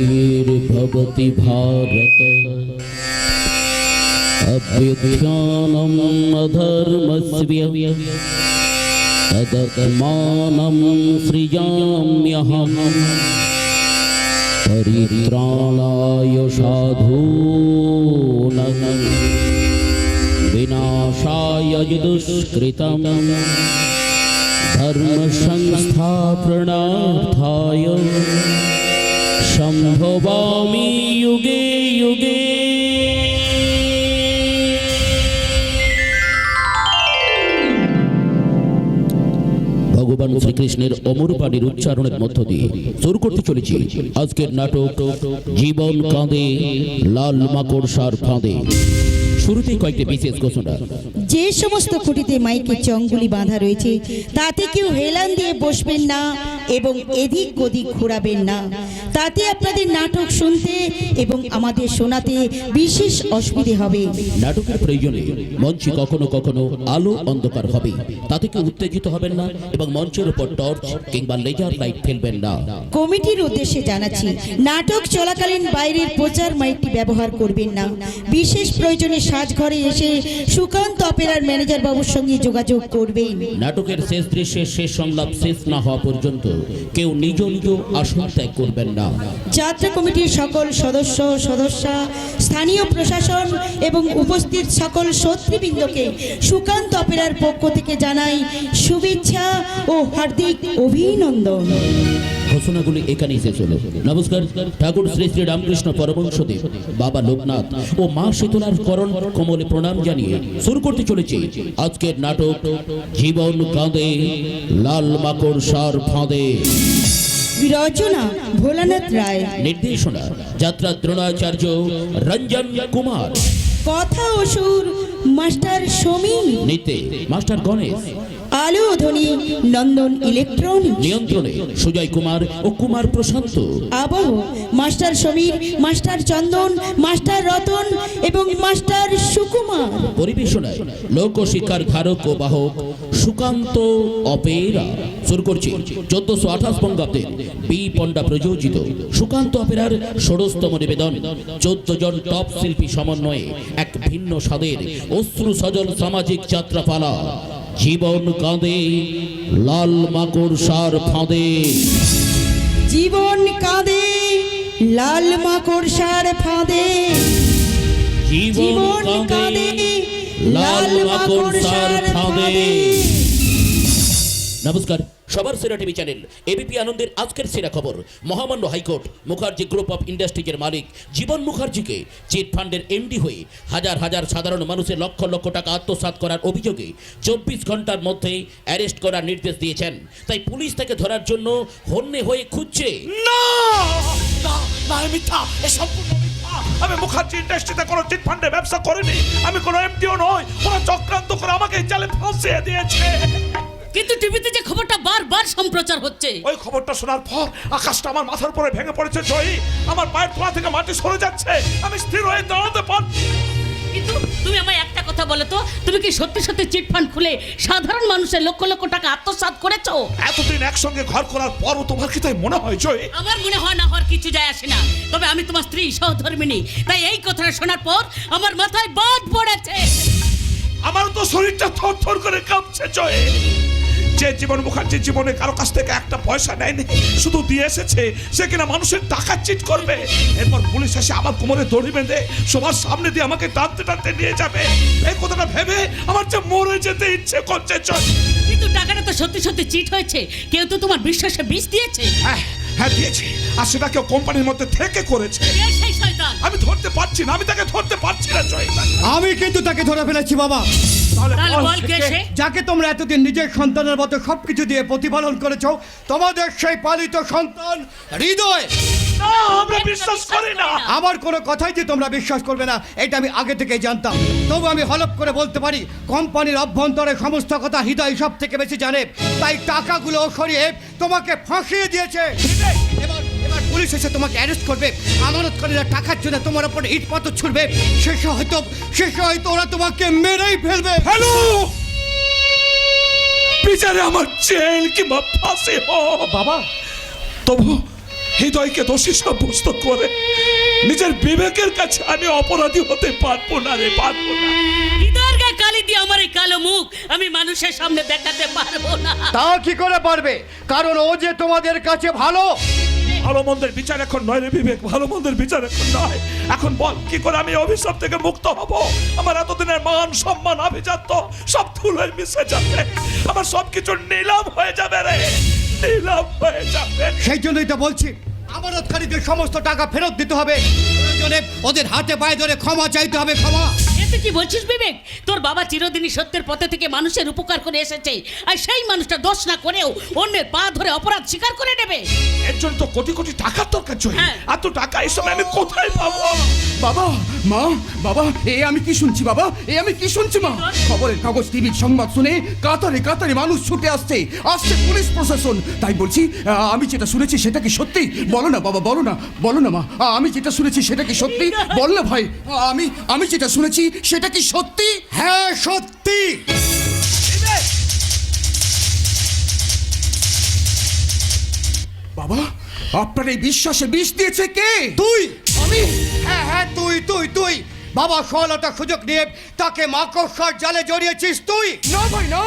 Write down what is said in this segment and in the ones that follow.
ग्लानिर्भवति भारत अभ्युत्थानम् अधर्मस्य तदात्मानं सृजाम्यहम् परित्राणाय साधूनां विनाशाय दुष्कृतं धर्म संस्थापनार्थाय संभवामि युगे युगे। ভগবান শ্রীকৃষ্ণের অমর বাণীর উচ্চারণের মধ্য দিয়ে শুরু করতে চলেছি আজকের নাটক জীবন কাঁদে লাল মাকড়সার ফাঁদে। শুরুতেই কয়েকটি বিশেষ ঘোষণা। যে সমস্ত খুঁটিতে মাইকের চংগুলি বাঁধা রয়েছে তাতে কেউ হেলান দিয়ে বসবেন না এবং এদিক ওদিক ঘোরাবেন না। তাতে আপনাদের নাটক শুনতে এবং আমাদের শোনাতে বিশেষ অসুবিধে হবে। নাটকের প্রয়োজনে মঞ্চে কখনো কখনো আলো অন্ধকার হবে, তাতে কেউ উত্তেজিত হবেন না এবং মঞ্চের উপর টর্চ কিংবা লেজার লাইট ফেলবেন না। কমিটির উদ্দেশ্যে জানাচ্ছি, নাটক চলাকালীন বাইরের প্রচার মাইকটি ব্যবহার করবেন না। বিশেষ প্রয়োজনে সাজঘরে এসে সুকান্ত অপেরার ম্যানেজার বাবুর সঙ্গে যোগাযোগ করবেন। নাটকের শেষ দৃশ্যের শেষ সংলাপ শেষ না হওয়া পর্যন্ত কেউ নিজ নিজ আসন ত্যাগ করবেন না। যাত্রা কমিটির সকল সদস্য সদস্যা, স্থানীয় প্রশাসন এবং উপস্থিত সকল শত্রুবৃন্দকে সুকান্ত অপেরার পক্ষ থেকে জানাই শুভেচ্ছা ও হার্দিক অভিনন্দন। ঘোষণাগুলি এখানেই শেষ হলো। নমস্কার। ঠাকুর শ্রী শ্রী রামকৃষ্ণ পরমহংসদেব, বাবা লোকনাথ ও মা শীতলার করণ কমলে প্রণাম জানিয়ে শুরু করতে চলেছে আজকের নাটক জীবন কাঁদে লাল মাকড়সার ফাঁদে। রচনা ভোলানাথ রায়, নির্দেশনা যাত্রা দ্রোণাচার্য রঞ্জন কুমার, কথা ও সুর মাস্টার সমীর, নিতে মাস্টার গণেশ, আলো ধ্বনি নন্দন ইলেকট্রনিক্স, নিয়ন্ত্রণে সুজয় কুমার ও কুমার প্রশান্ত, আবহ মাস্টার সমীর, মাস্টার চন্দন, মাস্টার রতন এবং মাস্টার সুকুমার, পরিবেশনায় লোকশিক্ষার ধারক ও বাহক সুকান্ত অপেরা। শুরু করছি 1428 বঙ্গাব্দের বি পণ্ডা প্রযোজিত সুকান্ত অপেরার 16তম নিবেদন। 14 জন টপ শিল্পী সমন্বয়ে এক ভিন্ন স্বাদের অশ্রু সজল সামাজিক যাত্রাপালা জীবন কাঁদে লাল মাকড়সার ফাঁদে। জীবন কাঁদে লাল মাকড়সার ফাঁদে, জীবন কাঁদে লাল মাকড়সার ফাঁদে। নমস্কার। সবার সেরা টিভি চ্যানেল এবিপি আনন্দের আজকের সেরা খবর। মহামান্য হাইকোর্ট মুখার্জি গ্রুপ অফ ইন্ডাস্ট্রিজের মালিক জীবন মুখার্জিকে চিট ফান্ডের এমডি হয়ে হাজার হাজার সাধারণ মানুষের লক্ষ লক্ষ টাকা আত্মসাৎ করার অভিযোগে 24 ঘন্টার মধ্যে অ্যারেস্ট করার নির্দেশ দিয়েছেন। তাই পুলিশ তাকে ধরার জন্য হন্যে হয়ে খুঁজছে। না না না, মিথ্যা, এ সম্পূর্ণ মিথ্যা। আমি মুখার্জি ইন্ডাস্ট্রিতে কোনো চিট ফান্ডে ব্যবসা করিনি। আমি কোনো এমডিও নই। ওরা চক্রান্ত করে আমাকে জালে ফাঁসিয়ে দিয়েছে। কিন্তু টিভিতে যে খবরটা বারবার সম্প্রচার হচ্ছে, ওই খবরটা শোনার পর আকাশটা আমার মাথার উপরে ভেঙে পড়েছে জয়ী। আমার পায়ের তলা থেকে মাটি সরে যাচ্ছে। আমি স্থির হয়ে দাঁড়াতে পারছি। কিন্তু তুমি আমায় একটা কথা বলো তো, তুমি কি সত্যি সত্যি চিট ফান্ড খুলে সাধারণ মানুষের লক্ষ লক্ষ টাকা আত্মসাৎ করেছো? এতদিন একসঙ্গে ঘর করার পরও তোমার কি তাই মনে হয় জয়ী? আমার মনে হয় না হওয়ার কিছু যায় আসে না। তবে আমি তোমার স্ত্রী সহধর্মিণী, তাই এই কথাটা শোনার পর আমার মাথায় বাজ পড়েছে। আমার তো শরীরটা থর থর করে কাঁপছে জয়ী। যে জীবন মুখার্জির জীবনে কারো কাছ থেকে একটা পয়সা নেয়নি, শুধু দিয়ে এসেছে, সে কিনা মানুষের টাকা চিট করবে। এরপর পুলিশ এসে আমার কোমরে দড়ি বেঁধে সবার সামনে দিয়ে আমাকে টানতে টানতে নিয়ে যাবে। এই কথাটা ভেবে আমার যে মরে যেতে ইচ্ছে করছে। কিন্তু টাকাটা তো সত্যি সত্যি চিট হয়েছে। কেউ তো তোমার বিশ্বাসে বিষ দিয়েছে। হ্যাঁ দিয়েছি, আর সেটা কেউ কোম্পানির মধ্যে থেকে করেছে। সেই শয়তান আমি ধরতে পারছি না, আমি তাকে ধরতে পারছি না জয়। আমি কিন্তু তাকে ধরে ফেলেছি বাবা। তাহলে বল কে সে? যাকে তোমরা এতদিন নিজের সন্তানের মতো সবকিছু দিয়ে প্রতিপালন করেছো, তোমাদের সেই পালিত সন্তান হৃদয়। না, আমরা বিশ্বাস করি না। আমার কোনো কথাই যে তোমরা বিশ্বাস করবে না এটা আমি আগে থেকেই জানতাম। তবু আমি হলফ করে বলতে পারি, কোম্পানির অভ্যন্তরে সমস্ত কথা হৃদয় সব থেকে বেশি জানে। তাই টাকাগুলো সরিয়ে তোমাকে ফাঁসিয়ে দিয়েছে। এবার পুলিশ এসে তোমাকে অ্যারেস্ট করবে। আমানতকারীরা টাকার জন্য তোমার উপর ইট পাথর ছুড়বে। শেষে হয়তো ওরা তোমাকে মেরেই ফেলবে। হ্যালো, বিচারে আমার জেল কিংবা ফাঁসি হোক। বাবা, তবু হৃদয়কে দোষী সাব্যস্ত করে নিজের বিবেকের কাছে আমি অপরাধী হতে পারবো না রে, পারবো না। হৃদয়ের গায়ে কালি দিয়ে আমার এই কালো মুখ আমি মানুষের সামনে দেখাতে পারবো না। তা কি করে পারবে? কারণ ও যে তোমাদের কাছে ভালো। ভালো মন্দের বিচার এখন নয় রে বিবেক, ভালো মন্দের বিচার এখন নয়। এখন বল কি করে আমি এই অভিশাপ থেকে মুক্ত হব? আমার এতদিনের মান সম্মান আভিজাত্য সব ধুলোয় মিশে যাবে, আমার সবকিছু নিলাম হয়ে যাবে রে, নিলাম হয়ে যাবে। সেই জন্যই তো বলছি আমানতকারীদের সমস্ত টাকা ফেরত দিতে হবে। প্রয়োজনে ওদের হাতে পায়ে ধরে ক্ষমা চাইতে হবে, ক্ষমা। তুই কি বলছিস বিবেক? তোর বাবা চিরদিনই সত্যের পথে থেকে মানুষের উপকার করে এসেছে, আর সেই মানুষটা দোষ না করেও অন্যের পা ধরে অপরাধ স্বীকার করে নেবে। এর জন্য তো কোটি কোটি টাকার দরকার জয়। হ্যাঁ। এত টাকা এই সময় আমি কোথায় পাবো? বাবা, মা, বাবা, আমি কি শুনছি বাবা? আমি কি শুনছি মা? খবরের কাগজ, টিভির সংবাদ শুনে কাতারে কাতারে মানুষ ছুটে আসছে পুলিশ প্রশাসন। তাই বলছি, আমি যেটা শুনেছি সেটা কি সত্যি? বলো না বাবা, বলো না মা, আমি যেটা শুনেছি সেটা কি সত্যি? বল না ভাই, আমি যেটা শুনেছি সেটা কি সত্যি? হ্যাঁ, সত্যি। বাবা, আপনার এই বিশ্বাসে বিষ দিয়েছে কে? তুই। আমি? হ্যাঁ হ্যাঁ, তুই তুই তুই বাবা সহায়তার সুযোগ নিয়ে তাকে মাকড়সার জালে জড়িয়েছিস তুই। না ভাই না,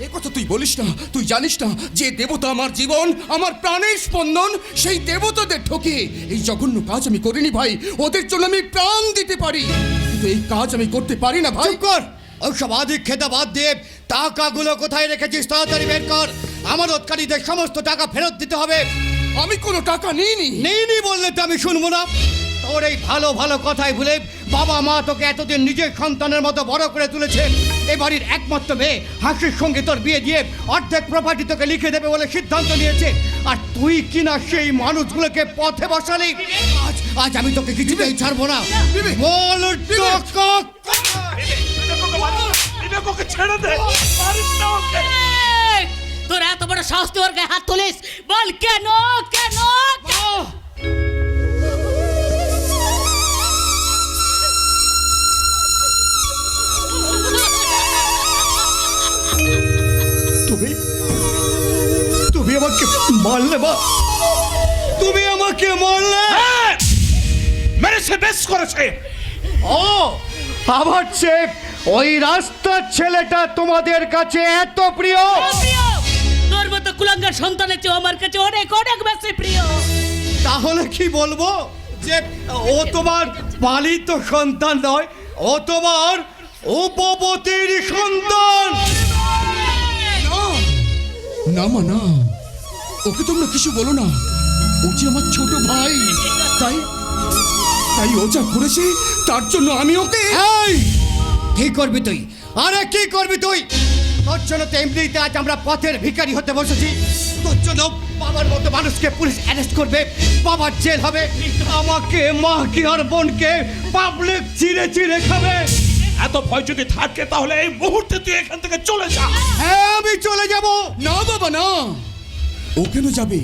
এ কথা তুই বলিস না। তুই জানিস না যে দেবতা আমার জীবন, আমার প্রাণের স্পন্দন, সেই দেবতাদের ঠকিয়ে এই জঘন্য কাজ আমি করিনি ভাই। ওদের জন্য আমি প্রাণ দিতে পারি, কিন্তু এই কাজ আমি করতে পারি না ভাই। চুপ কর, ওইসব আদিক খেতা বাদ দিয়ে টাকাগুলো কোথায় রেখেছিস তাড়াতাড়ি বের কর। আমানতকারীদের সমস্ত টাকা ফেরত দিতে হবে। আমি কোনো টাকা নিইনি। নেইনি বললে তো আমি শুনবো না। তোর এই ভালো ভালো কথাই ভুলে বাবা মা তোকে এতদিন নিজের সন্তানের মতো বড় করে তুলেছে। এ বাড়ির একমাত্র মেয়ে হাসির সঙ্গে তোর বিয়ে দিয়ে অর্ধেক প্রপার্টি তোকে লিখে দেবে বলে সিদ্ধান্ত নিয়েছে, আর তুই কিনা সেই মানুষগুলোকে পথে বসালি। আজ আমি তোকে কিছুতেই ছাড়বো না। বল টাকা। বিবেককে ছেড়ে দে, মারিস না ওকে। এই, তোর এত বড় সাহস তুই ওর গায়ে হাত তুলিস? বল কেন কেন? তুমি তুমি আমাকে মারলে মা, তুমি আমাকে মারলে। হ্যাঁ, মেরেছে, বেশ করেছে। ও আবার চেপ, ওই রাস্তার ছেলেটা তোমাদের কাছে এত প্রিয়? প্রিয়, তোর মতো কুলাঙ্গার সন্তানের চেয়ে আমার কাছে অনেক অনেক বেশি প্রিয়। তাহলে কি বলবো যে ও তোমার পালিত সন্তান নয়, ও তোমার উপপতির সন্তান? না মা না, ওকে তোমরা কিছু বলো না। ও যে আমার ছোট ভাই, তাই তাই ও যা করেছে তার জন্য আমি ওকে। এই কি করবি তুই? আরে কি করবি তুই? তোর জন্য তো এমনিতে আজ আমরা পথের ভিখারি হতে বসেছি। তোর জন্য বাবার মতো মানুষকে পুলিশ অ্যারেস্ট করবে, বাবার জেল হবে, আমাকে মাকে আর বোনকে পাবলিক চিড়ে চিড়ে খাবে। এত ভয় যদি থাকে তাহলে এই মুহূর্তে তুই এখান থেকে চলে যা। হ্যাঁ, আমি চলে যাব। না বাবা না, ও কেন যাবে?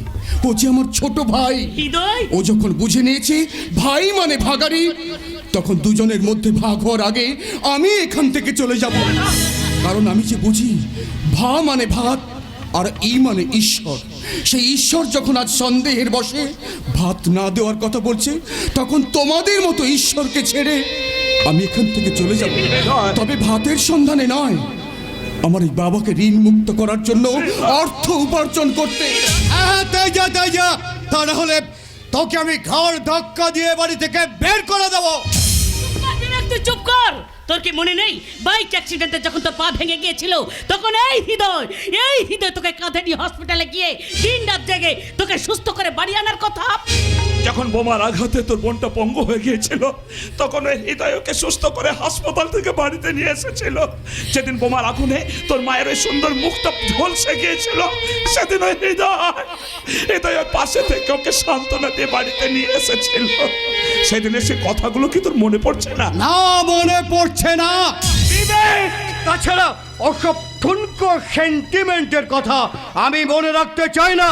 ও যে আমার ছোট ভাই। হৃদয়, ও যখন বুঝে নিয়েছে ভাই মানে ভাগারি, তখন দুজনের মধ্যে ভাগ হওয়ার আগে আমি এখান থেকে চলে যাব। কারণ আমি যে বুঝি ভা মানে ভাত আর ই মানে ঈশ্বর। সেই ঈশ্বর যখন আজ সন্দেহের বশে ভাত না দেওয়ার কথা বলছে, তখন তোমাদের মতো ঈশ্বরকে ছেড়ে আমি এখান থেকে চলে যাব। তবে ভাতের সন্ধানে নয়, আমার এই বাবাকে ঋণ মুক্ত করার জন্য অর্থ উপার্জন করতে। হ্যাঁ, তাই যা তাই যা, তা না হলে তোকে আমি ঘর ধাক্কা দিয়ে বাড়ি থেকে বের করে দেবো। তুই চুপ কর। তোর কি মনে নেই বাইক অ্যাক্সিডেন্টে যখন তোর পা ভেঙে গিয়েছিল, তখন এই হৃদয় তোকে কাঁধে নিয়ে হসপিটালে গিয়ে দিন রাত জেগে তোকে সুস্থ করে বাড়ি আনার কথা। যখন বোমার আঘাতে তোর বোনটা পঙ্গু হয়ে গিয়েছিল, তখন ওই হৃদয়কে সুস্থ করে হাসপাতাল থেকে বাড়িতে নিয়ে এসেছিল। যেদিন বোমার আগুনে তোর মায়ের ওই সুন্দর মুখটা ঝলসে গিয়েছিল, সেদিন ওই হৃদয় পাশে থেকে ওকে সান্ত্বনা দিয়ে বাড়িতে নিয়ে এসেছিল। সেদিনের সে কথাগুলো কি তোর মনে পড়ছে না? না, মনে পড়ছে না। বিবেক, তাছাড়া ওসব ঠুনকো সেন্টিমেন্টের কথা আমি মনে রাখতে চাই না।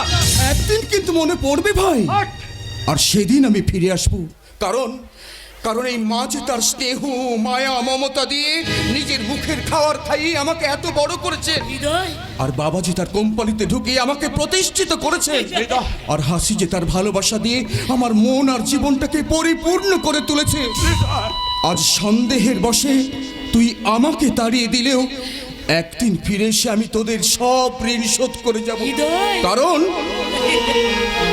একদিন কিন্তু মনে পড়বে ভাই, আর সেদিন আমি ফিরে আসব। কারণ কারণ এই মা যে তার স্নেহ মায়া মমতা দিয়ে নিজের মুখের খাওয়ার খাইয়ে আমাকে এত বড় করেছে, হৃদয় আর বাবা যে তার কোম্পানিতে ঢুকিয়ে আমাকে প্রতিষ্ঠিত করেছে, আর হাসি যে তার ভালোবাসা দিয়ে আমার মন আর জীবনটাকে পরিপূর্ণ করে তুলেছে। আজ সন্দেহের বশে তুই আমাকে তাড়িয়ে দিলেও একদিন ফিরে এসে আমি তোদের সব ঋণ শোধ করে যাব। হৃদয়। কারণ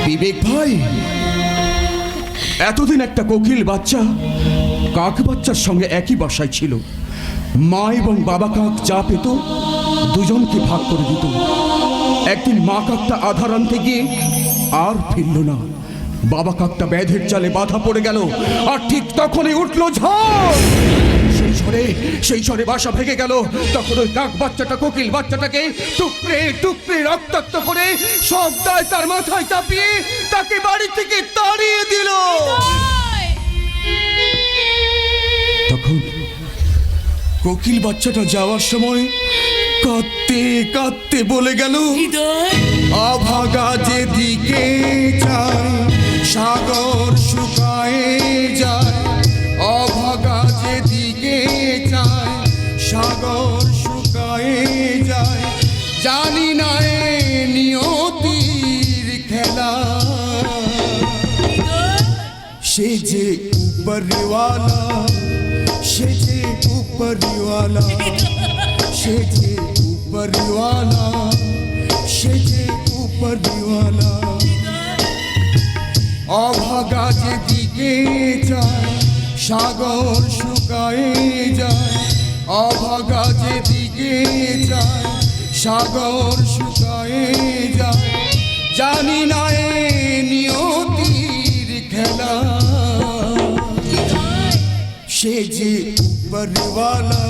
বিবেক ভাই, এতদিন একটা কোকিল বাচ্চা কাক বাচ্চার সঙ্গে একই বাসায় ছিল। মা এবং বাবা কাক যা পেত দুজনকে ভাগ করে দিত। একদিন মা কাকটা আধার আনতে গিয়ে আর ফিরল না। বাবা কাকটা ব্যাধের জালে বাধা পড়ে গেল, আর ঠিক তখনই উঠল ঝড়। সেই ঝড়ে বাসা ভেঙে গেল। তখন ওই কাক বাচ্চাটা কোকিল বাচ্চাটাকে টুকরে টুকরে রক্তাক্ত করে সব দায় তার মাথায় চাপিয়ে তাকে বাড়ি থেকে তাড়িয়ে দিল। তখন কোকিল বাচ্চাটা যাওয়ার সময় কাঁদতে কাঁদতে বলে গেল, হৃদয় অভাগা যেদিকে যায় সাগর শুকায়ে যায়, অভাগা যেদিকে যায় সাগর শুকায়ে যায়, জানি না এ নিয়তির খেলা, সে যে উপরওয়ালা, সে যে উপরওয়ালা, সে যে উপরওয়ালা, সে যে উপরওয়ালা, অভাগা যেদিকে যায় সাগর শুকায়ে যায়, অভাগা যেদিকে যায় সাগর শুকায়ে যায়, জানি না এ নিয়তির খেলা, সে যে উপরওয়ালা,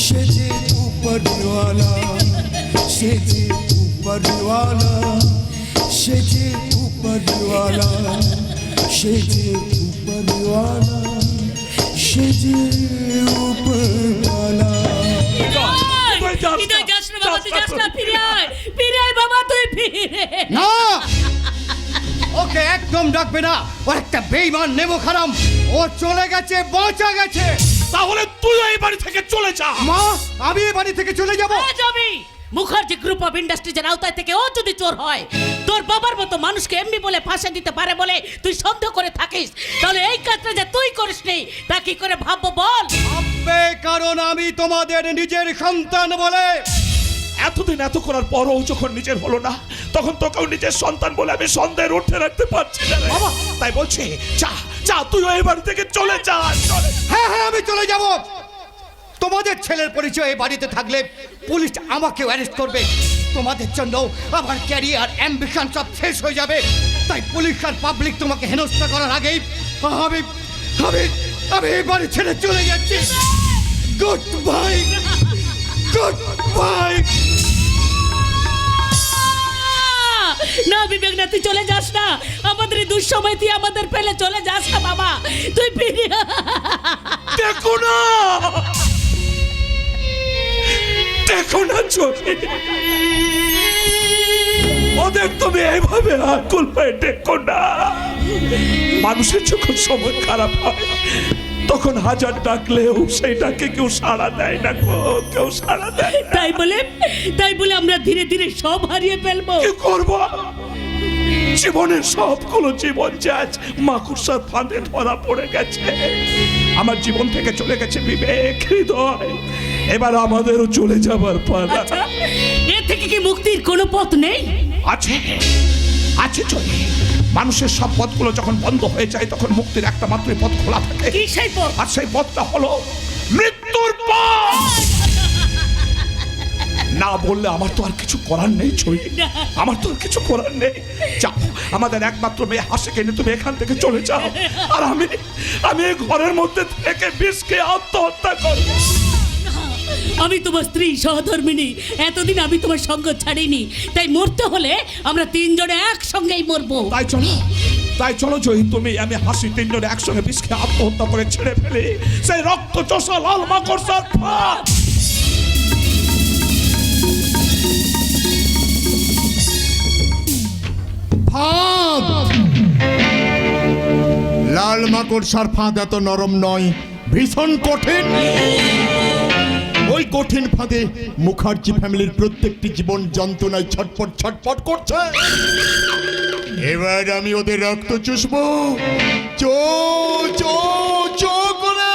সে যে উপরওয়ালা, সে যে উপরওয়ালা, সে যে উপরওয়ালা, সে যে উপরওয়ালা, সে যে উপরওয়ালা। হৃদয় যাস না বাবা, তুই যাস না, ফিরে আয়, ফিরে আয় বাবা, তুই ফিরে না, ওকে একদম ডাকবে না। ও একটা বেঈমান নেমো খারাম। ও চলে গেছে, বাঁচা গেছে। তাহলে তুই এই বাড়ি থেকে চলে যা। মা, আমি এই বাড়ি থেকে চলে যাব। যাবি মুখার্জি গ্রুপ অফ ইন্ডাস্ট্রিজের আওতায় থেকে ও যদি চোর হয়, তোর বাবার মতো মানুষকে এমনি বলে ফাঁসি দিতে পারে বলে তুই সন্দেহ করে থাকিস, তাহলে এই কাজটা যে তুই করিসনি তা কি করে ভাববো বল? ভাববে, কারণ আমি তোমাদের নিজের সন্তান বলে। এতদিন এত করার পরও যখন নিজের হলো না, তখন তোকেও নিজের সন্তান বলে আমি সন্দেহের উঠে রাখতে পারছি না রে। তাই বলছি, যা যা, তুই এই বাড়ি থেকে চলে যা, চলে। হ্যাঁ হ্যাঁ, আমি চলে যাব। তোমাদের ছেলের পরিচয় এই বাড়িতে থাকলে পুলিশ আমাকেও অ্যারেস্ট করবে। তোমাদের জন্য আমার ক্যারিয়ার অ্যাম্বিশন সব শেষ হয়ে যাবে। তাই পুলিশ আর পাবলিক তোমাকে হেনস্থা করার আগেই আমি আমি আমি এই বাড়ি ছেড়ে চলে যাচ্ছি। Good bye, good bye. না বিবেক, না তুই চলে যাস না। আমাদের এই দুঃসময় তুই আমাদের ফেলে চলে যাস না বাবা, তুই ফিরে আয়। দেখো না, দেখো না চোখে, ওদের তুমি এইভাবে আকুল পায়ে দেখো না। মানুষের যখন সময় খারাপ হয় তখন হাজার ডাকলেও সেই ডাকে কেউ সাড়া দেয় না গো, কেউ সাড়া দেয় না। তাই বলে আমরা ধীরে ধীরে সব হারিয়ে ফেলবো। কি করব? জীবনের সবগুলো জীবন যে আজ মাকুড়সার ফাঁদে ধরা পড়ে গেছে। আমার জীবন থেকে চলে গেছে বিবেক, হৃদয়, এবার আমাদেরও চলে যাবার পালা। আচ্ছা, এর থেকে কি মুক্তির কোনো পথ নেই? আছে, আছে চলে। মানুষের সব পথগুলো যখন বন্ধ হয়ে যায় তখন মুক্তির একটা মাত্র পথ খোলা থাকে। কি সেই পথ? আর সেই পথটা হলো মৃত্যুর পথ। না বললে আমার তো আর কিছু করার নেই ছই, আমার তো আর কিছু করার নেই। যাও, আমাদের একমাত্র মেয়ে হাসিকে নিয়ে তুমি এখান থেকে চলে যাও, আর আমি এই ঘরের মধ্যে থেকে বিষ খেয়ে আত্মহত্যা করব। আমি তোমার স্ত্রী সহধর্মিনী, এতদিন আমি তোমার সঙ্গ ছাড়িনি, তাই মরতে হলে আমরা তিনজনে একসঙ্গেই মরবো। তাই চলো জয়ী, তুমি আমি হাসি তিনজনে একসঙ্গে বিষ খেয়ে আত্মহত্যা করে ছেড়ে ফেলে সেই রক্ত চষা লাল মাকড়সার ফাঁদ। লাল মাকড়সার ফাঁদ এত নরম নয়, ভীষণ কঠিন। ওই কঠিন ফাঁদে মুখার্জি ফ্যামিলির প্রত্যেকটি জীবন যন্ত্রণায় ছটফট ছটফট করছে। এবার আমি ওদের রক্ত চুষবো, চো চো চো করে।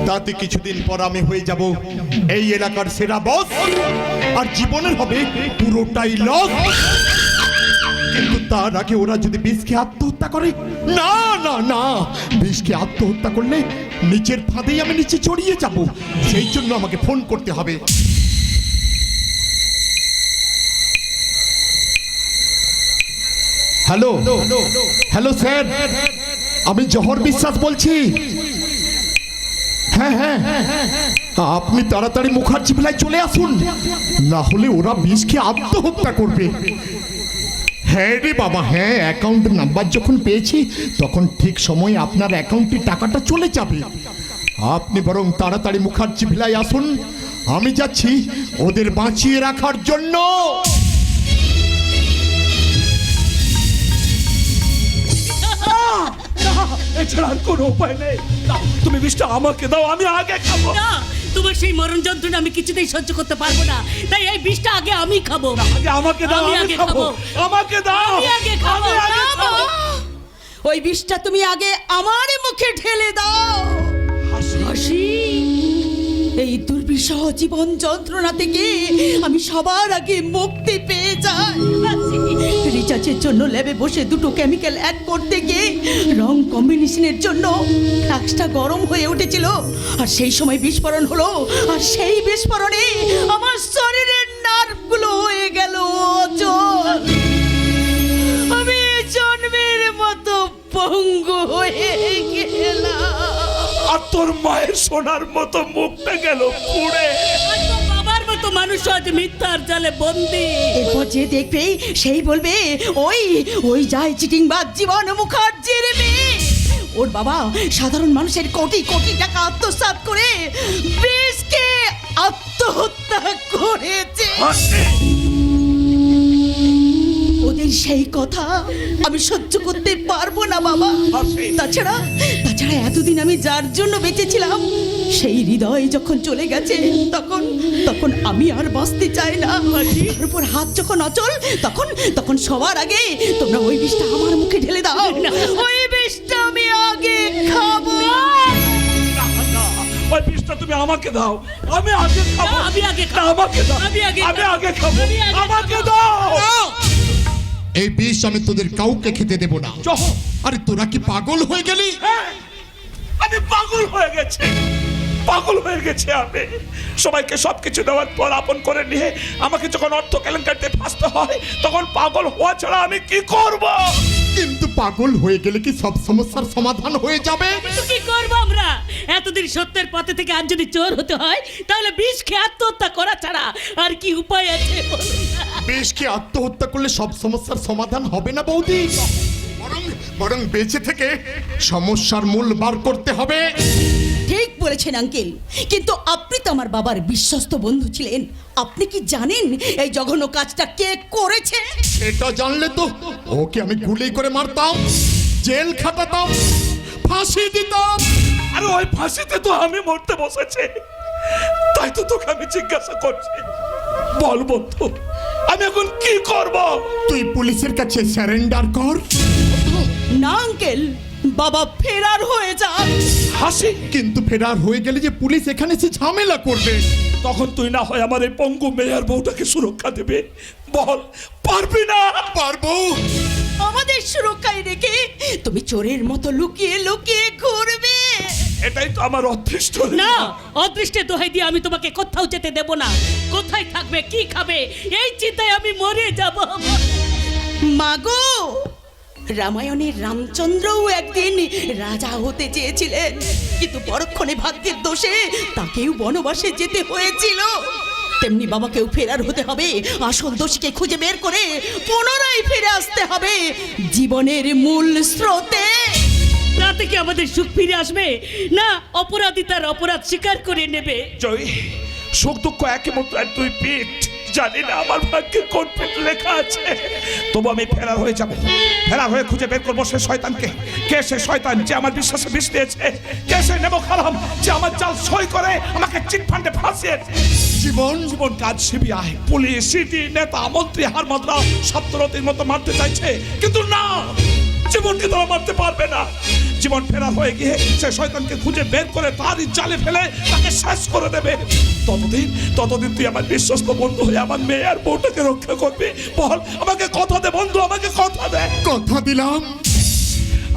তাতে কিছুদিন পর আমি হয়ে যাব এই এলাকার সেরা বস, আর জীবনের হবে পুরোটাই লস। কিন্তু তার আগে ওরা যদি বিষকে আত্মহত্যা করে, না না না, বিষকে আত্মহত্যা করলে নিচের ফাঁদেই আমি নিচে চড়িয়ে যাব। সেই জন্য আমাকে ফোন করতে হবে। হ্যালো হ্যালো স্যার, আমি জহর বিশ্বাস বলছি। হ্যাঁ হ্যাঁ, আপনি তাড়াতাড়ি মুখার্জি ভিলায় চলে আসুন, না হলে ওরা বিষকে আত্মহত্যা করবে। হ্যাঁ রে বাবা, হ্যাঁ, অ্যাকাউন্ট নাম্বার যখন পেয়েছি তখন ঠিক সময়ে আপনার অ্যাকাউন্টে টাকাটা চলে যাবে। আপনি বরং তাড়াতাড়ি মুখার্জি ভিলায় আসুন, আমি যাচ্ছি ওদের বাঁচিয়ে রাখার জন্য। এছাড়া আর কোনো উপায় নেই। দাও, তুমি বিষটা আমাকে দাও, আমি আগে খাবো। না, তোমার সেই মরণ যন্ত্রণা আমি কিছুতেই সহ্য করতে পারবো না, তাই এই বিষটা আগে আমি খাবো। আগে আমাকে দাও, আমি আমি আগে খাবো। খাবো। আমাকে দাও, আমি আগে খাবো। আমি আগে না, খাবো। ওই বিষটা তুমি আগে আমার মুখে ঢেলে দাও। হাসি, এই দুর্বিষহ জীবন যন্ত্রণা থেকে আমি সবার আগে মুক্তি পেয়ে যাই। রিচার্জের জন্য ল্যাবে বসে দুটো কেমিক্যাল অ্যাড করতে গিয়ে রং কম্বিনেশনের জন্য ফ্লাক্সটা গরম হয়ে উঠেছিল, আর সেই সময় বিস্ফোরণ হলো, আর সেই বিস্ফোরণে আমার শরীরের নার্ভগুলো হয়ে গেল অচল। আমি জন্মের মতো পঙ্গু হয়ে গেলাম। আর তোর মায়ের সোনার মতো মুখটা গেল পুড়ে। আর তো বাবার মতো মানুষ আজ মিথ্যার জালে বন্দী। এরপর যে দেখবে সেই বলবে ওই ওই যায় চিটিংবাজ জীবন মুখার্জির মেয়ে। ওর বাবা সাধারণ মানুষের কোটি কোটি টাকা আত্মসাৎ করে বিষকে আত্মহত্যা করেছে। ওদের সেই কথা আমি সহ্য করতে পারবো না বাবা। তাছাড়া এতদিন আমি যার জন্য বেঁচেছিলাম সেই হৃদয় যখন চলে গেছে, তখন আমি আর বাঁচতে চাই না। তার উপর হাত যখন অচল, তখন সবার আগে তোমরা ওই বিষটা আমার মুখে ঢেলে দাও। ওই বিষটা আমি আগে খাবো। ওই বিষটা তুমি আমাকে দাও, আমি আগে খাবো। আমি আগে খাবো। আমাকে দাও, আমি আগে আমি খাবো। আগে খাবো। আমি আগে আমাকে খাবো। দাও। এই বিষ আমি তোদের কাউকে খেতে দেব না। জহর, আরে তোরা কি পাগল হয়ে গেলি? হ্যাঁ, আমি পাগল হয়ে গেছি, পাগল হয়ে গেছি আমি। সবাইকে সবকিছু দেওয়ার পর আপন করে নিয়ে আমাকে যখন অর্থ কেলেঙ্কারিতে ফাঁসতে হয়, তখন পাগল হওয়া ছাড়া আমি কি করব? কিন্তু পাগল হয়ে গেলে কি সব সমস্যার সমাধান হয়ে যাবে? কিন্তু কি করবো আমরা? এতদিন সত্যের পথে থেকে আজ যদি চোর হতে হয়, তাহলে বিষ খেয়ে আত্মহত্যা করা ছাড়া আর কি উপায় আছে বলুন না? বিষকে আত্মহত্যা করলে সব সমস্যার সমাধান হবে না বৌদি, বরং বেঁচে থেকে সমস্যার মূল বার করতে হবে। ঠিক বলেছেন আঙ্কেল, কিন্তু আপনি তো আমার বাবার বিশ্বস্ত বন্ধু ছিলেন। আপনি কি জানেন এই জঘন্য কাজটা কে করেছে? এটা জানলে তো ওকে আমি গুলি করে মারতাম, জেল খাটাতাম, ফাঁসি দিতাম। আরে ওই ফাঁসিতে তো আমি মরতে বসেছি, তাই তো তোকে আমি জিজ্ঞাসা করছি। বল বন্ধু, আমি এখন কি করব? তুই পুলিশের কাছে সারেন্ডার কর। না আঙ্কেল, বাবা ফেরার হয়ে যান। হাসি, কিন্তু ফেরার হয়ে গেলে যে পুলিশ এখানে এসে ঝামেলা করবে, তখন তুই না হয় আমার এই পঙ্গু মেয়ের বউটাকে সুরক্ষা দেবে? বল, পারবি না? পারবো। আমাদের সুরক্ষায় রেখে তুমি চোরের মতো লুকিয়ে লুকিয়ে ঘুরবে। এটাই তো আমার অদৃষ্ট। না, অদৃষ্টের দোহাই দিয়ে আমি তোমাকে কোথাও যেতে দেব না। কোথায় থাকবে, কি খাবে, এই চিন্তায় আমি মরে যাব। মাগো, রামায়ণের রামচন্দ্রও একদিন রাজা হতে চেয়েছিলেন, কিন্তু পরক্ষণে ভাগ্যের দোষে তাকেও বনবাসে যেতে হয়েছিল। তেমনি বাবাকেও ফেরার হতে হবে, আসল দোষীকে খুঁজে বের করে পুনরায় ফিরে আসতে হবে জীবনের মূল স্রোতে। তাতে কি আমাদের সুখ ফিরে আসবে? না, অপরাধী তার অপরাধ স্বীকার করে নেবে। জয়, সুখ দুঃখ একই মুদ্রার দুই পিঠ। জানি না আমার ভাগ্যে কোন পেট লেখা আছে, তবু আমি ফেরার হয়ে যাব। ফেরার হয়ে খুঁজে বের করবো সে শয়তানকে। কে সে শয়তান যে আমার বিশ্বাসে বিষ দিয়েছে? কে সে নেবো খারাম যে আমার জাল সই করে আমাকে চিট ফান্ডে ফাঁসিয়েছে? জীবন জীবন কাজ সিবিআই, পুলিশ, সিটি, নেতা, মন্ত্রী, হার মাদ্রা সপ্তরতির মতো মারতে চাইছে, কিন্তু না, জীবনকে তারা মারতে পারবে না। জীবন ফেরা হয়ে গিয়ে সে শয়তানকে খুঁজে বের করে তারই জালে ফেলে তাকে শেষ করে দেবে। ততদিন তুই আমার বিশ্বস্ত বন্ধু হয়ে আমার মেয়ে আর বউটাকে রক্ষা করবি। বল, আমাকে কথা দে বন্ধু, আমাকে কথা দে। কথা দিলাম।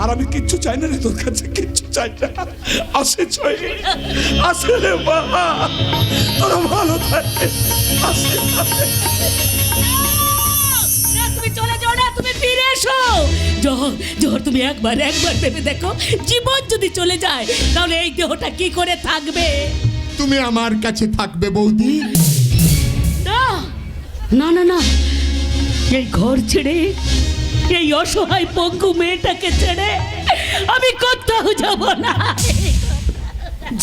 আর আমি কিচ্ছু চাই না রে তোর কাছে, কিচ্ছু চাই না। আসে ছয়, আসে রে বাবা, তোরা ভালো থাকে। আসে না, তুমি চলে যাও না, তুমি ফিরে এসো। জোহর তুমি একবার ভেবে দেখো, জীবন যদি চলে যায় তাহলে এই দেহটা কি করে থাকবে? তুমি আমার কাছে থাকবে বৌদি। না না না না, এই ঘর ছেড়ে, এই অসহায় পঙ্গু মেয়েটাকে ছেড়ে আমি কোথাও যাব না।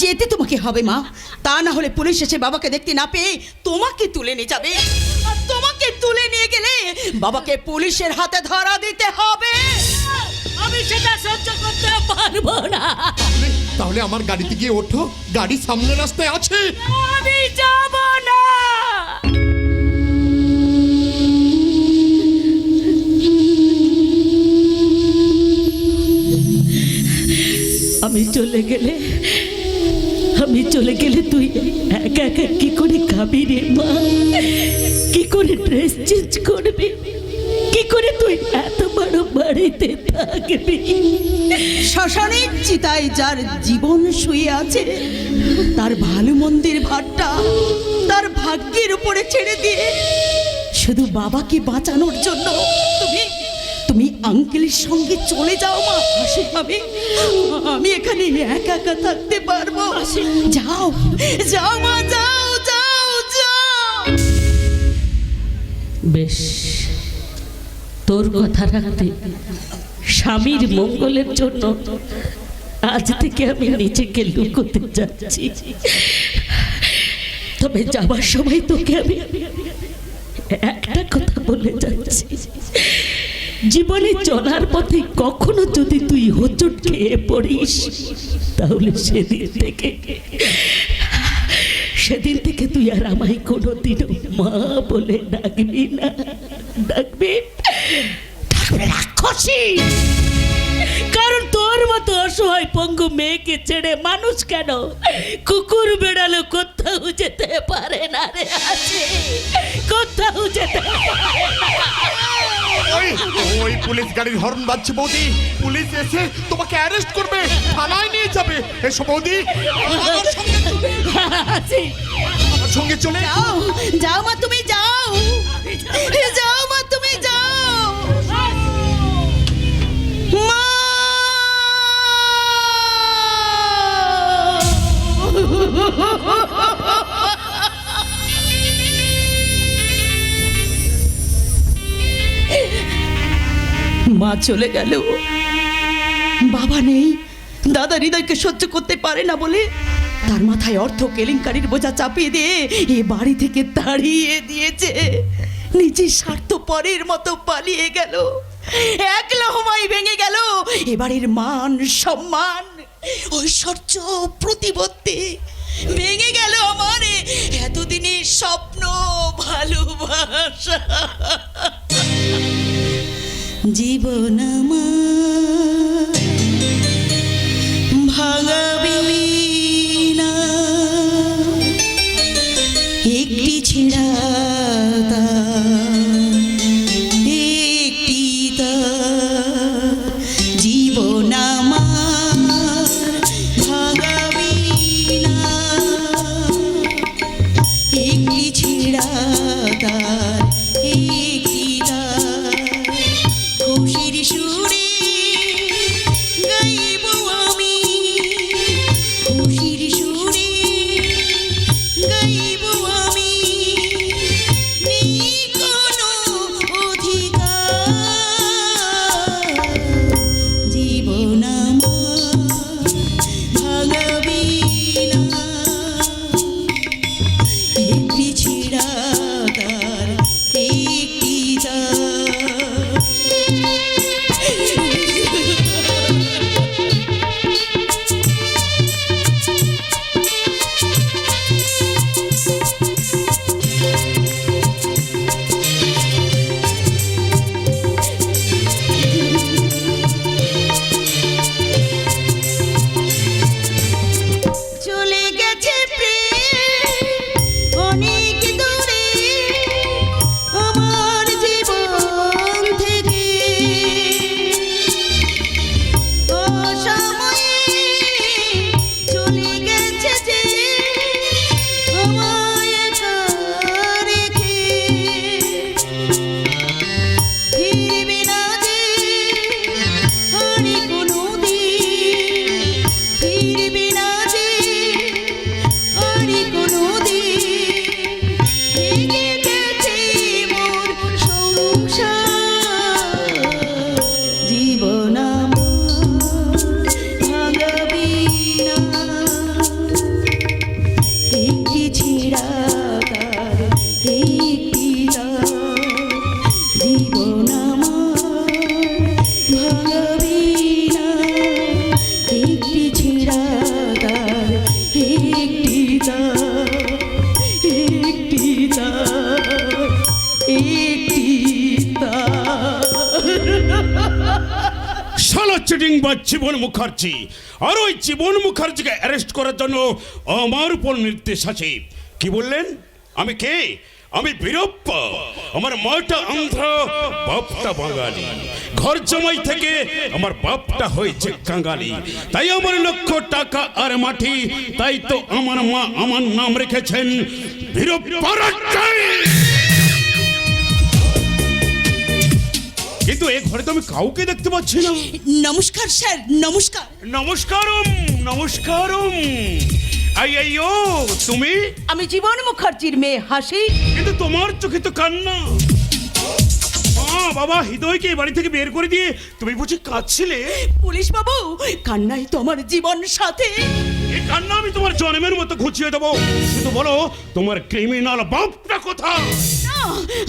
যেতে তোমাকে হবে মা, তা না হলে পুলিশ এসে বাবাকে দেখতে না পেয়ে তোমাকে তুলে নিয়ে যাবে, আর তোমাকে তুলে নিয়ে গেলে বাবাকে পুলিশের হাতে ধরা দিতে হবে। আমি সেটা সহ্য করতে পারবো না। তাহলে আমার গাড়িতে গিয়ে ওঠো, গাড়ি সামনে রাস্তায় আছে। আমি যাব না। আমি চলে গেলে তুই একা একা কি করে খাবি রে মা? কি করে ড্রেস চেঞ্জ করবি? কি করে তুই এত বড় বাড়িতে থাকবি? শ্মশানের চিতায় যার জীবন শুয়ে আছে, তার ভালো মন্দির ভারটা তার ভাগ্যের উপরে ছেড়ে দিয়ে শুধু বাবাকে বাঁচানোর জন্য তুমি আঙ্কেলের সঙ্গে চলে যাও মা। আমি এখানে একা একা থাকতে পারবো। যাও যাও মা, যাও যাও যাও। বেশ, তোর কথা রাখতে স্বামীর মঙ্গলের জন্য আজ থেকে আমি নিজেকে লুকোতে যাচ্ছি। তবে যাবার সময় তোকে আমি একটা কথা বলে যাচ্ছি, জীবনে চলার পথে কখনো যদি তুই হোঁচট খেয়ে পড়িস, তাহলে সেদিন থেকে তুই আর আমায় কোনোদিনও মা বলে ডাকবি না। ডাকবি রাক্ষসী। কারণ তোর মতো অসহায় পঙ্গু মেয়েকে ছেড়ে মানুষ কেন, কুকুর বেড়ালো কোথাও যেতে পারে না রে। আছে কোথাও যেতে পারে না। ওই পুলিশ গাড়ির হর্ন বাজছে বৌদি, পুলিশ এসে তোমাকে অ্যারেস্ট করবে, থানায় নিয়ে যাবে। এসো বৌদি, আমার সঙ্গে চলে যাও যাও মা, তুমি যাও যাও মা, তুমি যাও মা। মা চলে গেল, বাবা নেই। দাদা হৃদয়কে সহ্য করতে পারে না বলে তার মাথায় অর্থ কেলেঙ্কারির বোঝা চাপিয়ে দিয়ে এ বাড়ি থেকে তাড়িয়ে দিয়েছে। নিজের স্বার্থ পরের মতো পালিয়ে গেল। এক লহমায় ভেঙে গেল এবারের মান সম্মান, ঐশ্বর্য, প্রতিপত্তি। ভেঙে গেল আমার এতদিনের স্বপ্ন, ভালোবাসা। জীবন আমার ভাঙাবি না, একটি ছিড়া একটি জীবন আমার ভাঙাবি না, একটি ছিড়া খুশির সুরে গাইব আমি চিটিং বা জীবন মুখার্জি, আর ওই জীবন মুখার্জিকে অ্যারেস্ট করার জন্য আমার উপর নির্দেশ আছে। কি বললেন? আমি কে? আমি বীরপ্পা। আমার মাটা আন্ধ্রা, বাপটা বাঙালি। ঘর জমাই থেকে আমার বাপটা হয়েছে কাঙালি। তাই আমার লক্ষ টাকা আর মাটি, তাই তো আমার মা আমার নাম রেখেছেন বীরপ্পা রাট্টাই। কিন্তু এই ঘরে তো আমি কাউকে দেখতে পাচ্ছি না। নমস্কার স্যার, নমস্কার। নমস্কারম, নমস্কারম। আইয়ো, তুমি? আমি জীবন মুখার্জির মেয়ে হাসি। কিন্তু তোমার চোখে তো কান্না। বাবা হৃদয়কে বাড়ি থেকে বের করে দিয়ে তুমি বুঝি কাঁদছিলে? পুলিশ বাবু, কান্নাই তো আমার জীবন সাথী। এই কান্না আমি তোমার জন্মের মতো ঘুচিয়ে দেবো। শুধু বলো তোমার ক্রিমিনাল বাপটা কোথায়? না,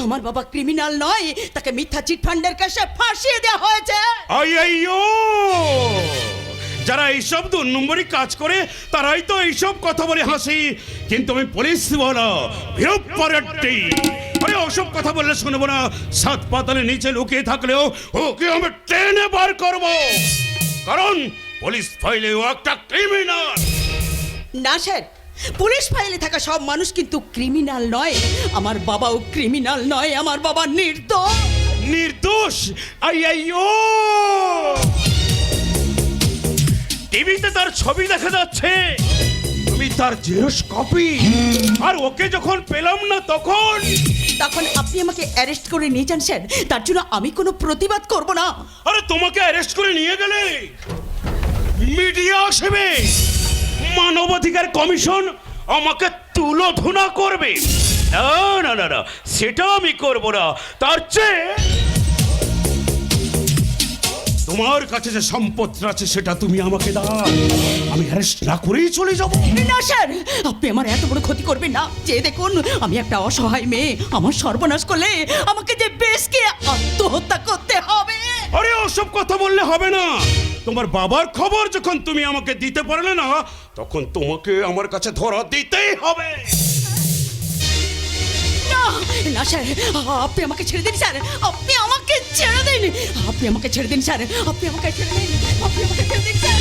আমার বাবা ক্রিমিনাল নয়, তাকে মিথ্যা চিটফান্ডের কাছে ফাঁসিয়ে দেওয়া হয়েছে। আইয়ো, যারা এইসব 2 নম্বরই কাজ করে তারাই তো এইসব কথা বলে হাসি। কিন্তু আমি পুলিশ বলো বীরপ্পা রাট্টাই। আরে ওসব কথা বললে শুনবো না। 7 পাতালের নিচে লুকিয়ে থাকলেও ওকে আমি ট্রেনে বার করবো, কারণ পুলিশ ফাইলে ও একটা ক্রিমিনাল। না স্যার, পুলিশ ফাইলে থাকা সব মানুষ কিন্তু ক্রিমিনাল নয়। আমার বাবাও ক্রিমিনাল নয়, আমার বাবা নির্দোষ। নির্দোষ? আইয়ো, টিভিতে তার ছবি দেখা যাচ্ছে, তুমি তার জেরক্স কপি। আর ওকে যখন পেলাম না তখন আপনি আমাকে অ্যারেস্ট করে নিয়ে যান স্যার, তার জন্য আমি কোনো প্রতিবাদ করব না। আরে তোমাকে অ্যারেস্ট করে নিয়ে গেলে মিডিয়া আসবে, মানবাধিকার কমিশন আমাকে তুলোধনা করবে। না না না না, সেটা আমি করব না। তার চেয়ে তোমার কাছে যে সম্পদটা আছে সেটা তুমি আমাকে দাও, আমি অ্যারেস্ট না করেই চলে যাব। না স্যার, আপনি আমার এত বড় ক্ষতি করবেন না। যে দেখুন, আমি একটা অসহায় মেয়ে, আমার সর্বনাশ করলে আমাকে যে বেশকে আত্মহত্যা করতে হবে। আরে ওসব কথা বললে হবে না। তোমার বাবার খবর যখন তুমি আমাকে দিতে পারলে না, তখন তোমাকে আমার কাছে ধরা দিতেই হবে। না স্যার, আপনি আমাকে ছেড়ে দিন স্যার, আপনি আমাকে ছেড়ে দিন, আপনি আমাকে ছেড়ে দিন স্যার, আপনি আমাকে ছেড়ে দিন, আপনি আমাকে ছেড়ে দিন স্যার।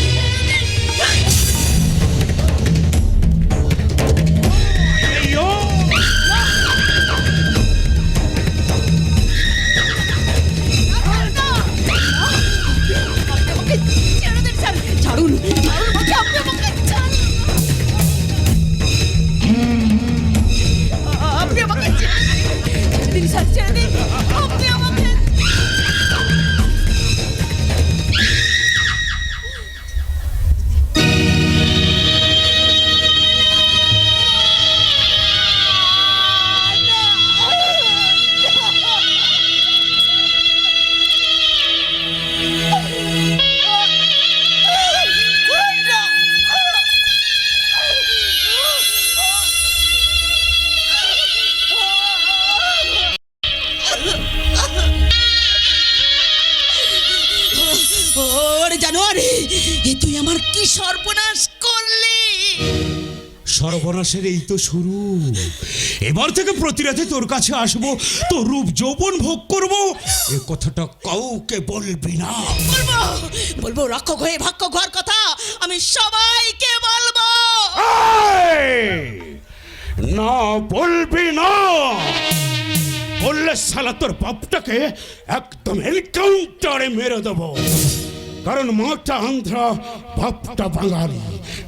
আইয়ো, আপনি আমাকে ছেড়ে দিন স্যার, ছাড়ুন, ছাড়ুন আমাকে, আপনি আমাকে ছাড়ুন। আপনি আমাকে ছেড়ে দিন স্যার, ছেড়ে দিন, আপনি আমাকে। ওরে জানোয়ারে, এ তুই আমার কি সর্বনাশ করলি! সর্বনাশের এই তো শুরু। এবার থেকে প্রতি রাতে তোর কাছে আসবো, তোর রূপ যৌবন ভোগ করব। এ কথাটা কাউকে বলবি না। বলবো, বলবো, রক্ষক হয়ে ভাগ্য ঘর কথা আমি সবাইকে বলবো। এই! না বলবি না, বললে শালা তোর বাপটাকে একদম এনকাউন্টারে মেরে দেবো। কারণ মাটা আন্ধ্রা, বাপটা বাঙালি।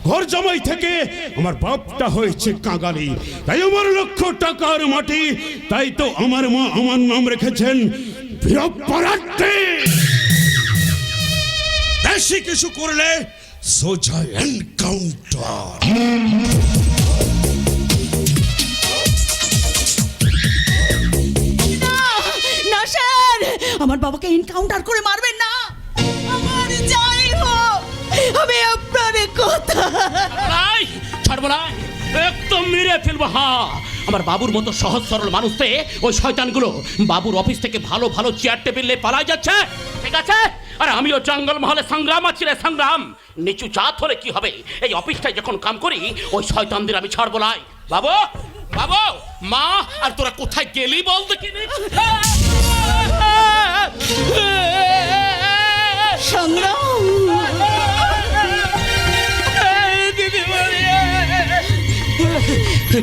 ঘর জমাই থেকে আমার বাপটা হয়েছে কাঙালি। তাই আমার লক্ষ টাকার মাটি, তাই তো আমার মা আমার নাম রেখেছেন বীরপ্পা রাট্টাই। বেশি কিছু করলে সোজা এনকাউন্টার। না স্যার, আমার বাবাকে এনকাউন্টার করে মারবেন না। আমার যাই হোক, আমি আপনার কথা ছাড়বো না, একদম মেরে ফেলবো। হ্যাঁ, আমার বাবুর মতো সহজ সরল মানুষ পেয়ে ওই শয়তানগুলো বাবুর অফিস থেকে ভালো ভালো চেয়ার টেবিল নিয়ে পালাই যাচ্ছে, ঠিক আছে? আর আমিও জঙ্গল মহলে সংগ্রাম আছি রে, সংগ্রাম। নিচু জাত হলে কি হবে, এই অফিসটায় যখন কাম করি ওই শয়তানদের আমি ছাড়বো না। বাবু, বাবু, মা, আর তোরা কোথায় গেলি বল দেখিনি? সংগ্রাম,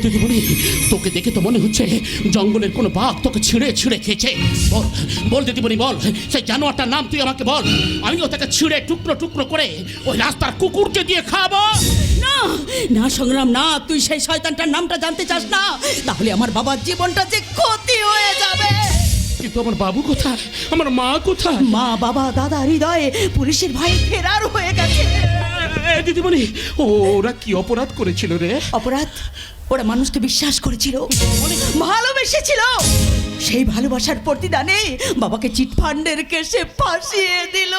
দিদিমণি, তোকে দেখে তো মনে হচ্ছে জঙ্গলের কোনো বাঘ তোকে ছিঁড়ে ছিঁড়ে খেয়েছে। বল বল দিদিমণি, বল সেই জানোয়ারটার নাম তুই আমাকে বল, আমিও তাকে ছিঁড়ে টুকরো টুকরো করে ওই রাস্তার কুকুরকে দিয়ে খাবো। না না সংগ্রাম, না, তুই সেই শয়তানটার নামটা জানতে চাস না, তাহলে আমার বাবার জীবনটা যে ক্ষতি হয়ে যাবে। কিন্তু আমার বাবু কোথায়, আমার মা কোথায়? মা, বাবা, দাদা হৃদয়ে পুলিশের ভয়ে ফেরার হয়ে গেছে। দিদিমণি, ওরা কি অপরাধ করেছিল রে? অপরাধ? ওরা মানুষকে বিশ্বাস করেছিল, ভালোবেসেছিল, সেই ভালোবাসার প্রতিদানে বাবাকে চিটফান্ডের কেসে ফাঁসিয়ে দিল।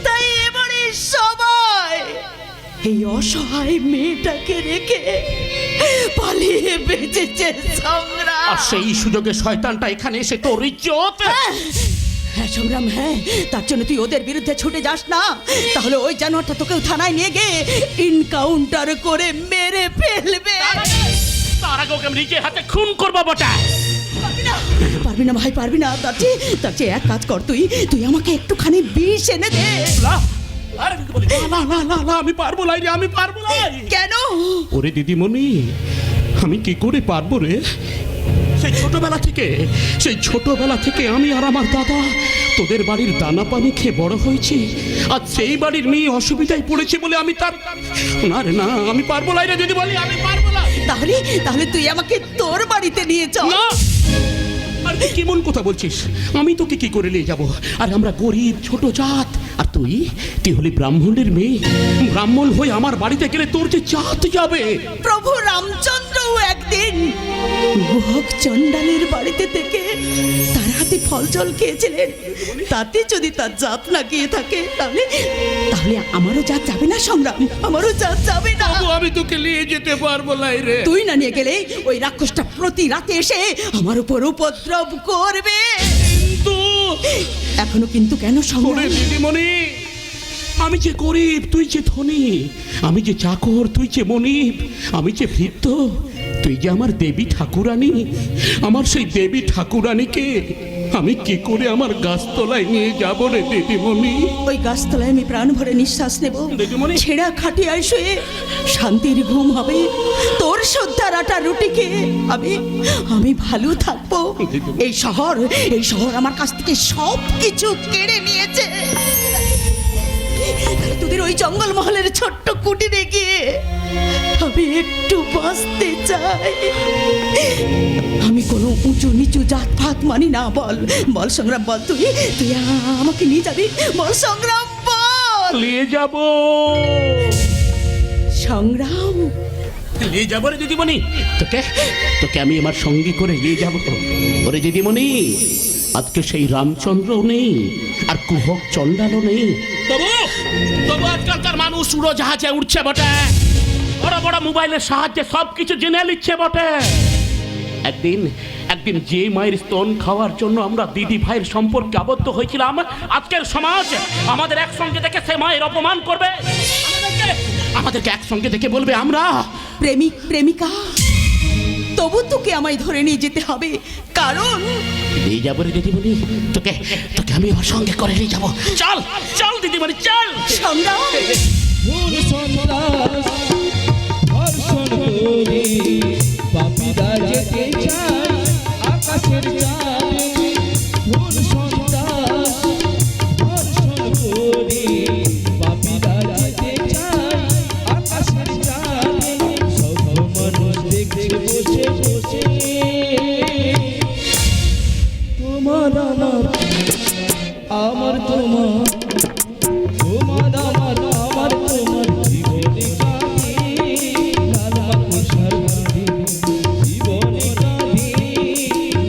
তাই এবারে সবাই এই অসহায় মেয়েটাকে রেখে পালিয়ে বেঁচেছে সংগ্রাম। আর সেই সুযোগে শয়তানটা এখানে এসে তোর ইজ্জত। হ্যাঁ সংগ্রাম, হ্যাঁ, তার জন্য তুই ওদের বিরুদ্ধে ছুটে যাস না, তাহলে ওই জানোয়ারটা তোকেও থানায় নিয়ে গিয়ে ইনকাউন্টার করে মেরে ফেলবে। তার আগে ওকে আমি নিজের হাতে খুন করবো বটা। পারবি না ভাই, পারবি না। তার চেয়ে এক কাজ কর, তুই আমাকে একটুখানি বিষ এনে দে। আরে দিদিমণি, না না না না, আমি পারবো না রে, আমি পারবো না। কেন? ওরে দিদিমণি, আমি কি করে পারবো রে? সেই ছোটবেলা থেকে আমি আর আমার দাদা তোদের বাড়ির দানা পানি খেয়ে বড় হয়েছি, আর সেই বাড়ির মেয়ে অসুবিধায় পড়েছে বলে আমি তার, না রে না, আমি পারবো না রে দিদিমণি, আমি পারবো না। তাহলে তুই আমাকে তোর বাড়িতে নিয়ে চল। না, আর তুই কেমন কথা বলছিস? আমি তোকে কি করে নিয়ে যাবো? আর আমরা গরিব ছোট জাত, আর তুই হলি ব্রাহ্মণের মেয়ে। ব্রাহ্মণ হয়ে আমার বাড়িতে গেলে তোর যে জাত যাবে। প্রভু রামচন্দ্রও একদিন গুহক চণ্ডালের বাড়িতে থেকে তার হাতে ফল জল খেয়েছিলেন। তাতে যদি তার জাত না গিয়ে থাকে, তাহলে আমারও জাত যাবে না সংগ্রাম, আমারও জাত যাবে না। আমি তোকে নিয়ে যেতে পারবো না রে। তুই না নিয়ে গেলে ওই রাক্ষসটা প্রতি রাতে এসে আমার উপর উপদ্রব করবে। এখনো কিন্তু কেন সংগ্রাম? দিদিমণি, আমি যে গরিব, তুই যে ধনী, আমি যে চাকর, তুই যে মনিব, আমি যে ভৃত্য, তুই যে আমার দেবী ঠাকুরানী। আমার সেই দেবী ঠাকুরানীকে আমি কি করে আমার গাছতলায় নিয়ে যাব রে দিদিমণি? ওই গাছতলায় আমি প্রাণ ভরে নিঃশ্বাস নেব, দিদিমণি। ছেঁড়া খাটিয়ায় শুয়ে শান্তির ঘুম হবে, তোর শ্রদ্ধার আটা রুটি খেয়ে আমি ভালো থাকবো। এই শহর আমার কাছ থেকে সব কিছু কেড়ে নিয়েছে। তোদের ওই জঙ্গলমহলের ছোট্ট কুটিরে গিয়ে আমি একটু বাঁচতে চাই। আমি কোনো উঁচু নিচু জাত ফাত মানি না। বল সংগ্রাম, বল তুই আমাকে নিয়ে যাবি? বল সংগ্রাম, বল। নিয়ে যাব সংগ্রাম, নিয়ে যাবো রে দিদিমণি, তোকে আমি আমার সঙ্গে করে নিয়ে যাবো। ওরে দিদিমণি, আজকে সেই রামচন্দ্রও নেই আর কুহক চণ্ডালও নেই, তবু আজকালকার মানুষ উড়োজাহাজে উঠছে বটে, বড় বড় মোবাইলের সাহায্যে সবকিছু জেনে নিচ্ছে বটে। একদিন যে মায়ের স্তন খাওয়ার জন্য আমরা দিদি ভাইয়ের সম্পর্কে আবদ্ধ হয়েছিলাম, আজকের সমাজ আমাদের একসঙ্গে দেখে সে মায়ের অপমান করবে, আমাদেরকে একসঙ্গে দেখে বলবে আমরা প্রেমিক প্রেমিকা। তবু তোকে আমায় ধরে নিয়ে যেতে হবে, কারণ নিয়ে যাবো রে দিদিমণি, তোকে আমি আমার সঙ্গে করে নিয়ে যাবো। চল চল দিদিমণি, চল। সংগ্রাম, ভুল সন্ত্রাস ধর্ষণ করে পাপীরা যেতে চায় আকাশের চাঁদে। ভুল সন্ত্রাস ধর্ষণ করে পাপীরা যেতে চায় আকাশের চাঁদে। সব মানুষ দেখছে বসে বসে, তোমার আমার তোমার, তোমার আমার তোমার জীবনে কাঁদে লাল মাকড়সার বাঁধে, জীবনে কাঁদে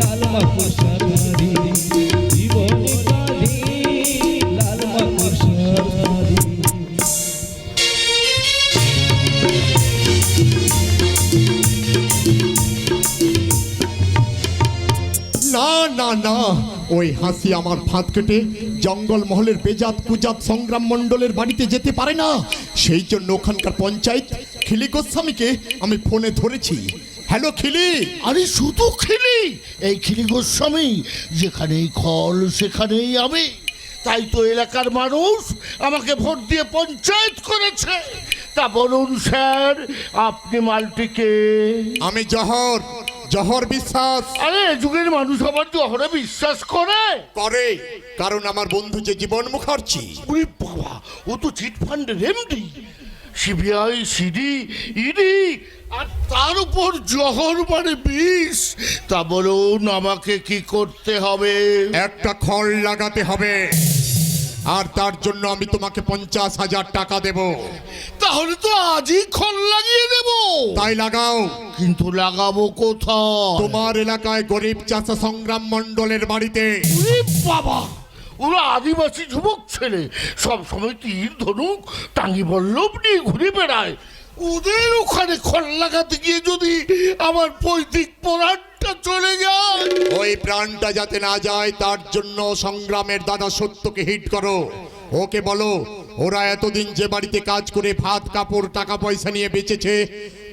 লাল মাকড়সার বাঁধে, জীবনে কাঁদে লাল মাকড়সার বাঁধে। না না না, ওই হাসি আমার ফাঁদ কেটে জঙ্গল মহলের বেজাত কুজাত সংগ্রাম মণ্ডলের বাড়িতে যেতে পারে না। সেই জন্য ওখানকার পঞ্চায়েত খিলি গোস্বামীকে আমি ফোনে ধরেছি। হ্যালো খিলি। আরে শুধু খিলি? এই খিলি গোস্বামী যেখানেই খল সেখানেই আমি, তাই তো এলাকার মানুষ আমাকে ভোট দিয়ে পঞ্চায়েত করেছে। তা বলুন স্যার, আপনি মালটিকে? আমি জহর, জহর বিশ্বাস। আরে এ যুগের মানুষ আবার জহরে বিশ্বাস করে? করে, কারণ আমার বন্ধু যে জীবন মুখার্জি। ওরে বাবা, ও তো চিট ফান্ডের এমডি, সিবিআই, সিডি, ইডি, আর তার উপর জহর মানে বিষ। তা বলুন আমাকে কি করতে হবে? একটা খড় লাগাতে হবে, আর তার জন্য আমি তোমাকে 50,000 টাকা দেব। তাহলে তো আজই খল লাগিয়ে দেব। তাই লাগাও। কিন্তু লাগাবো কোথায়? তোমার এলাকায় গরিব চাষা সংগ্রাম মণ্ডলের বাড়িতে। ওরে বাবা, ওরা আদিবাসী যুবক ছেলে, সব সময় তীর ধনুক টাঙ্গি বল্লভ নিয়ে ঘুরে বেড়ায়। ওদের ওখানে খল লাগাতে গিয়ে যদি আমার পৈতৃক পরাণটা চলে যায়। ওই প্রাণটা যাতে না যায় তার জন্য সংগ্রামের দাদা সত্যকে হিট করো। ওকে বলো, ওরা এতদিন যে বাড়িতে কাজ করে ভাত কাপড় টাকা পয়সা নিয়ে বেঁচেছে,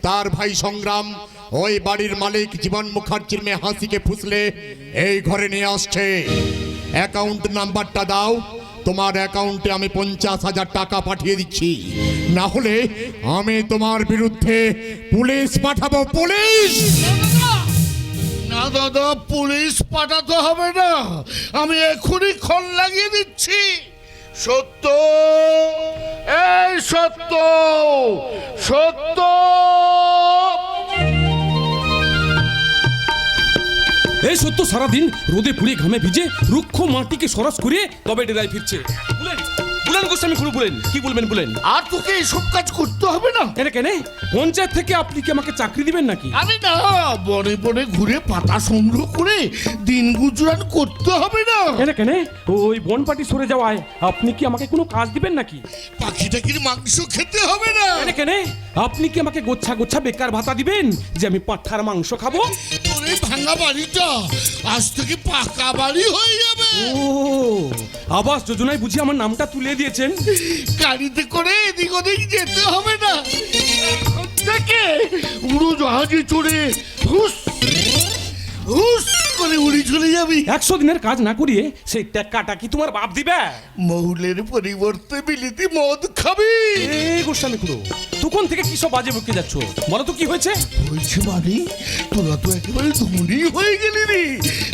তার ভাই সংগ্রাম ওই বাড়ির মালিক জীবন মুখার্জির মেয়ে হাসিকে ফুসলে এই ঘরে নিয়ে আসছে। অ্যাকাউন্ট নাম্বারটা দাও, তোমার অ্যাকাউন্টে আমি 50,000 টাকা পাঠিয়ে দিচ্ছি। না হলে আমি তোমার বিরুদ্ধে পুলিশ পাঠাবো। পুলিশ? না দাদা, পুলিশ পাঠাতে হবে না, আমি এখনই খল লাগিয়ে দিচ্ছি। সত্য, এই সত্য, সত্য। এই সত্য সারাদিন রোদে পুড়ে ঘামে ভিজে রুক্ষ মাটিকে সরাস করে তবে ডেরায় ফিরছে। বলেন বলেন গোস্বামী খুড়ো, বলেন কি বলবেন বলেন। আর তোকে এইসব কাজ করতে হবে না। কেন কেন? পঞ্চায়েত থেকে আপনি কি আমাকে চাকরি দিবেন নাকি? আরে না, বনে বনে ঘুরে পাতা সংগ্রহ করে দিন গুজরান করতে হবে না। কেন কেন? ওই বন পাটি সরে যাওয়ায় আপনি কি আমাকে কোনো কাজ দিবেন নাকি? পাখি টাকির মাংস খেতে হবে না। কেন কেন? আপনি কি আমাকে গোচ্ছা গোচ্ছা বেকার ভাতা দিবেন যে আমি পাঠার মাংস খাবো? তোর এই ভাঙা বাড়িটা আজ থেকে পাকা বাড়ি হয়ে যাবে। ও, আবাস যোজনায় বুঝি আমার নামটা তুলে দিয়েছেন? গাড়িতে করে এদিক ওদিক যেতে হবে না, এখন থেকে উড়োজাহাজে চড়ে হুস হুস করে উড়ে চলে যাবি। 100 দিনের কাজ না করিয়ে সেই টাকাটা কি তোমার বাপ দিবে? মহুলের পরিবর্তে বিলিতি মদ খাবি। এই গোস্বামী খুড়ো, তখন থেকে কি সব বাজে বকে যাচ্ছ? বলো তো কি হয়েছে? হয়েছে মানে, তোরা তো একেবারে ধনী হয়ে গেলি রে।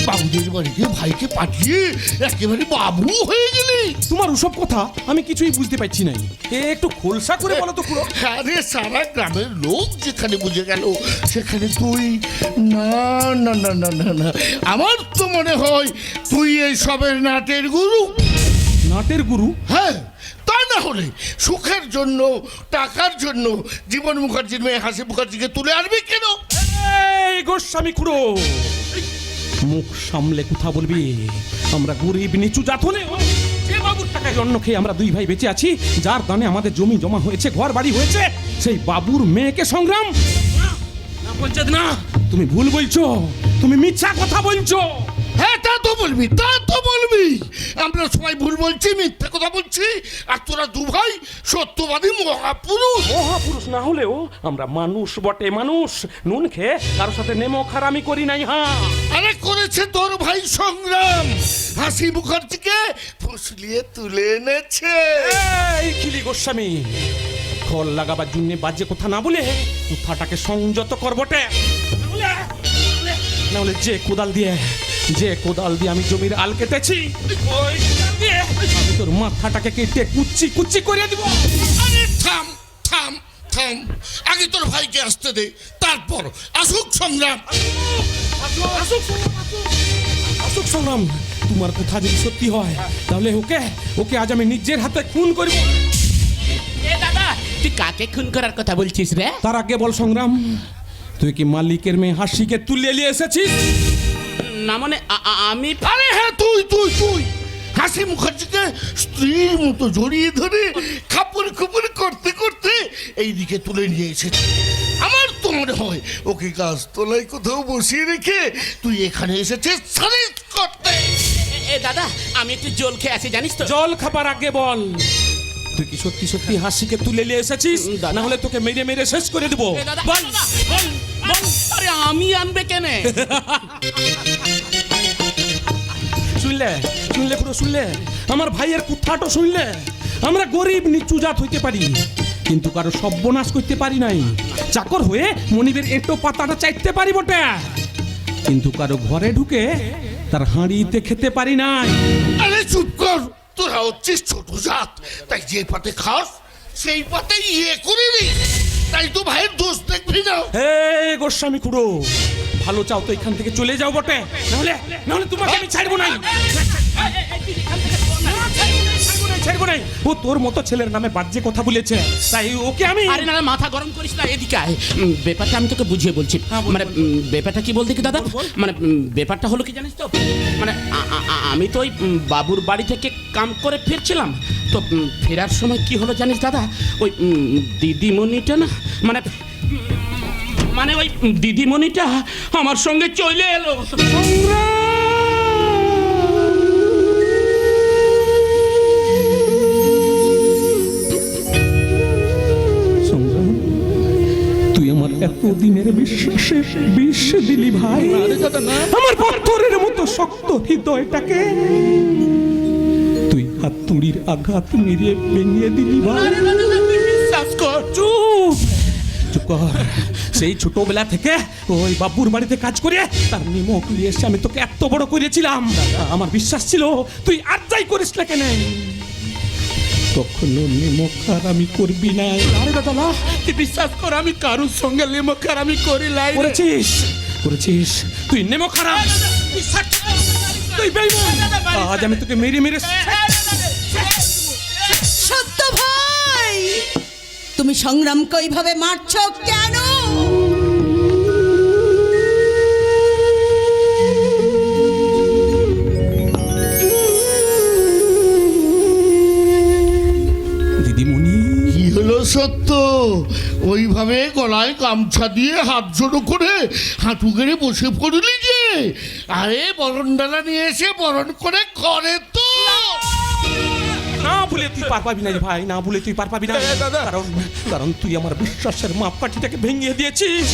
বাবুদের বাড়িতে ভাইকে পাঠিয়ে একেবারে বাবু হয়ে গেলি। তোমার ওসব কথা আমি কিছুই বুঝতে পারছি না। একটু খোলসা করে বলো তো খুড়ো। আরে সারা গ্রামের লোক যেখানে বুঝে গেল সেখানে তুই? না না না না না না, আমার তো মনে হয় তুই এই সবের নাটের গুরু। নাটের গুরু? হ্যাঁ, তা না হলে সুখের জন্য টাকার জন্য জীবন মুখার্জির মেয়ে হাসি মুখার্জিকে তুলে আনবি কেন? এই গোস্বামী খুড়ো, মুখ সামলে কথা বলবি। আমরা গরিব নিচু জাত হলে যে বাবুর টাকায় অন্ন খেয়ে আমরা দুই ভাই বেঁচে আছি, যার দানে আমাদের জমি জমা হয়েছে, ঘর বাড়ি হয়েছে, সেই বাবুর মেয়েকে সংগ্রাম না পঞ্চায়েত না। তুমি ভুল বলছো, তুমি মিথ্যা কথা বলছো। হ্যাঁ, তা তো বলবি, তা তো বলবি। আমরা সবাই ভুল বলছি, মিথ্যা কথা বলছি, আর তোরা দু ভাই সত্যবাদী মহাপুরুষ। মহাপুরুষ না হলেও আমরা মানুষ বটে, মানুষ। নুন খেয়ে কারোর সাথে নেমো খারামি করি নাই। হ্যাঁ, আরে করেছে তোর ভাই সংগ্রাম, হাসি মুখার্জিকে ফুসলিয়ে তুলে এনেছে। এই খিলি গোস্বামী, খল লাগাবার জন্য বাজে কথা না বলে কথাটাকে সংযত কর বটে। না হলে যে কোদাল দিয়ে আমি জমির আল কেটেছি, ওই কোদাল দিয়ে আমি তোর মাথাটাকে কেটে কুচি কুচি করে দিব। আরে থাম থাম থাম, আগে তোর ভাইকে আসতে দে, তারপর আসুক সংগ্রাম। আসুক সংগ্রাম। তোমার কথা যদি সত্যি হয় তাহলে ওকে আজ আমি নিজের হাতে খুন করব। এ দাদা, তুই কাকে খুন করার কথা বলছিস রে? তার আগে বল সংগ্রাম, তুই কি মালিকের মেয়ে হাসিকে তুলে নিয়ে এসেছিস? না মানে আমি। আরে হ্যাঁ, তুই তুই তুই হাসি মুখার্জিকে স্ত্রীর মতো জড়িয়ে ধরে খাপড় খুপড় করতে করতে এইদিকে তুলে নিয়ে এসেছে। আমার তো মনে হয় ওকে গাছতলায় কোথাও বসিয়ে রেখে তুই এখানে এসেছিস সালিশ করতে। এ দাদা, আমি একটু জল খেয়ে আসি, জানিস তো। জল খাবার আগে বল, তুই কি সত্যি সত্যি হাসিকে তুলে নিয়ে এসেছিস? দাদা। না হলে তোকে মেরে মেরে শেষ করে দেবো। এ দাদা, বল দাদা, বল, বল। আরে আমি আনবে কেনে? শুনলে খুড়ো, শুনলে আমার ভাইয়ের কথাটা শুনলে? আমরা গরিব নিচু জাত হইতে পারি, কিন্তু কারো সর্বনাশ করতে পারি নাই। চাকর হয়ে মনিবের এঁটো পাতাটা চাইতে পারি বটে, কিন্তু কারো ঘরে ঢুকে তার হাঁড়িতে খেতে পারি নাই। আরে চুপ কর, তোরা হচ্ছিস ছোট জাত, তাই যে পাতে খাস সেই পাতে ইয়ে করে নিস, তাই তো ভাইয়ের দোষ দেখবি না। হে গোস্বামী খুড়ো, ভালো চাও তো এখান থেকে চলে যাও বটে, নাহলে নাহলে তোমাকে আমি ছাড়বো নাই, ছাড়বো নাই। ও তোর মতো ছেলের নামে বাজে কথা বলেছে, তাই ওকে আমি। আরে না না, মাথা গরম করিস না, এদিকে আয়। ব্যাপারটা আমি তোকে বুঝিয়ে বলছি। মানে ব্যাপারটা কি বলতে কি দাদা, মানে ব্যাপারটা হলো কি জানিস তো, মানে আমি তো ওই বাবুর বাড়ি থেকে কাম করে ফিরছিলাম, তো ফেরার সময় কি হলো জানিস দাদা, ওই দিদিমণিটা না, মানে মানে ওই দিদিমণিটা আমার সঙ্গে চলে এলো। তুই আমার এতদিনের বিশ্বাসে বিষ দিলি ভাই, আমার পাথরের মতো শক্ত হৃদয়টাকে তুই হাতুড়ির আঘাত মেরে ভেঙে দিলি ভাই। চুপ কর। সেই ছোটবেলা থেকে ওই বাবুর বাড়িতে কাজ করে তার নিমক নিয়ে এসে আমি তোকে এত বড় করেছিলাম, আমার বিশ্বাস ছিল তুই আর যাই করিস না কেন কখনো নিমক আর আমি করবি না। আরে দাদা না, তুই বিশ্বাস কর, আমি কারোর সঙ্গে লেমক আর আমি করি লাই। করেছিস করেছিস, তুই নেমো খারাপ, তুই বেঈমান। আজ আমি তোকে মেরে মেরে। সত্য ভাই, তুমি সংগ্রামকে ওইভাবে মারছো কেন? দিদিমণি, কি হলো সত্য? ওইভাবে গলায় গামছা দিয়ে হাত জড়ো করে হাঁটু গেড়ে বসে পড়লি যে? আরে বরণ ডালা নিয়ে এসে বরণ করে করে তো। না বলে তুই পার পাবি না রে ভাই, না বলে তুই পার পাবি না, কারণ কারণ তুই আমার বিশ্বাসের মাপকাঠিটাকে ভেঙে দিয়েছিস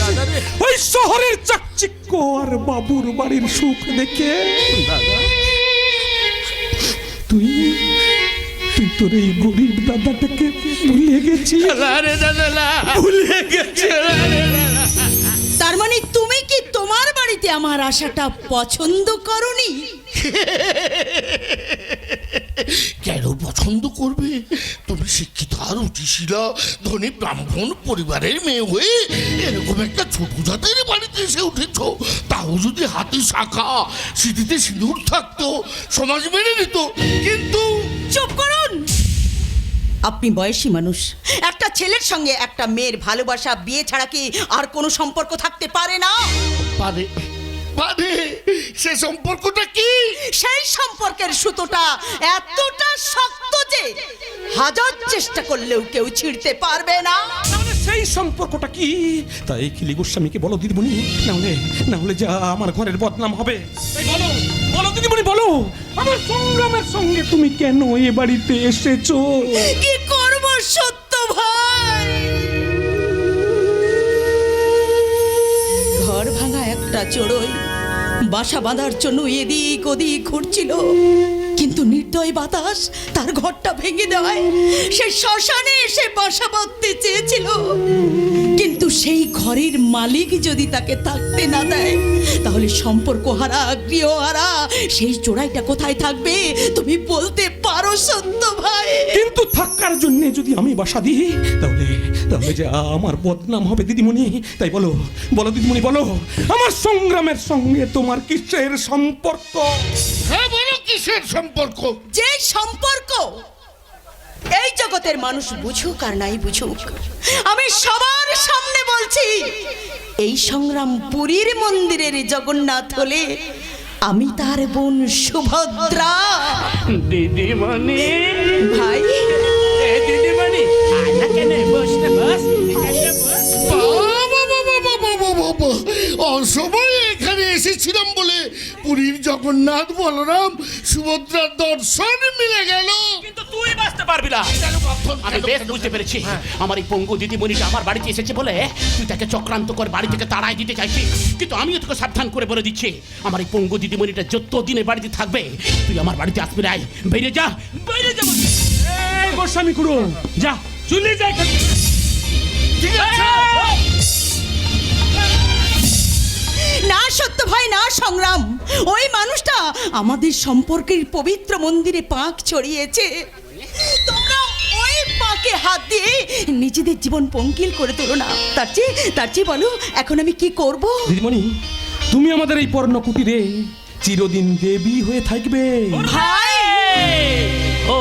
ওই শহরের চাকচিক্য আর বাবুর বাড়ির সুখ দেখে। তুই তুই তোর এই গরিব দাদাটাকে ভুলে গেছিস, ভুলে গেছিস। তার মানে তুমি কি তোমার বাড়িতে আমার আশাটা পছন্দ করনি? কেন পছন্দ করবে? তুমি শিক্ষিত আর উচিশিলা ধনী ব্রাহ্মণ পরিবারের মেয়ে হয়ে এরকম একটা ছোট জাতের বাড়িতে এসে উঠেছ, তাও যদি হাতে শাখা স্মৃতিতে সিঁদুর থাকতো সমাজ মেনে নিত, কিন্তু চুপ করুন। আপনি বয়সী মানুষ, একটা ছেলের সঙ্গে একটা মেয়ের ভালোবাসা বিয়ে ছাড়া কি আর কোনো সম্পর্ক থাকতে পারে না? পারে পারে। সে সম্পর্কটা কি? সেই সম্পর্কের সুতোটা এতটা শক্ত যে হাজার চেষ্টা করলেও কেউ ছিঁড়তে পারবে না। তাহলে সেই সম্পর্কটা কি? তাই কিলি গোস্বামীকে বলো দিদিমণি, না হলে যা আমার ঘরের বদনাম হবে। তাই বলো বলো দিদিমণি, বলো আমার সংগ্রামের সঙ্গে তুমি কেন এ বাড়িতে এসেছো? কি করব সত্য ভাই? ঘর ভাঙা একটা চড়ুই বাসা বাঁধার জন্য এদিক ওদিক ঘুরছিল, কিন্তু নির্দয় বাতাস তার ঘরটা ভেঙে দেয়। সে শ্মশানে এসে বাসা বাঁধতে চেয়েছিল, কিন্তু সেই ঘরের মালিক যদি তাকে থাকতে না দেয়, তাহলে সম্পর্ক হারা গৃহহারা সেই চোরাইটা কোথায় থাকবে তুমি বলতে পারো সত্য ভাই? কিন্তু থাকার জন্য যদি আমি বাসা দিই, তাহলে তাহলে যে আমার বদনাম হবে দিদিমণি। তাই বলো বলো দিদিমণি, বলো আমার সংগ্রামের সঙ্গে তোমার কিসের সম্পর্ক? হ্যাঁ বলো, কিসের সম্পর্ক? যে সম্পর্ক এই জগতের মানুষ বুঝুক আর নাই বুঝুক, আমি সবার সামনে বলছি, এই সংগ্রাম পুরীর মন্দিরের জগন্নাথ হলে আমি তার বোন সুভদ্রা। দিদিমণি ভাই, দিদিমণি অসময়ে এখানে এসেছিলাম বলে পুরীর জগন্নাথ বলরাম সুভদ্রার দর্শন মিলে গেল। কিন্তু তুই বাঁচতে পারবি না। আমি বেশ বুঝতে পেরেছি, আমার এই পঙ্গু দিদিমণিটা আমার বাড়িতে এসেছে বলে তুই তাকে চক্রান্ত করে বাড়ি থেকে তাড়াই দিতে চাইছিস, কিন্তু আমিও তোকে সাবধান করে বলে দিচ্ছি, আমার এই পঙ্গু দিদিমণিটা যত দিনে বাড়িতে থাকবে তুই আমার বাড়িতে আসবি না। বেরিয়ে যা, বেরিয়ে যা। গোস্বামী খুড়ো, যা চলে যা। ঠিক আছে? না সত্য ভাই, না সংগ্রাম, ওই মানুষটা আমাদের সম্পর্কের পবিত্র মন্দিরে পাক ছড়িয়েছে। তোমরা ওই পাকে হাত দিয়ে নিজেদের জীবন পঙ্কিল করে তোলো না। তার চেয়ে বলো এখন আমি কি করব? দিদিমণি, তুমি আমাদের এই পর্ণ কুটিরে চিরদিন দেবী হয়ে থাকবে। ভাই ও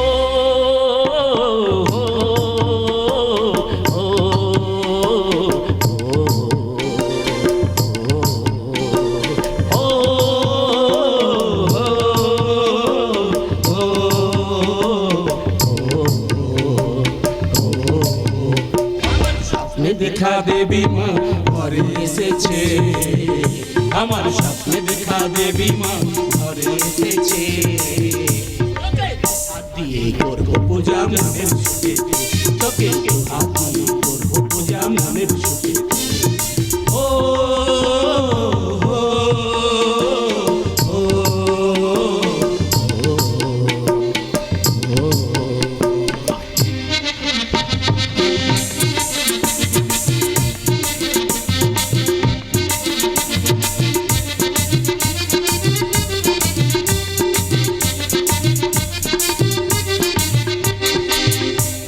দেখা দেবী মা ঘরে এসেছে, আমার স্বপ্নে দেখা দেবী মা ঘরে এসেছে। হাত দিয়ে করবো পূজা মনের সুখে, তোকে হাত দিয়ে করবো পূজা মনের সুখে। ও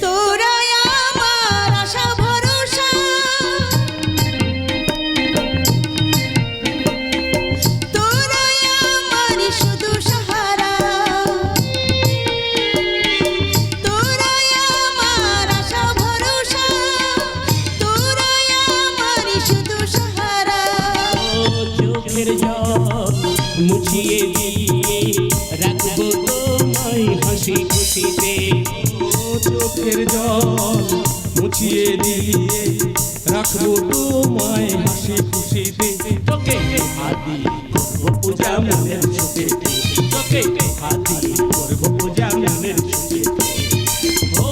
তোরাই আমার আশা ভরসা, তোরাই আমার শুধু সাহারা, তোরাই আমার আশা ভরসা, তোরাই আমার শুধু সাহারা। চোখের জল মুছিয়ে দিয়ে রাখবো তোমায় হাসি খুশিতে। চোখের জল মুছিয়ে দিয়ে রাখবো তোমায় হাসি খুশিতে। তোকে হাত দিয়ে করবো পূজা মনের সুখে, তোকে হাত দিয়ে করবো পূজা মনের সুখে। ও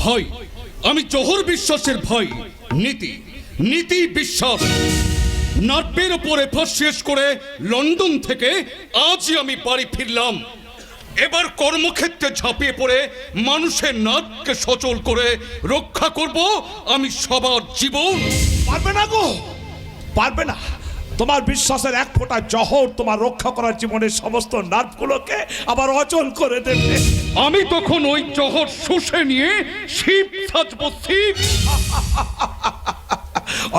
ভাই, আমি জহর বিশ্বাসের ভাই। নীতি নীতি বিশ্বাস নাট্যের উপরে শেষ করে লন্ডন থেকে আজই আমি বাড়ি ফিরলাম। এবার কর্মক্ষেত্রে ঝাঁপিয়ে পড়ে মানুষের নাটকে সচল করে রক্ষা করব আমি সবার জীবন। পারবে না গো, পারবে না। তোমার বিশ্বাসের এক ফোঁটা জহর তোমার রক্ষা করার জীবনের সমস্ত নার্ভগুলোকে আবার অচল করে দেবে। আমি তখন ওই জহর শুষে নিয়ে শিব সাজব শিব।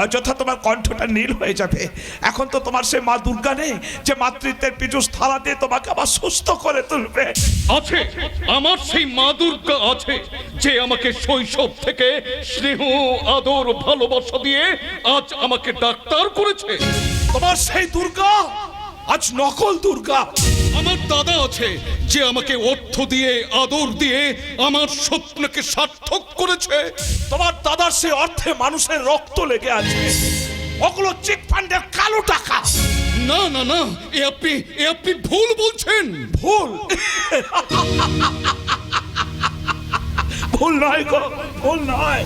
অযথা তোমার কণ্ঠটা নীল হয়ে যাবে। এখন তো তোমার সে মা দুর্গা নেই যে মাতৃত্বের পীযুষ থালা দিয়ে তোমাকে আবার সুস্থ করে তুলবে। আছে, আমার সেই মা দুর্গা আছে যে আমাকে শৈশব থেকে স্নেহ আদর ভালোবাসা দিয়ে আজ আমাকে ডাক্তার করেছে। তোমার সেই দুর্গা আজ নকল দুর্গা। আমার দাদা আছে যে আমাকে অর্থ দিয়ে আদর দিয়ে আমার স্বপ্নকে সার্থক করেছে। তোমার দাদার সেই অর্থে মানুষের রক্ত লেগে আছে। ওগুলো চিট ফান্ডের কালো টাকা। না না না, এ আপনি ভুল বলছেন। ভুল ভুল নয় গো, ভুল নয়।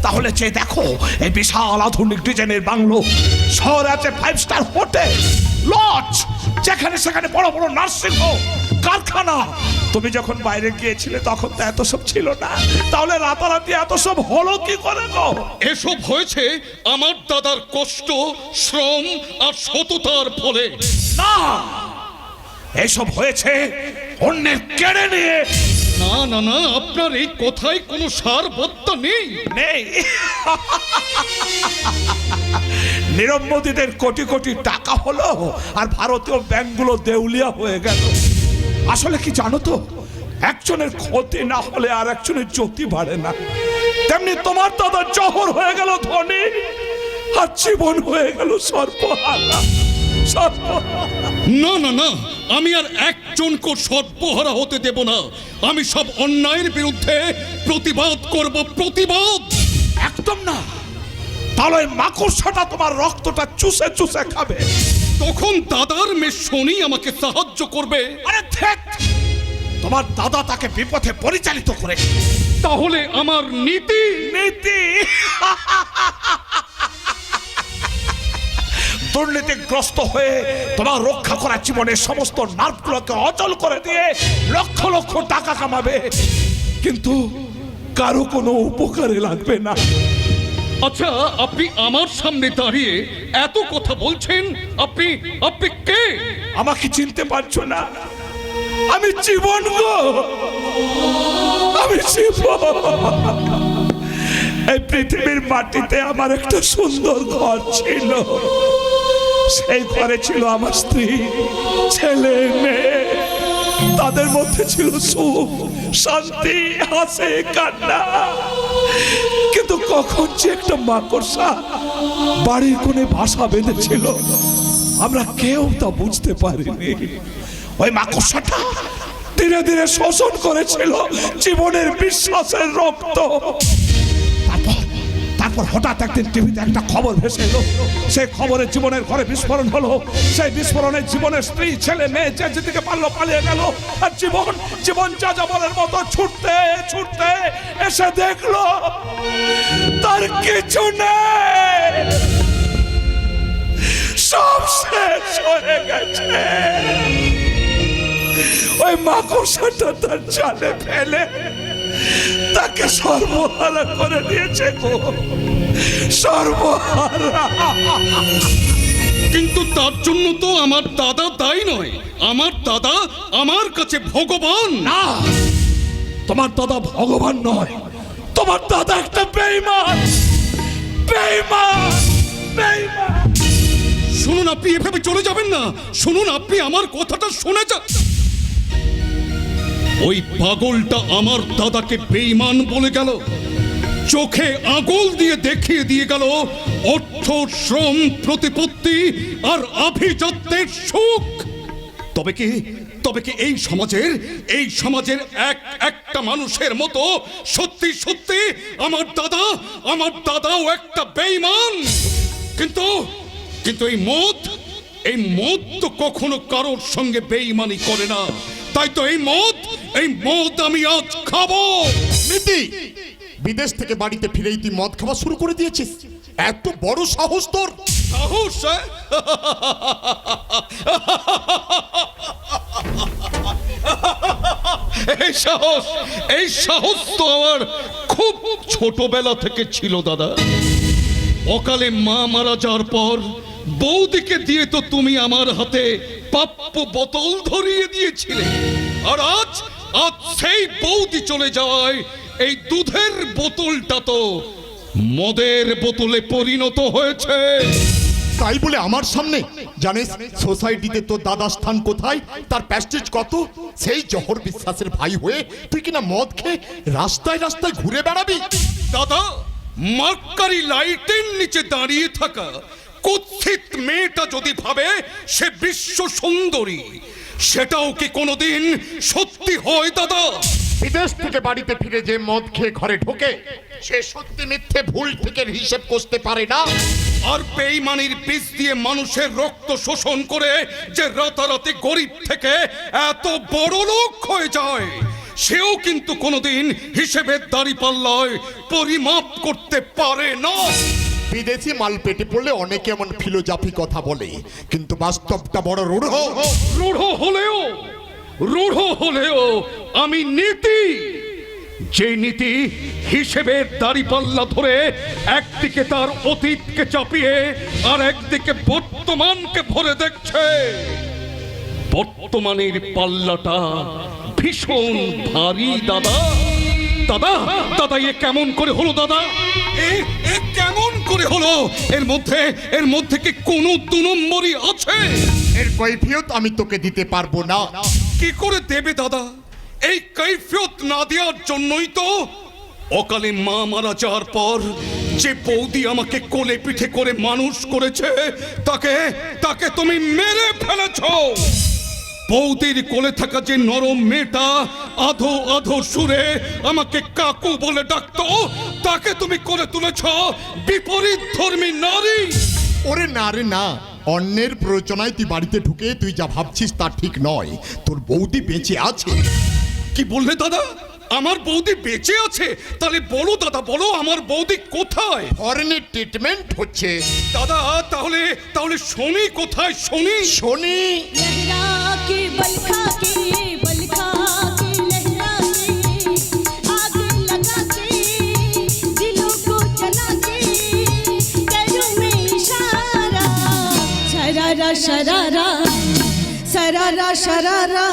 তাহলে যে দেখো এই বিশাল আধুনিক ডিজাইনের বাংলো, শহরে আছে 5 স্টার হোটেল, লজ, যেখানে সেখানে বড় বড় নার্সিং হোম, কারখানা। তুমি যখন বাইরে গিয়েছিলে তখন তো এত সব ছিল না। তাহলে রাতারাতি এত সব হলো কি করে গো? এসব হয়েছে আমার দাদার কষ্ট, শ্রম আর সততার ফলে। না, এসব হয়েছে অন্যের কেড়ে নিয়ে। না না না, আপনার এই কথায় কোনো সারবত্তা নেই। নেই। নীরব মোদীদের কোটি কোটি টাকা হলো আর ভারতীয় ব্যাংকগুলো দেউলিয়া হয়ে গেল। আসলে কি জানো তো, একজনের ক্ষতি না হলে আর একজনের জ্যোতি বাড়ে না। তেমনি তোমার দাদা জহর হয়ে গেল ধনী আর জীবন হয়ে গেল সর্বহারা। না না না, আমি আর একজনকে সর্বহারা হতে দেব না। আমি সব অন্যায়ের বিরুদ্ধে প্রতিবাদ করব, প্রতিবাদ। একদম না, তাহলে ওই মাকড়সাটা তোমার রক্তটা চুষে চুষে খাবে। তখন দাদার মেয়ে শনি আমাকে সাহায্য করবে। আরে ধ্যাৎ, তোমার দাদা তাকে বিপথে পরিচালিত করে। তাহলে আমার নীতি নীতি দুর্নীতিগ্রস্ত হয়ে তোমার রক্ষা করা জীবনের সমস্ত নার্ভগুলোকে অচল করে দিয়ে লক্ষ লক্ষ টাকা কামাবে, কিন্তু কারো কোনো উপকারে লাগবে না। আচ্ছা, আপনি আমার সামনে দাঁড়িয়ে এত কথা বলছেন, আপনি আপনি কে? আমাকে চিনতে পারছো না? আমি জীবন গো, আমি জীবন। এই পৃথিবীর মাটিতে আমার একটা সুন্দর ঘর ছিল, সেই ঘরে ছিল আমার স্ত্রী, ছেলে মেয়ে, তাদের মধ্যে ছিল সুখ, শান্তি, হাসি, কান্না। কিন্তু কখন যে একটা মাকড়সা বাড়ির কোণে বাসা বেঁধেছিল, আমরা কেউ তা বুঝতে পারিনি। ওই মাকড়সাটা ধীরে ধীরে শোষণ করেছিল জীবনের বিশ্বাসের রক্ত। তারপর হঠাৎ একদিন টিভিতে একটা খবর ভেসে এলো, সেই খবরে জীবনের ঘরে বিস্ফোরণ হলো। সেই বিস্ফোরণে জীবনের স্ত্রী, ছেলে মেয়ে যে যেদিকে পারলো পালিয়ে গেল। আর জীবন যাযাবরের মতো ছুটতে ছুটতে এসে দেখলো তার কিছু নেই, সব শেষ হয়ে গেছে। ওই মাকড়সাটা তার জালে ফেলে তাকে সর্বহারা করে দিয়েছে গো, সর্বহারা। কিন্তু তার জন্য তো আমার দাদা দায়ী নয়। আমার দাদা আমার কাছে ভগবান। না, তোমার দাদা ভগবান নয়, তোমার দাদা একটা বেঈমান, বেঈমান, বেঈমান। শুনুন, আপনি এভাবে চলে যাবেন না। শুনুন, আপনি আমার কথাটা শুনে যান। ওই পাগলটা আমার দাদাকে বেঈমান বলে গেল, চোখে আঙুল দিয়ে দেখিয়ে দিয়ে গেল অর্থ, শ্রম, প্রতিপত্তি আর আভিজাত্যের সুখ। তবে কি এই সমাজের একটা মানুষের মতো সত্যি সত্যি আমার দাদাও একটা বেঈমান। কিন্তু এই মদ তো কখনো কারোর সঙ্গে বেঈমানি করে না। তাই তো এই মদ আমি আজ খাবো। নীতি, বিদেশ থেকে বাড়িতে ফিরেই তুই মদ খাওয়া শুরু করে দিয়েছিস? এত বড় সাহস তোর! সাহস? এই সাহস তো আমার খুব ছোটবেলা থেকে ছিল দাদা। অকালে মা মারা যাওয়ার পর বৌদিকে দিয়ে তো তুমি আমার হাতে পাপ্পু বোতল ধরিয়ে দিয়েছিলে। আর আজ সেই বৌদি চলে যাওয়ায় এই দুধের বোতলটা তো মদের বোতলে পরিণত হয়েছে। তাই বলে আমার সামনে, জানিস সোসাইটিতে তোর দাদার স্থান কোথায়, তার প্যাস্টেজ কত? সেই জহর বিশ্বাসের ভাই হয়ে তুই কিনা মদ খেয়ে রাস্তায় রাস্তায় ঘুরে বেড়াবি? দাদা, মার্কারি লাইটের নিচে দাঁড়িয়ে থাকা কুৎসিত মেয়েটা যদি ভাবে সে বিশ্ব সুন্দরী, সেটাও কি কোনোদিন সত্যি হয় দাদা? বিদেশ থেকে বাড়িতে ফিরে যে মদ খেয়ে ঘরে ঢোকে, সে সত্যি মিথ্যে ভুল থেকে হিসেব করতে পারে না। আর বেঈমানির বীজ দিয়ে মানুষের রক্ত শোষণ করে যে রাতারাতি গরিব থেকে এত বড় লোক হয়ে যায়, সেও কিন্তু কোনোদিন হিসেবের দাঁড়িপাল্লায় পরিমাপ করতে পারে না। বিদেশি মাল পেটে পড়লে অনেকে এমন ফিলোজফি কথা বলে, কিন্তু বাস্তবটা বড় রূঢ় হলেও আমি নীতি, যে নীতি হিসেবের দাঁড়িপাল্লা ধরে একদিকে তার অতীতকে চাপিয়ে আর একদিকে বর্তমানকে ভরে দেখছে। বর্তমানের পাল্লাটা ভীষণ ভারী দাদা। দাদা এ কেমন করে হলো দাদা? এ কেমন করে হলো? এর মধ্যে কি কোনো দু নম্বরই আছে? এর কৈফিয়ত আমি তোকে দিতে পারবো না। কি করে দেবে দাদা? এই কৈফিয়ত না দেওয়ার জন্যই তো অকালে মা মারা যাওয়ার পর যে বৌদি আমাকে কোলে পিঠে করে মানুষ করেছে তাকে তাকে তুমি মেরে ফেলেছ। বৌদির কোলে থাকা যে নরম মেয়েটা আধো আধো সুরে আমাকে কাকু বলে ডাকতো, তাকে তুমি কোলে তুলেছ বিপরীত ধর্মী নারী। ওরে না রে না, অন্যের প্ররোচনায় তুই বাড়িতে ঢুকে তুই যা ভাবছিস তা ঠিক নয়। তোর বৌদি বেঁচে আছে। কি বললে দাদা? আমার বৌদি বেঁচে আছে? তাহলে বলো দাদা, বলো আমার বৌদি কোথায়? ফরেনের ট্রিটমেন্ট হচ্ছে। দাদা তাহলে তাহলে শনি কোথায়? শনি শনি लहरा के बलखा के लहरा के आग लगा के दिलों को जला के करूं मैं इशारा शरारा शरारा शरारा शरारा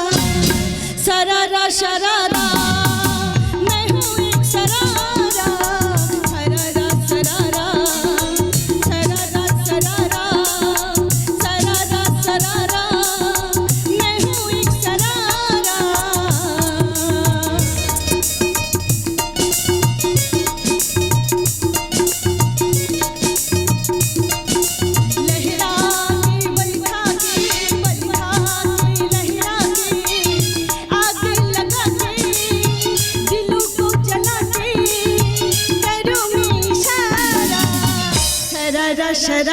शरारा शरारा मैं हूँ एक शरारा शरारा शरारा शरारा शरारा शरारा शरारा मैं हूँ एक शरारा लहरा के बलखा के लहरा के आग लगा के दिलों को जला के करूं मैं इशारा शरारा शरारा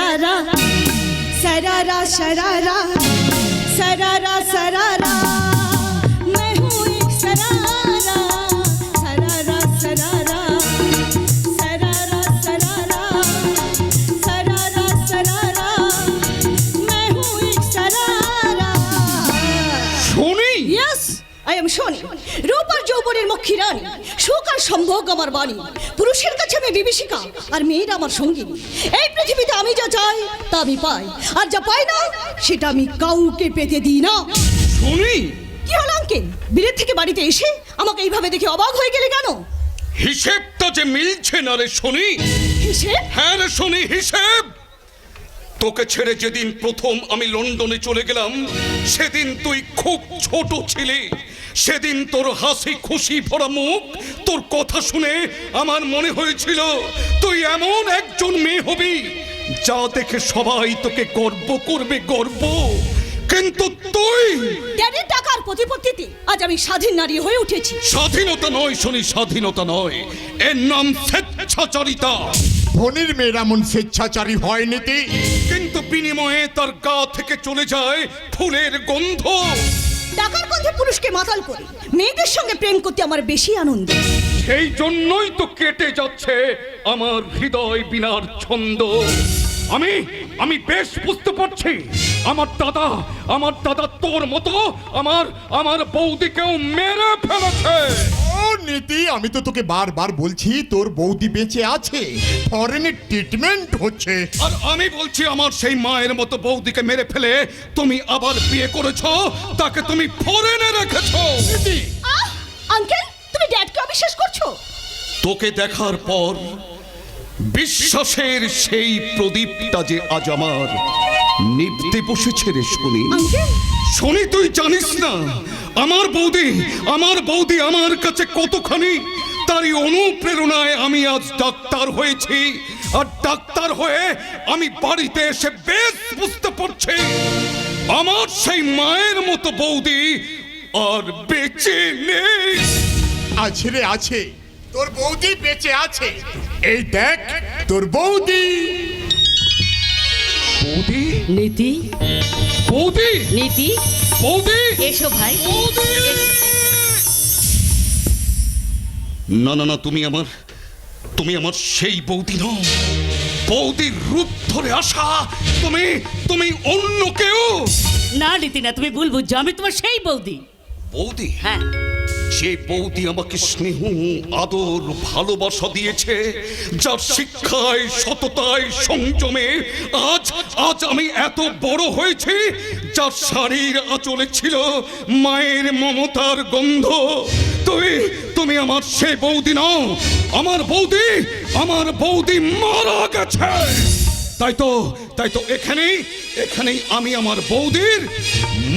शरारा शरारा शरारा शरारा मैं हूँ एक शरारा शरारा शरारा शरारा शरारा शरारा शरारा मैं हूँ एक शरारा শনি ইয়েস আই এম শনি, রূপার যৌবনের মক্ষী রানী, সুখ আর সম্ভোগ আমার বাণী, পুরুষের কাছে আমি বিভীষিকা আর মেয়েরা আমার সঙ্গী। এই পৃথিবীতে আমি যা চাই তা আমি পাই, আর যা পাই না সেটা আমি কাউকে পেতে দিই না। শনি কি হলো আঙ্কেল, বিলেত থেকে বাড়িতে এসে আমাকে এইভাবে দেখে অবাক হয়ে গেলে কেন? হিসেবটা যে মিলছে না রে শনি। হিসেব? হ্যাঁ রে শনি, হিসেব। তোকে ছেড়ে যেদিন প্রথম আমি লন্ডনে চলে গেলাম সেদিন তুই খুব ছোট ছিলি। সেদিন তোর হাসি খুশি ভরা মুখ, তোর কথা শুনে আমার মনে হয়েছিল তুই এমন একজন মেয়ে হবি যা দেখে সবাই তোকে গর্ব করবে, গর্ব। কিন্তু তুই ড্যাডির টাকার প্রতিপত্তিতে আজ আমি স্বাধীন নারী হয়ে উঠেছি। স্বাধীনতা নয় শনি, স্বাধীনতা নয়, এর নাম স্বেচ্ছাচারিতা। ধনির মেয়েরা এমন স্বেচ্ছাচারী হয় নীতি। কিন্তু বিনিময়ে তার গা থেকে চলে যায় ফুলের গন্ধ। টাকার গন্ধে পুরুষকে মাতাল করে মেয়েদের সঙ্গে প্রেম করতে আমার বেশি আনন্দ। সেই জন্যই তো কেটে যাচ্ছে আমার হৃদয় বিনার ছন্দ। আমি বেশ বুঝতে পারছি আমার দাদা তোর মতো আমার বৌদিকেও মেরে ফেলেছে। ও নীতি, আমি তো তোকে বারবার বলছি তোর বৌদি বেঁচে আছে, ফরেনের ট্রিটমেন্ট হচ্ছে। আর আমি বলছি আমার সেই মায়ের মতো বৌদিকে মেরে ফেলে তুমি আবার বিয়ে করেছো, তাকে তুমি ফরেনে রেখেছো। আঙ্কেল, তুমি ড্যাডকে অবিশ্বাস করছো? তোকে দেখার পর বিশ্বাসের সেই প্রদীপটা যে আজ আমার নিভতে বসেছে রে শনি। শনি, তুই জানিস না আমার বৌদি আমার কাছে কতখানি। তারই অনুপ্রেরণায় আমি আজ ডাক্তার হয়েছি, আর ডাক্তার হয়ে আমি বাড়িতে এসে বেশ বুঝতে পারছি আমার সেই মায়ের মতো বৌদি আর বেঁচে নেই। আছে রে আছে, তোর বৌদি বেঁচে আছে। এই দেখ তোর বৌদি। বৌদি, নীতি বৌদি, নীতি বৌদি, এসো ভাই। না না না, তুমি আমার সেই বৌদি নও। বৌদির রূপ ধরে আসা তুমি অন্য কেউ। না নীতি না, তুমি ভুল বুঝছো, আমি তোমার সেই বৌদি। বৌদি? হ্যাঁ। যে বৌদি আমাকে স্নেহ আদর ভালোবাসা দিয়েছে, যার শিক্ষায় সততায় সংযমে আজ আমি এত বড় হয়েছি, যার শাড়ির আঁচলে ছিল মায়ের মমতার গন্ধ। তুমি আমার সেই বৌদি নও। আমার বৌদি মারা গেছে। তাই তো এখানেই আমি আমার বৌদির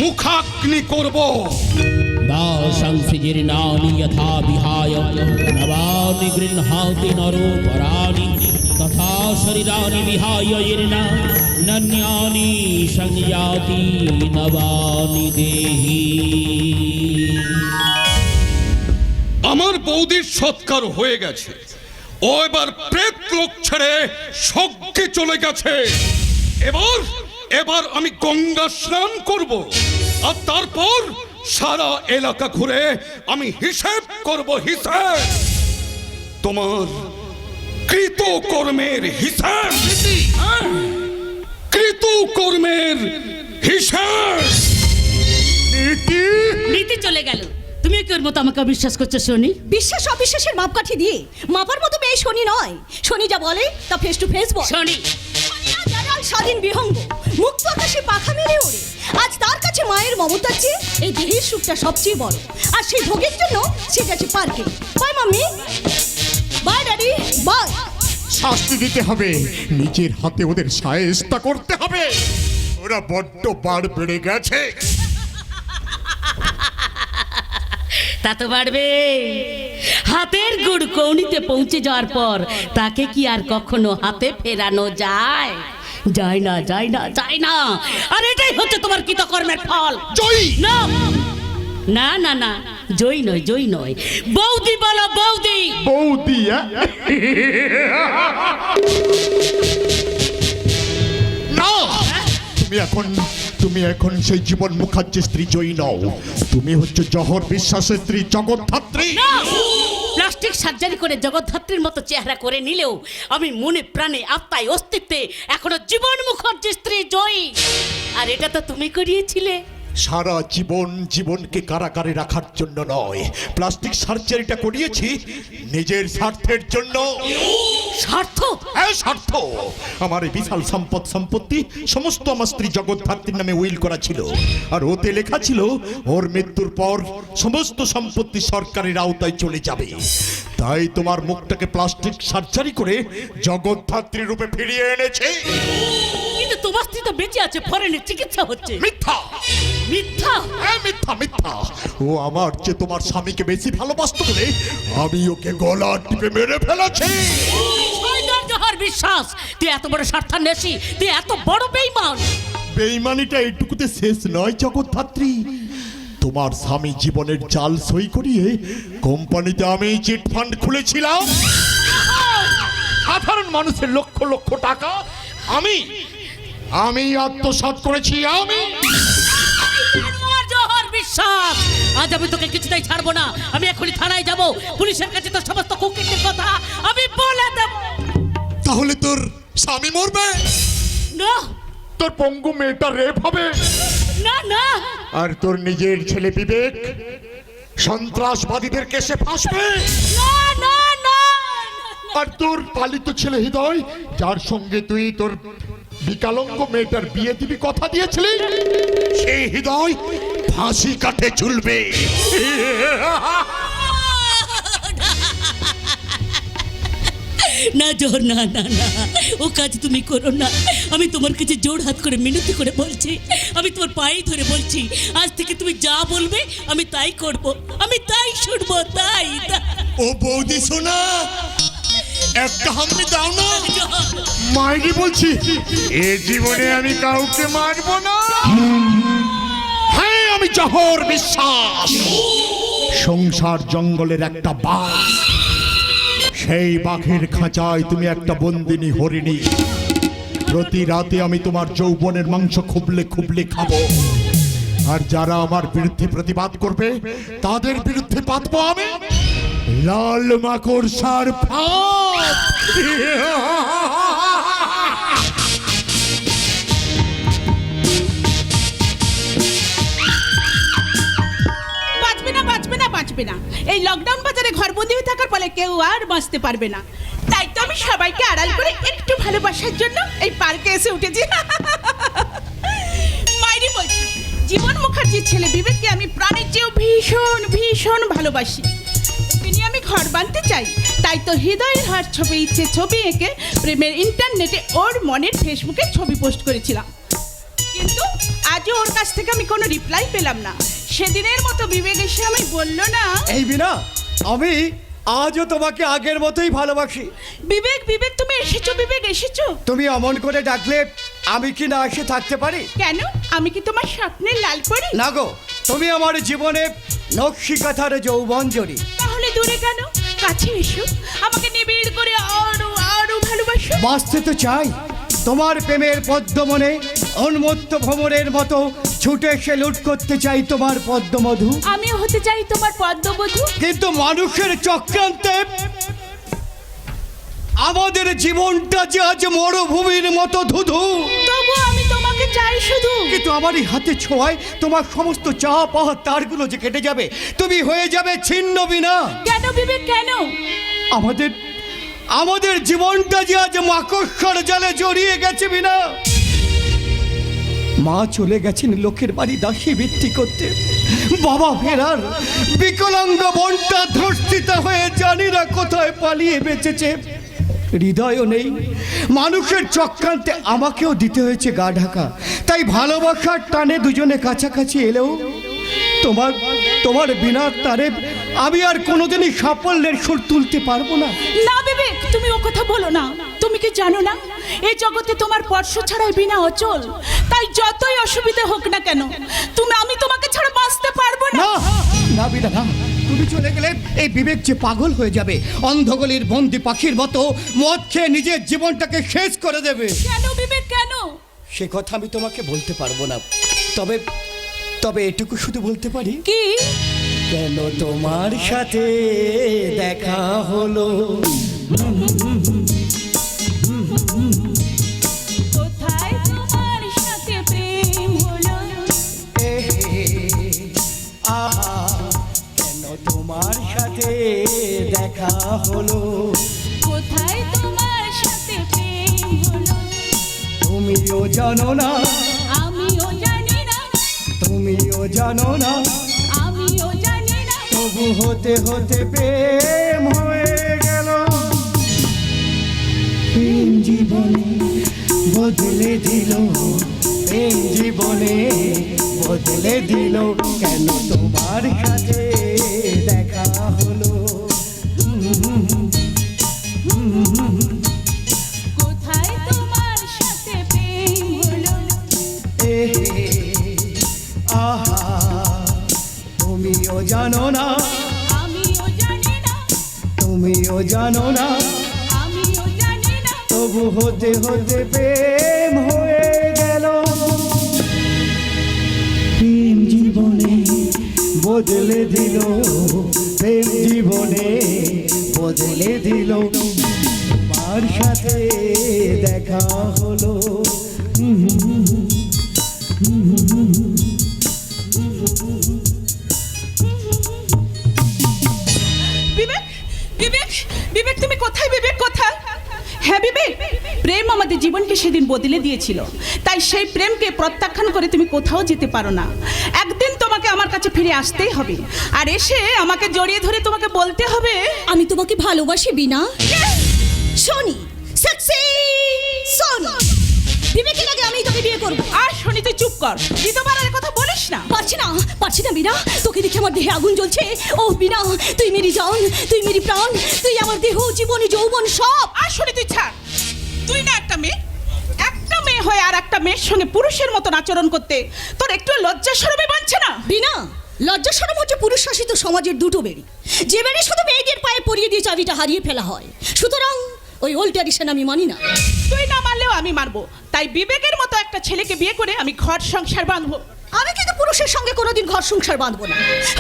মুখাগ্নি করব। दाशंसि जीर्णानि यथा विहाय नवानि गृह्णाति नरो पराणि तथा शरीराणि विहाय जीर्णा नन्यानि संयाति नवानि देहि। আমার বৌদির সৎকার হয়ে গেছে, ও এবার প্রেত লোক ছেড়ে স্বর্গে চলে গেছে। এবার আমি গঙ্গা স্নান করব, আর তারপর সারা এলাকা ঘুরে আমি হিসেব করব, হিসেব তোমার কৃতকর্মের হিসেব, কৃতকর্মের হিসেব। নীতি চলে গেল, তুমি কি ওর মতো আমাকে বিশ্বাস করছো শনি? বিশ্বাস অবিশ্বাসের মাপকাঠি দিয়ে মাপার মতো মেয়ে শনি নয়। শনি যা বলে তা ফেস টু ফেস বলে। শনি স্বাধীন বিহঙ্গ, মুক্ত আকাশে পাখা মেরে ওড়ে। আজ তার কাছে মায়ের মমতার চেয়ে এই দেহের সুখটা সবচেয়ে বড়। আর সেই ভোগের জন্য সে গেছে পার্কে। Bye mummy, bye daddy, bye. শাস্তি দিতে হবে, নিজের হাতে ওদের শায়েস্তা করতে হবে। ওরা বড্ড বার বেড়ে গেছে। তা তো বাড়বে। হাতের গুড় কৌনিতে পৌঁছে যাওয়ার পর তাকে কি আর কখনো হাতে ফেরানো যায়? যায় না, যায় না, যায় না। আর এটাই হচ্ছে তোমার কৃতকর্মের ফল। জয়ী না না না না, জয়ী নয়, জয়ী নয়। বৌদি বলো, বৌদি। বৌদি না, তুমি এখন সেই জীবন মুখার্জির স্ত্রী জয়ী নও। তুমি হচ্ছে জহর বিশ্বাসের স্ত্রী জগদ্ধাত্রী। প্লাস্টিক সার্জারি করে জগদ্ধাত্রীর মতো চেহারা করে নিলেও আমি মনে প্রাণে আত্মায় অস্তিত্বে এখনো জীবন মুখার্জির স্ত্রী জয়ী। আর এটা তো তুমি করিয়েছিলে। সারা জীবনকে কারাগারে রাখার জন্য নয়, প্লাস্টিক সার্জারিটা করিয়েছি নিজের স্বার্থের জন্য। স্বার্থ? হ্যাঁ, স্বার্থ। আমার এই বিশাল সম্পত্তি সমস্ত আমার স্ত্রী জগদ্ধাত্রীর নামে উইল করা ছিল, আর ওতে লেখা ছিল ওর মৃত্যুর পর সমস্ত সম্পত্তি সরকারের আওতায় চলে যাবে। তাই তোমার মুখটাকে প্লাস্টিক সার্জারি করে জগদ্ধাত্রী রূপে ফিরিয়ে এনেছে। কিন্তু তোমার স্ত্রী তো বেঁচে আছে, ফরেনে চিকিৎসা হচ্ছে। মিথ্যা, মিথ্যা, হ্যাঁ মিথ্যা, মিথ্যা। ও আমার যে তোমার স্বামীকে বেশি ভালোবাসতো বলে আমি ওকে গলা টিপে মেরে ফেলেছি। জহর বিশ্বাস, তুই এত বড় স্বার্থান্বেষী, তুই এত বড় বেঈমান। বেঈমানিটা এইটুকুতে শেষ নয় জগদ্ধাত্রী। তোমার স্বামী জীবনের জাল সই করিয়ে কোম্পানিতে আমি চিট ফান্ড খুলেছিলাম। সাধারণ মানুষের লক্ষ লক্ষ টাকা আমি আত্মসাৎ করেছি। জহর বিশ্বাস, আজ আমি তোকে কিছুতেই ছাড়বো না। আমি এখনই থানায় যাব, পুলিশের কাছে তোর সমস্ত কুকীর্তির কথা আমি বলে দেব। তাহলে তোর স্বামী মরবে না, তোর পঙ্গু মেয়েটা রেপ হবে না, না। আর তোর নিজের ছেলে বিবেক সন্ত্রাসবাদীদের কেসে ফাঁসবে। না, না, না। আর তোর পালিত ছেলে হৃদয়, যার সঙ্গে তুই তোর বিকলাঙ্গ মেয়েটার বিয়ে দিবি কথা দিয়েছিলি, সেই হৃদয় ফাঁসি কাঠে ঝুলবে। না জোহর, না না না, ও কাজ তুমি করো না। আমি তোমার কাছে জোর হাত করে মিনতি করে বলছি, আমি তোমার পায়ে ধরে বলছি, আজ থেকে তুমি যা বলবে আমি তাই করব, আমি তাই শুনবো, তাই। ও বৌদি সোনা, একটা হামনি দাও না। মাইরি বলছি, এ জীবনে আমি কাউকে মারবো না। হ্যাঁ, আমি জহর বিশ্বাস, সংসার জঙ্গলের একটা বাঘ। সেই বাঘের খাঁচায় তুমি একটা বন্দিনী হরিণী। প্রতি রাতে আমি তোমার যৌবনের মাংস খুবলে খুবলে খাবো, আর যারা আমার বিরুদ্ধে প্রতিবাদ করবে তাদের বিরুদ্ধে পাতবো আমি লাল মাকড়সার ফাঁদ। বাঁচবে না। এই লকডাউন বাজারে ঘরবন্দি হয়ে থাকার ফলে কেউ আর বাঁচতে পারবে না। তাই তো আমি সবাইকে আড়াল করে একটু ভালোবাসার জন্য এই পার্কে এসে উঠেছি। মাইরি বলছি, জীবন মুখার্জির ছেলে বিবেককে আমি প্রাণের চেয়েও ভীষণ ভীষণ ভালোবাসি। ওকে নিয়ে আমি ঘর বাঁধতে চাই, তাই তো হৃদয়ের হার ছবি ইচ্ছে ছবি এঁকে প্রেমের ইন্টারনেটে ওর মনের ফেসবুকে ছবি পোস্ট করেছিলাম। কিন্তু আজও ওর কাছ থেকে আমি কোনো রিপ্লাই পেলাম না। সেদিনের মতো বিবেক এসে আমি বললো না, এই বিনা, আমি আজও তোমাকে আগের মতোই ভালোবাসি। বিবেক বিবেক তুমি এসেছো, বিবেক এসেছো। তুমি অমন করে ডাকলে আমি কি না এসে থাকতে পারি? কেন, আমি কি তোমার স্বপ্নের লাল পরি? না গো, তুমি আমার জীবনে নকশিকাথার যৌবন জড়ি। তাহলে দূরে কেন, কাছে এসো, আমাকে নিবিড় করে আরো আরো ভালোবাসো। বাঁচতে তো চাই তোমার প্রেমের পদ্মমনে, উন্মত্ত ভ্রমরের মতো ছুটে এসে লুট করতে চাই তোমার পদ্মমধু। আমিও হতে চাই তোমার পদ্মবধূ। কিন্তু মানুষের চক্রান্তে আমাদের জীবনটা যে আজ মরুভূমির মতো ধুধু। তবু আমি তোমাকে চাই শুধু। কিন্তু আমারই হাতে ছোঁয়ায় তোমার সমস্ত চাওয়া পাওয়া তারগুলো যে কেটে যাবে, তুমি হয়ে যাবে ছিন্ন বিনা। কেন বিবেক কেন? আমাদের জীবনটা যে আজ মাকড়সার জালে জড়িয়ে গেছে বিনা। মা চলে গেছেন লোকের বাড়ি দাসী বৃত্তি করতে, বাবা ফেরার বিকলাঙ্গ বোনটা ধর্ষিত হয়ে জানি না কোথায় পালিয়ে বেঁচেছে। হৃদয়ও নেই, মানুষের চক্রান্তে আমাকেও দিতে হয়েছে গা ঢাকা। তাই ভালোবাসার টানে দুজনে কাছাকাছি এলেও তোমার বিনা তারে আমি আর কোনোদিনই সাফল্যের সুর তুলতে পারবো না। না বিবেক, তুমি ও কথা বলো না। তুমি কি জানো না, এই জগতে তোমার স্পর্শ ছাড়াই বিনা অচল। তাই যতই অসুবিধা হোক না কেন, আমি তোমাকে ছাড়া বাঁচতে পারবো না। না বিনা না, তুমি চলে গেলে এই বিবেক যে পাগল হয়ে যাবে, অন্ধগলির বন্দি পাখির মতো মদ খেয়ে নিজের জীবনটাকে শেষ করে দেবে। কেন বিবেক কেন? সে কথা আমি তোমাকে বলতে পারবো না। তবে এটুকু শুধু বলতে পারি, কি? কেন তোমার সাথে দেখা হলো, কোথায় তোমার সাথে প্রেম হলো, আহা কেন তোমার সাথে দেখা হলো, কোথায় তোমার সাথে প্রেম হলো। তুমিও জানো না, আমিও জানি না, তুমিও জানো না, আমিও জানি না। তবু হতে হতে প্রেম হয়ে গেল। প্রেম জীবনে বদলে দিল, প্রেম জীবনে বদলে দিল। কেন তোমার সাথে দেখা হলো, কোথায় তোমার সাথে প্রেম হলো। আহা তুমিও জানো না, আমিও জানি না, তুমিও জানো না, আমিও জানি না। তবু হতে হতে প্রেম হয়ে গেল। প্রেম জীবনে বদলে দিল, প্রেম জীবনে বদলে দিল। তোমার সাথে দেখা হলো। বিবেক বিবেক বিবেক তুমি কোথায়? বিবেক কোথায়? হ্যাঁ বিবেক, প্রেম আমাদের জীবনকে সেদিন বদলে দিয়েছিল। তাই সেই প্রেমকে প্রত্যাখ্যান করে তুমি কোথাও যেতে পারো না। একদিন তোমাকে আমার কাছে ফিরে আসতেই হবে, আর এসে আমাকে জড়িয়ে ধরে তোমাকে বলতে হবে, আমি তোমাকে ভালোবাসি বিনা। শনি সেক্সি শনি, বিবেকের আগে আমি তোকে বিয়ে করবো। আর শনি তুই চুপ কর, দ্বিতীয়বার আর কথা বলিস না। পারছি না বিনা, তোকে দেখে আমার দেহে আগুন জ্বলছে। ও বিনা, তুই মেরি জান, তুই মেরি প্রাণ, তুই আমার দেহ জীবন যৌবন সব। আর শনি তুই ছাড়, তুই না একটা মেয়ে হয়ে আর একটা মেয়ের সঙ্গে পুরুষের মতন আচরণ করতে তোর একটু লজ্জা শরমে বাঁধছে না? বিনা, লজ্জা শরম হচ্ছে পুরুষ শাসিত সমাজের দুটো বেড়ি, যে বেড়ি শুধু মেয়েদের পায়ে পরিয়ে দিয়ে চাবিটা হারিয়ে ফেলা হয়। সুতরাং ওই ওল্ড ট্র্যাডিশন আমি মানি না। তুই না মানলেও আমি মানবো। তাই বিবেকের মতো একটা ছেলেকে বিয়ে করে আমি ঘর সংসার বাঁধবো। আমি কিন্তু পুরুষের সঙ্গে কোনোদিন ঘর সংসার বাঁধবো না।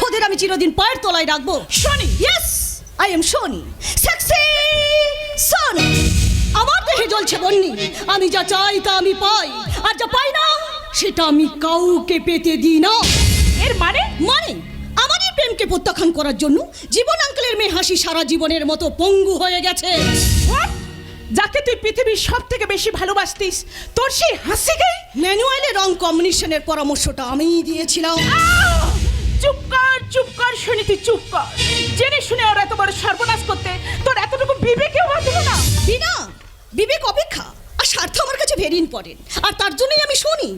ওদের আমি চিরদিন পায়ের তলায় রাখবো। Shani, yes I am Shani, sexy Shani. আমার দেহে জ্বলছে বন্নি, আমি যা চাই তা আমি পাই, আর যা পাই না সেটা আমি কাউকে পেতে দিই না। এর মানে আমার এই প্রেমকে প্রত্যাখ্যান করার জন্য জীবন আঙ্কেলের মেয়ে হাসি সারা জীবনের মতো পঙ্গু হয়ে গেছে। যাকে তুই পৃথিবীর সব থেকে বেশি ভালোবাসতিস, তোর সেই হাসিকেই ম্যানুয়ালে রং কম্বিনেশনের পরামর্শটা আমিই দিয়েছিলাম। চুপ কর শুনি তুই চুপ কর। জেনে শুনে ওরা এত বড় সর্বনাশ করতে তোর এতটুকু বিবেকেও বাঁধলো না। বিনা, বিবেক অপেক্ষা আর স্বার্থ আমার কাছে ভেরি ইম্পর্টেন্ট, আর তার জন্যই আমি শুনি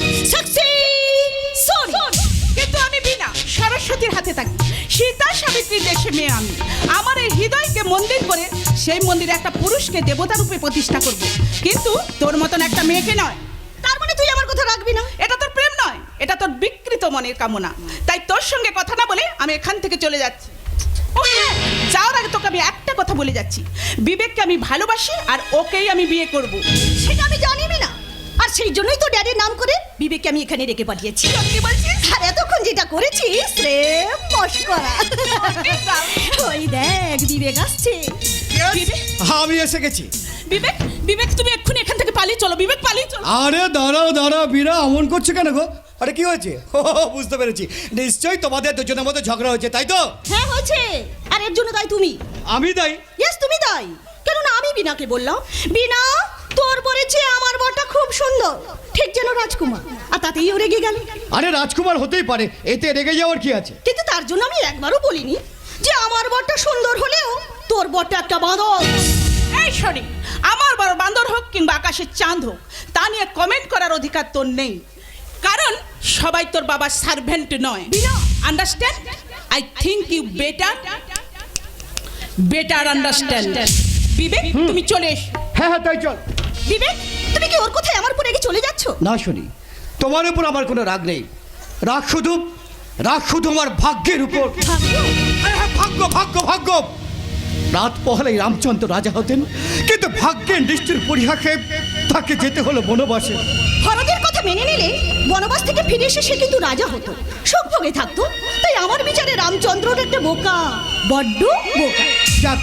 কিন্তু আমি বিনা সরস্বতীর হাতে থাকি, সীতা সাবিত্রী দেশে মেয়ে আমি। আমার এই হৃদয়কে মন্দির করে সেই মন্দিরে একটা পুরুষকে দেবতা রূপে প্রতিষ্ঠা করব, কিন্তু তোর মতন একটা মেয়েকে নয়। তার মানে তুই আমার কথা রাখবি না? এটা তোর প্রেম নয়, এটা তোর বিকৃত মনের কামনা। তাই তোর সঙ্গে কথা না বলে আমি এখান থেকে চলে যাচ্ছি। ও হ্যাঁ, যাওয়ার আগে তোকে আমি একটা কথা বলে যাচ্ছি, বিবেককে আমি ভালোবাসি আর ওকেই আমি বিয়ে করব। সেটা আমি জানি না, আর সেই জন্যই তো ড্যাডির নাম করে বিবেককে আমি এখানে রেখে পাঠিয়েছি। কি বলছিস? আর এতক্ষণ যেটা করেছিস প্রেম মশকরা। ওই দেখ বিবেক আসছে। বিবেক, আমি এসে গেছি। বিবেক, বিবেক তুমি এক্ষুনি এখান থেকে পালিয়ে চলো। বিবেক পালিয়ে চলো। আরে দাঁড়াও দাঁড়াও বীরা, অমন করছে কেন গো? আরে কি হয়েছে? ও বুঝতে পেরেছি, নিশ্চয়ই তোমাদের দুজনের মধ্যে ঝগড়া হয়েছে, তাই তো? হ্যাঁ হয়েছে, আর এর জন্য তাই তুমি। আমি দায়ী? ইয়েস তুমি দায়ী। কেননা আমি বিনাকে বললাম, বিনা তোর বলেছে আমার বরটা খুব সুন্দর, ঠিক যেন রাজকুমার, আর তাতেই ও রেগে গেল। আরে রাজকুমার হতেই পারে, এতে রেগে যাওয়ার কি আছে? কিন্তু তার জন্য আমি একবারও বলিনি যে আমার বরটা সুন্দর হলেও তোর বরটা একটা বাঁদর। এই শোনি, আমার বড় বান্দর হোক কিংবা আকাশের চাঁদ হোক, তা নিয়ে কমেন্ট করার অধিকার তোর নেই, কারণ সবাই তোর বাবার সার্ভেন্ট নয়। Understand? I think you better understand. Bibek তুমি চলে এসো। হ্যাঁ হ্যাঁ তাই চল। বিবেক তুমি কি ওর কথায় আমার উপর রেগে চলে যাচ্ছ? না শুনি, তোমার উপর আমার কোনো রাগ নেই, রাগ শুধু আমার ভাগ্যের উপর। হ্যাঁ, ভাগ্য ভাগ্য ভাগ্য। রাত পহলেই রামচন্দ্র রাজা হতেন, কিন্তু ভাগ্যের দৃষ্টির পরিহাসে তাকে যেতে হলো বনবাসে। ভরতের কথা মেনে নিলে বনবাস থেকে ফিরে এসে সে কিন্তু রাজা হতো, সুখ ভোগে থাকতো। তাই আমার বিচারে রামচন্দ্রর একটা বোকা, বড্ড বোকা। যাক,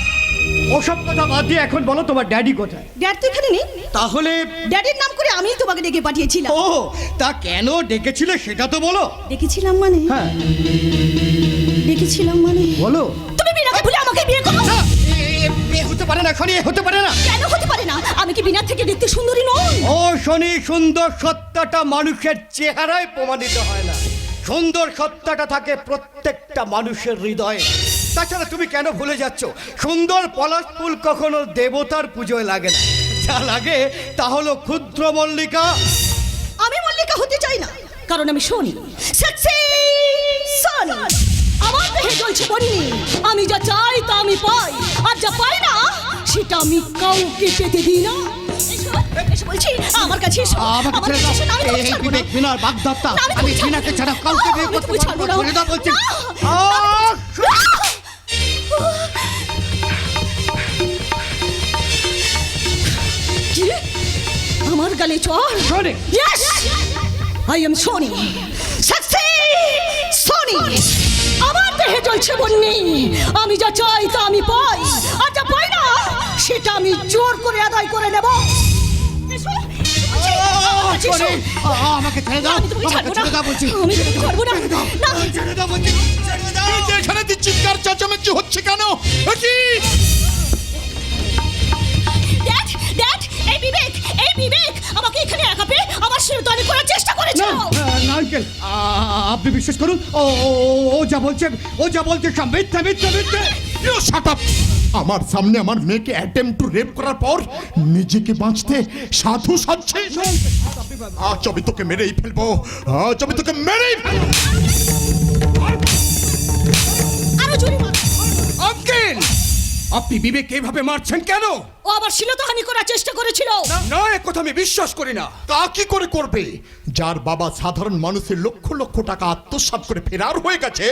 ওসব কথা বাদ দিয়ে এখন বলো তোমার ড্যাডি কোথায়? ড্যাড তো এখানে নেই। তাহলে ড্যাডির নাম করে আমি তোমাকে ডেকে পাঠিয়েছিলাম। ও তা কেন ডেকেছিলে সেটা তো বলো। ডেকেছিলাম মানে? হ্যাঁ ডেকেছিলাম মানে বলো। তুমি বিনাকে ভুলে আমাকে বিয়ে করো? না, এ হতে পারে না শনি, হতে পারে না। কেন হতে পারে না? আমি কি বিনার থেকে দেখতে সুন্দরী নই? ও শনি, সুন্দর সত্তাটা মানুষের চেহারায় প্রমাণিত হয় না, সুন্দর সত্তাটা থাকে প্রত্যেকটা মানুষের হৃদয়ে। তাছাড়া তুমি কেন ভুলে যাচ্ছ, সুন্দর পলাশ ফুল কখনো দেবতার পুজোয় লাগে না, যা লাগে তা হলো ক্ষুদ্র মল্লিকা। আমি মল্লিকা হতে চাই না, কারণ আমি শনি, সেক্সি শনি। আমার দেহে জ্বলছে বন্যি, আমি যা চাই তা আমি পাই, আর যা পাই না সেটা আমি কাউকে পেতে দিই না। এসো বলছি, আমার কাছে এসো। আমাকে আমার ছেড়ে কাছে এসো, দাও। না, আমি তোমাকে এই ছাড়বো না। বিবেক বিনার বাগদত্তা, না, আমি আমি তোমাকে বিনাকে ছাড়া ছাড়বো কাউকে না। বিয়ে আমি করতে তোমাকে পারবো ছাড়বো না। না। ছেড়ে দাও বলছি। না। কি? আমার গালে চড়? শনি। Yes! I am Sony. Sexy Sony. আমার দেহে জ্বলছে বন্যি, আমি যা চাই তা আমি পাই, আর যা পাই না সেটা আমি জোর করে আদায় করে নেব। এসো, বলছি, শনি, এসো। আমাকে ছেড়ে দাও, আমি তোমাকে আমাকে ছাড়বো ছেড়ে না। দাও বলছি। আমি তোমাকে ছাড়বো না। না। ছেড়ে দাও বলছি, ছেড়ে দাও। এই যে এখানে যে চিৎকার চেঁচামেচি হচ্ছে কেন? এ কি? ড্যাড, ড্যাড, এই বিবেক আমাকে এখানে একা পেয়ে আমার শিরদানি করার চেষ্টা করেছিল। না আঙ্কেল, আপনি বিশ্বাস করুন, ও যা বলছে সব মিথ্যা মিথ্যা মিথ্যা। You shut up! আমার সামনে আমার মেয়েকে অ্যাটেম্প টু রেপ করার পর নিজেকে বাঁচতে সাধু সাজছে। আজ আমি তোকে মেরেই ফেলবো, আজ আমি তোকে মেরেই ফেলবো। আরো জোরে মারো। আঙ্কেল, আপনি বিবেককে এইভাবে মারছেন কেন? ও আবার শিলতাহানি করার চেষ্টা করেছিল। না, এ কথা আমি বিশ্বাস করি না। তা কি করে করবে? যার বাবা সাধারণ মানুষের লক্ষ লক্ষ টাকা আত্মসাৎ করে ফেরার হয়ে গেছে,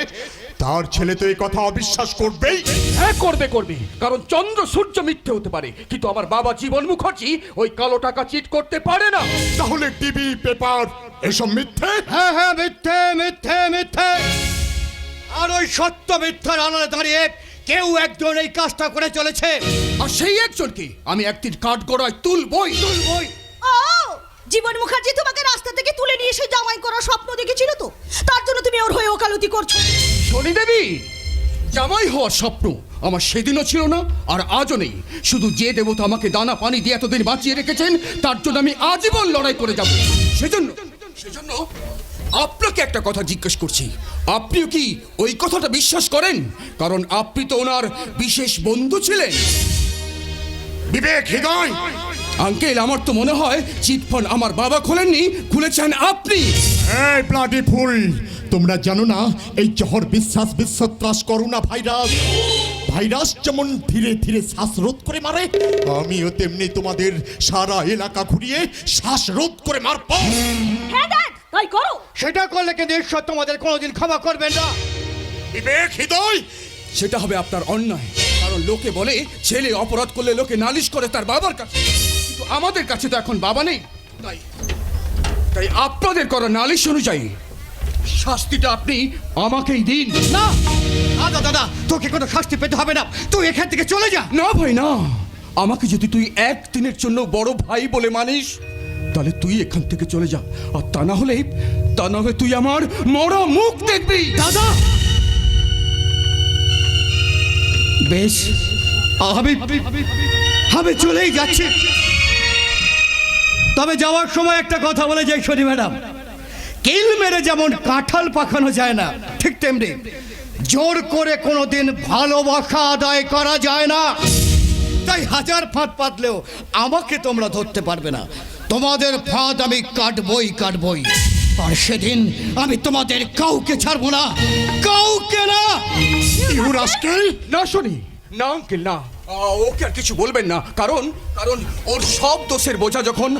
তার ছেলে তো এই কথা অবিশ্বাস করবেই। হ্যাঁ করবে, কারণ চন্দ্র সূর্য মিথ্যে হতে পারে, কিন্তু আমার বাবা জীবন মুখার্জি ওই কালো টাকা চিট করতে পারে না। তাহলে টিভি পেপার এসব মিথ্যে? হ্যাঁ হ্যাঁ মিথ্যে মিথ্যে মিথ্যে। আর ওই সত্য মিথ্যার আড়ালে দাঁড়িয়ে কেউ একজন এই কাজটা করে চলেছে, আর সেই একজনকে আমি একদিন কাঠ গড়ায় তুলবই। ও জীবন মুখার্জি তোমাকে রাস্তা থেকে তুলে নিয়ে এসে জামাই করার স্বপ্ন দেখেছিল তো, তার জন্য তুমি ওর হয়ে ওকালতি করছো। শনি দেবী, জামাই হওয়ার স্বপ্ন আমার সেদিনও ছিল না, আর আজও নেই। শুধু যে দেবতা আমাকে দানা পানি দিয়ে এতদিন বাঁচিয়ে রেখেছেন, তার জন্য আমি আজীবন লড়াই করে যাব। সেজন্য আপনাকে একটা কথা জিজ্ঞেস করছি, আপনিও কি ওই কথাটা বিশ্বাস করেন? কারণ আপনি তো ওনার বিশেষ বন্ধু ছিলেন। বিবেক হৃদয়, আঙ্কেল, আমার তো মনে হয় চিটফান্ড আমার বাবা খোলেননি, খুলেছেন আপনি। এই ব্লাডি ফুল, তোমরা জানো না এই জহর বিশ্বাস বিশ্বত্রাস করোনা ভাইরাস যেমন ধীরে ধীরে শ্বাসরোধ করে মারে, আমিও তেমনি তোমাদের সারা এলাকা ঘুরিয়ে শ্বাসরোধ করে মারব। হ্যাঁ ড্যাড, তাই করো। সেটা করলে কিন্তু ঈশ্বর তোমাদের কোনোদিন ক্ষমা করবেন না। বিবেক হৃদয়, সেটা হবে আপনার অন্যায়। কারণ লোকে বলে ছেলে অপরাধ করলে লোকে নালিশ করে তার বাবার কাছে, কিন্তু আমাদের কাছে তো এখন বাবা নেই। তাই আপনাদের করা নালিশ অনুযায়ী শাস্তিটা আপনি আমাকেই দিন। না দাদা, দাদা, তোকে কোনো শাস্তি পেতে হবে না, তুই এখান থেকে চলে যা। না ভাই না, আমাকে যদি তুই একদিনের জন্য বড় ভাই বলে মানিস তাহলে তুই এখান থেকে চলে যা, আর তা না হলে তুই আমার মরা মুখ দেখবি। দাদা, বেশ, আমি চলেই যাচ্ছি। তবে যাওয়ার সময় একটা কথা বলে যাই শনি ম্যাডাম, কিল মেরে যেমন কাঁঠাল পাকানো যায় না, ঠিক তেমনি জোর করে কোনোদিন ভালোবাসা আদায় করা যায় না। তাই হাজার ফাঁদ পাতলেও আমাকে তোমরা ধরতে পারবে না। তোমাদের ফাঁদ আমি কাটবই। আর সেদিন আমি তোমাদের কাউকে ছাড়বো না, কাউকে না। ইউরাস্কেল, না শুনি না আঙ্কেল, না, ওকে আর কিছু বলবেন না। কারণ ওর সব দোষের বোঝা যখন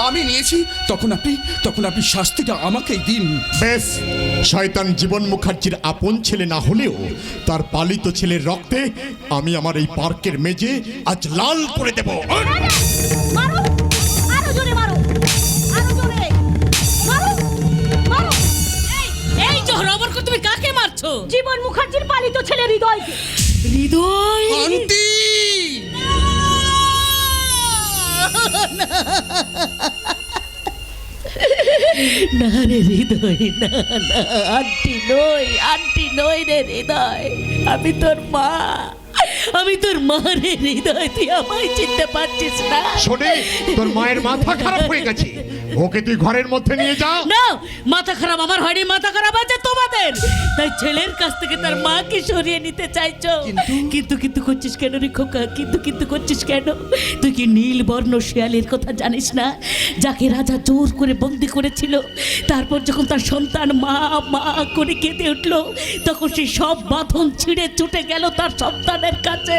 আমি নিয়েছি, তখন আপনি শাস্তিটা আমাকেই দিন। বেশ, শয়তান জীবন মুখার্জির আপন ছেলে না হলেও তার পালিত ছেলের রক্তে আমি আমার এই পার্কের মেঝে আজ লাল করে দেব। মারো, আরো জোরে মারো, আরো জোরে মারো, মারো। এই জোহর অমর করে তুমি কাকে মারছো? জীবন মুখার্জির পালিত ছেলে হৃদয়কে। হৃদয়? আন্টি, না রে হৃদয়, না, আন্টি নই রে হৃদয়, আমি তোর মা রে হৃদয়, তুই আমায় চিনতে পারছিস না? শোনে, তোর মায়ের মাথা খারাপ হয়ে গেছে, ওকে তুই ঘরের মধ্যে নিয়ে যা। না, মাথা খারাপ আমার হয়নি, মাথা খারাপ আছে তোমাদের। তাই ছেলের কাছ থেকে তার মাকে সরিয়ে নিতে চাইছো। কিন্তু করছিস কেন রে খোকা? কিন্তু করছিস কেন? তুই কি নীলবর্ণ শিয়ালের কথা জানিস না, যাকে রাজা জোর করে বন্দি করেছিল? তারপর যখন তার সন্তান মা মা করে কেঁদে উঠলো, তখন সেই সব বাঁধন ছিঁড়ে ছুটে গেল তার সন্তানের কাছে।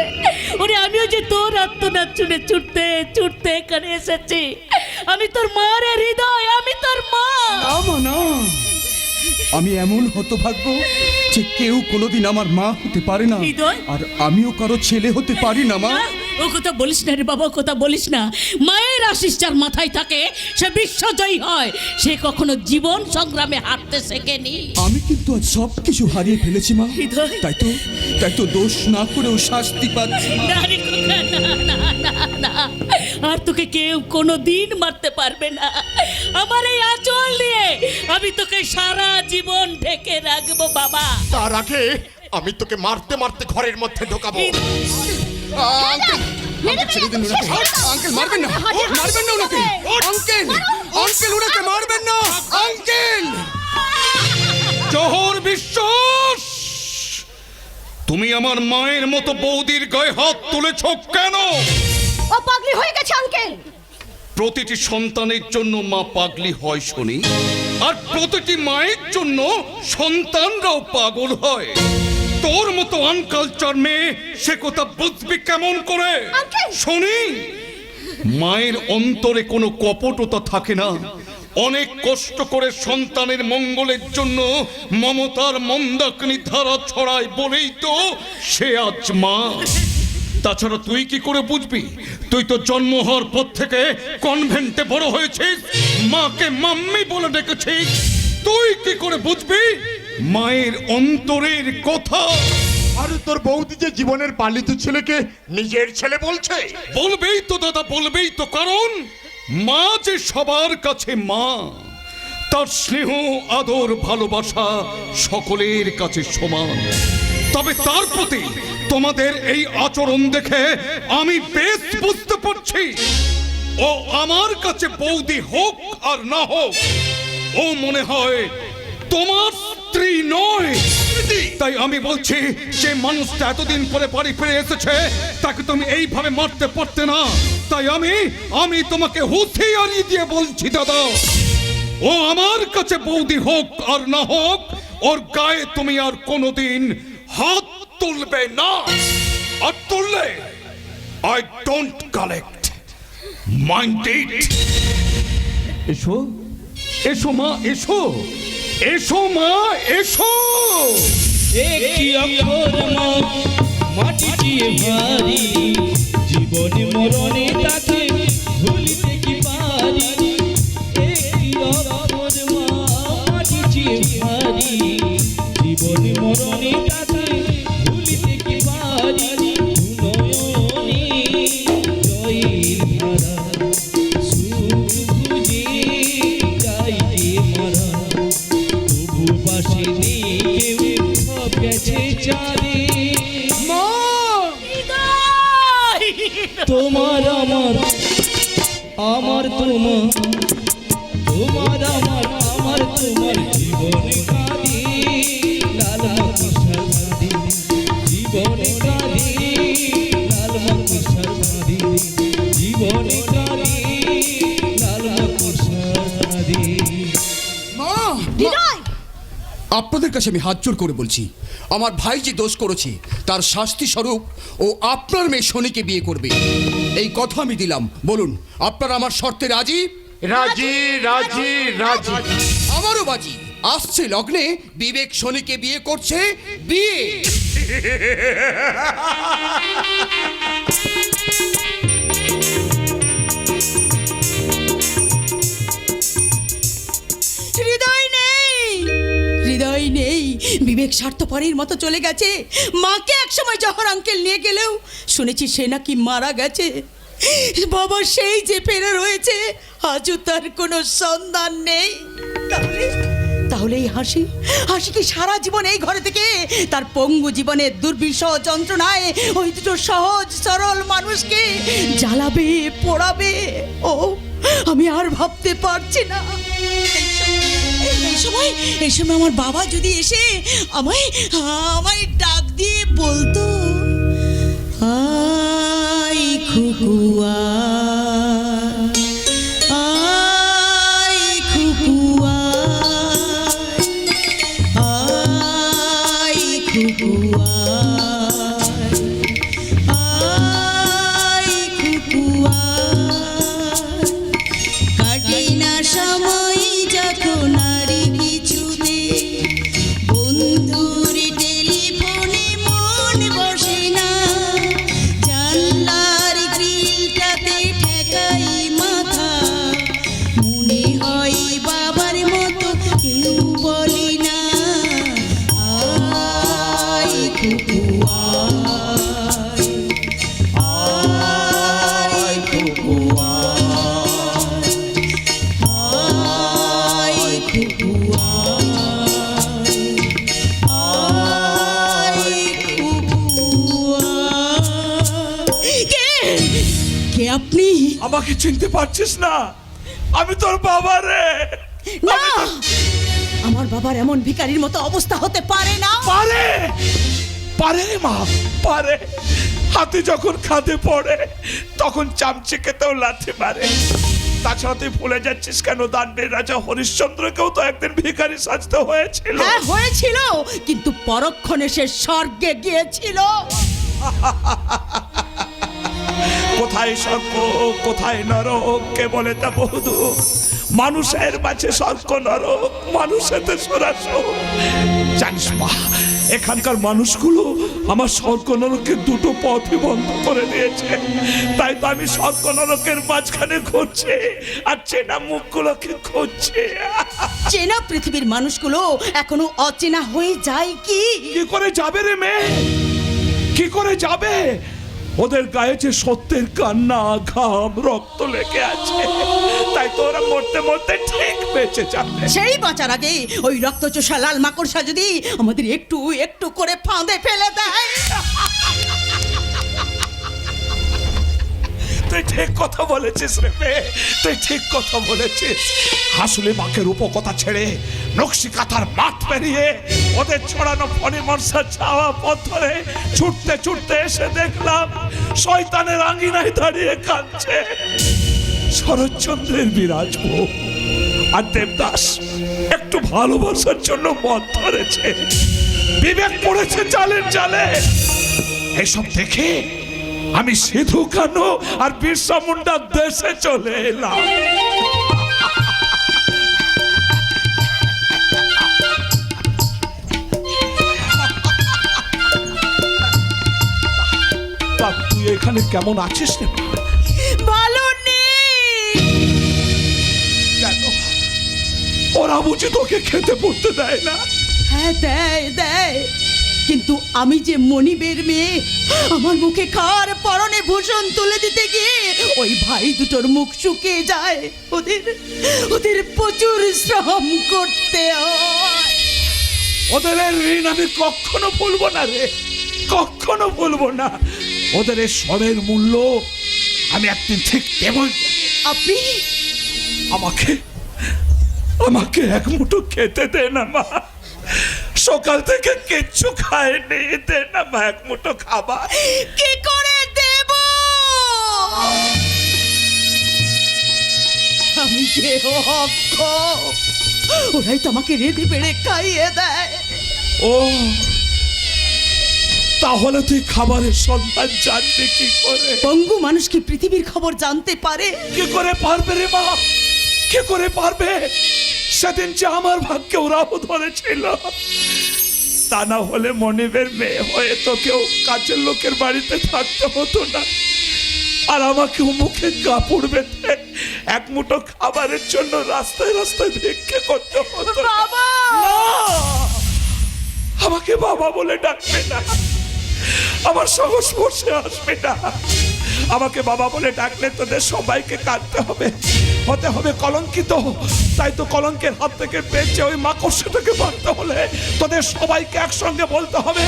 ওরে আমিও যে তোর আত্মনাদ শুনে ছুটতে এখানে এসেছি। আমি তোর মা রে হৃদয়, আমি তোর মা। না, আমি এমন হতভাগ্য যে কেউ কোনোদিন আমার মা হতে পারে না, হৃদয়? আর আমিও কারো ছেলে হতে পারি না মা। ও কথা বলিস না রে বাবা, ও কথা বলিস না। মায়ের আশিস যার মাথায় থাকে সে বিশ্বজয়ী হয়, সে কখনো জীবন সংগ্রামে হারতে শেখেনি। আমি কিন্তু আজ সব কিছু হারিয়ে ফেলেছি মা, হৃদয়? তাই তো দোষ না করেও শাস্তি পাচ্ছি। না রে খোকা, না, আর তোকে কেউ কোনো দিন মারতে পারবে না। আমার এই আঁচল দিয়ে আমি তোকে সারা জীবন ঢেকে রাখবো বাবা। তার আগে আমি তোকে মারতে মারতে ঘরের মধ্যে ঢোকাবো। আঙ্কেল ছেড়ে দিন ওনাকে। আঙ্কেল মারবেন না, ওনাকে। আঙ্কেল ওনাকে মারবেন না। আঙ্কেল জহর বিশ্বাস, তুমি আমার মায়ের মতো বৌদির গায়ে হাত তুলেছ কেন? ও পাগলি হয়ে গেছে আঙ্কেল। প্রতিটি সন্তানের জন্য মা পাগলি হয় শুনি, আর প্রতিটি মায়ের জন্য সন্তানরাও পাগল হয়। তোর মতো আনকালচার মেয়ে সে কথা বুঝবি কেমন করে শুনি? মায়ের অন্তরে কোনো কপটতা থাকে না। অনেক কষ্ট করে সন্তানের মঙ্গলের জন্য মমতার মন্দাকিনী ধারা ছড়ায় বলেই তো সে আজ মা। তাছাড়া তুই কি করে বুঝবি? তুই তো জন্ম হওয়ার পর থেকে কনভেন্টে বড় হয়েছিস, মাকে মাম্মি বলে ডেকেছিস। তুই কি করে বুঝবি মায়ের অন্তরের কথা? আর তোর বৌদি যে জীবনের পালিত ছেলেকে নিজের ছেলে বলছে। বলবেই তো দাদা, বলবেই তো, কারণ মা যে সবার কাছে মা, তার স্নেহ আদর ভালোবাসা সকলের কাছে সমান। তবে তার প্রতি তোমাদের এই আচরণ দেখে আমি বেশ বুঝতে পারছি, ও আমার কাছে বৌদি হোক আর না হোক, ও মনে হয় তোমার স্ত্রী নয়। তাই আমি বলছি, যে মানুষটা এতদিন পরে বাড়ি ফিরে এসেছে তাকে তুমি এইভাবে মারতে পারতে না। তাই আমি তোমাকে হুঁশিয়ারি দিয়ে বলছি দাদা, ও আমার কাছে বৌদি হোক আর না হোক, ওর গায়ে তুমি আর কোনোদিন হাত তুলবে না। আর তুললে I don't collect, mind it. এসো এসো মা, এসো এসো মা, এসো। একটি অক্ষর মা মাটি দিয়ে ভারী, জীবনে মরণে তাকে ভুলিতে কি পারি। একটি অক্ষর মা মাটি দিয়ে ভারী, জীবনে মরণে তাকে ভুলিতে কি পারি। নয়নে জয়ের ধারা সুখ খুঁজে যাই যে মারা, তবু পাশে নেই কেউ, সব গেছে চাঁদে। মা, তোমার আমার আমার তোমার, তোমার আমার আমার তোমার, জীবনে কাঁদি লাল মাকুসার কাঁদি, জীবনে কাঁদি লাল মাকুসার কাঁদি, জীবনে কাঁদি লাল মাকুসার কাঁদি। আপনাদের কাছে আমি হাত জোড় করে বলছি, আমার ভাই যে দোষ করেছে তার শাস্তি স্বরূপ ও আপনার মেয়ে শনিকে বিয়ে করবে, এই কথা আমি দিলাম। বলুন, আপনারা আমার শর্তে রাজি? রাজি রাজি রাজি। আমারও বাজি। আসছে লগ্নে বিবেক শনিকে বিয়ে করছে, বিয়ে। হৃদয় নেই, হৃদয় নেই। বিবেক স্বার্থপরের মতো চলে গেছে। মাকে একসময় জহর আঙ্কেল নিয়ে গেলেও শুনেছি সে নাকি মারা গেছে। বাবা সেই যে ফেরে রয়েছে, আজও তার কোনো সন্ধান নেই। তাহলে এই হাসি কি সারা জীবন এই ঘরে থেকে তার পঙ্গু জীবনের দুর্বিষহ যন্ত্রণায় ওই দুটো সহজ সরল মানুষকে জ্বালাবে, পোড়াবে? ও আমি আর ভাবতে পারছি না। এই সময় আমার বাবা যদি এসে আমায় ডাক দিয়ে বলতো, আই খুকুয়া, আই খুকুয়া, আই খুকুয়া, আই খুকুয়া। কাটে না সময় যখন আর কিছুতে, বন্ধুর টেলিফোনে মন বসে না, জানলার গ্রিলটাতে ঠেকাই মাথা, মনে হয় বাবার মতো কেউ বলে না, আই খুকুয়া, আই খুকুয়া, আই খুকুয়া, আই খুকুয়া। কে আপনি? আমাকে চিনতে পারছিস না? আমি তোর বাবা রে। না, আমার বাবার এমন ভিখারির মতো অবস্থা হতে পারে না। পারে পারে রে মা, পারে। হাতি যখন খাদে পড়ে তখন চামচে খেতেও লাথি মারে। তাছাড়া তুই ভুলে যাচ্ছিস কেন, দানবীর রাজা হরিশ্চন্দ্রকেও তো একদিন ভিখারি সাজতে হয়েছিল। হ্যাঁ হয়েছিল, কিন্তু পরক্ষণে সে স্বর্গে গিয়েছিল। কোথায় স্বর্গ কোথায় নরক কে বলে তা বহুদূর। মানুষের মাঝে স্বর্গ নরক, মানুষেতে সরাসর। জানিস মা, এখানকার মানুষগুলো আমার স্বর্গ নরকের দুটো পথই বন্ধ করে দিয়েছে। তাই তো আমি স্বর্গ নরকের মাঝখানে ঘুরছি আর চেনা মুখগুলোকে খুঁজছি। চেনা পৃথিবীর মানুষগুলো এখনো অচেনা হয়ে যায় কি? কি করে যাবে রে মেয়ে, কি করে যাবে? ওদের গায়ে যে সত্যের কান্না, ঘাম, রক্ত লেগে আছে। তাই তো ওরা মরতে মরতে ঠিক বেঁচে যাবে। সেই বাঁচার আগে ওই রক্তচোষা লাল মাকড়সা যদি আমাদের একটু একটু করে ফাঁদে ফেলে দেয়। তুই ঠিক কথা বলেছিস রে মেয়ে, তুই ঠিক কথা বলেছিস। আসলে মাকে রূপকথা ছেড়ে নকশি কাঁথার মাঠ পেরিয়ে ওদের ছড়ানো ফণি মনসা ছাওয়া পথ ধরে ছুটতে ছুটতে এসে দেখলাম শয়তানের আঙিনায় দাঁড়িয়ে কাঁদছে শরৎচন্দ্রের বিরাজভোগ। আর দেবদাস একটু ভালোবাসার জন্য মত ধরেছে, বিবেক পড়েছে জালের জালে। এসব দেখে আমি সিধু কানু আর বিরসা মুন্ডার দেশে চলে এলাম। তা তুই এখানে কেমন আছিস রে? ভালো নেই। কেন? ওরা বুঝি তোকে খেতে পড়তে দেয় না? হ্যাঁ দেয় দেয়, কিন্তু আমি যে মনিবের মেয়ে, আমার মুখে খাওয়ার পরনে ভূষণ তুলে দিতে গিয়ে ওই ভাই দুটোর মুখ শুকিয়ে যায়। ওদের ওদের প্রচুর শ্রম করতে হয়। ওদের এই ঋণ আমি কখনো ভুলবো না রে, কখনো ভুলবো না। ওদের এই স্বরের মূল্য আমি একদিন ঠিক দেবই। আপনি আমাকে আমাকে এক মুঠো খেতে দে না মা, সকাল থেকে কিচ্ছু খায়নি, দে না মা এক মুঠো খাবার। কি করে দেব? আমি যে অক্ষ, ওরাই তো আমাকে রেঁধে বেড়ে খাইয়ে দেয়। ও তাহলে তুই খাবারের সন্ধান জানবি কি করে? পঙ্গু মানুষ কি পৃথিবীর খবর জানতে পারে? কি করে পারবে রে মা, কি করে পারবে? সেদিন যে আমার ভাগ্যে ওরাও ধরেছিল, তা না হলে মনিবের মেয়ে হয়ে তোকেও কাছের লোকের বাড়িতে থাকতে হতো না, আর আমাকে মুখে কাপড় বেঁধে এক মুঠো খাবারের জন্য রাস্তায় রাস্তায় ভিক্ষে করতে হতো। বাবা! না! আমাকে বাবা বলে ডাকবে না, আমার সংস্পর্শে আসবে না। আমাকে বাবা বলে ডাকলে তোদের সবাইকে কাঁদতে হবে, হতে হবে কলঙ্কিত। তাই তো কলঙ্কের হাত থেকে বেঁচে ওই মাকড়সাটাকে মারতে হলে তোদের সবাইকে একসঙ্গে বলতে হবে,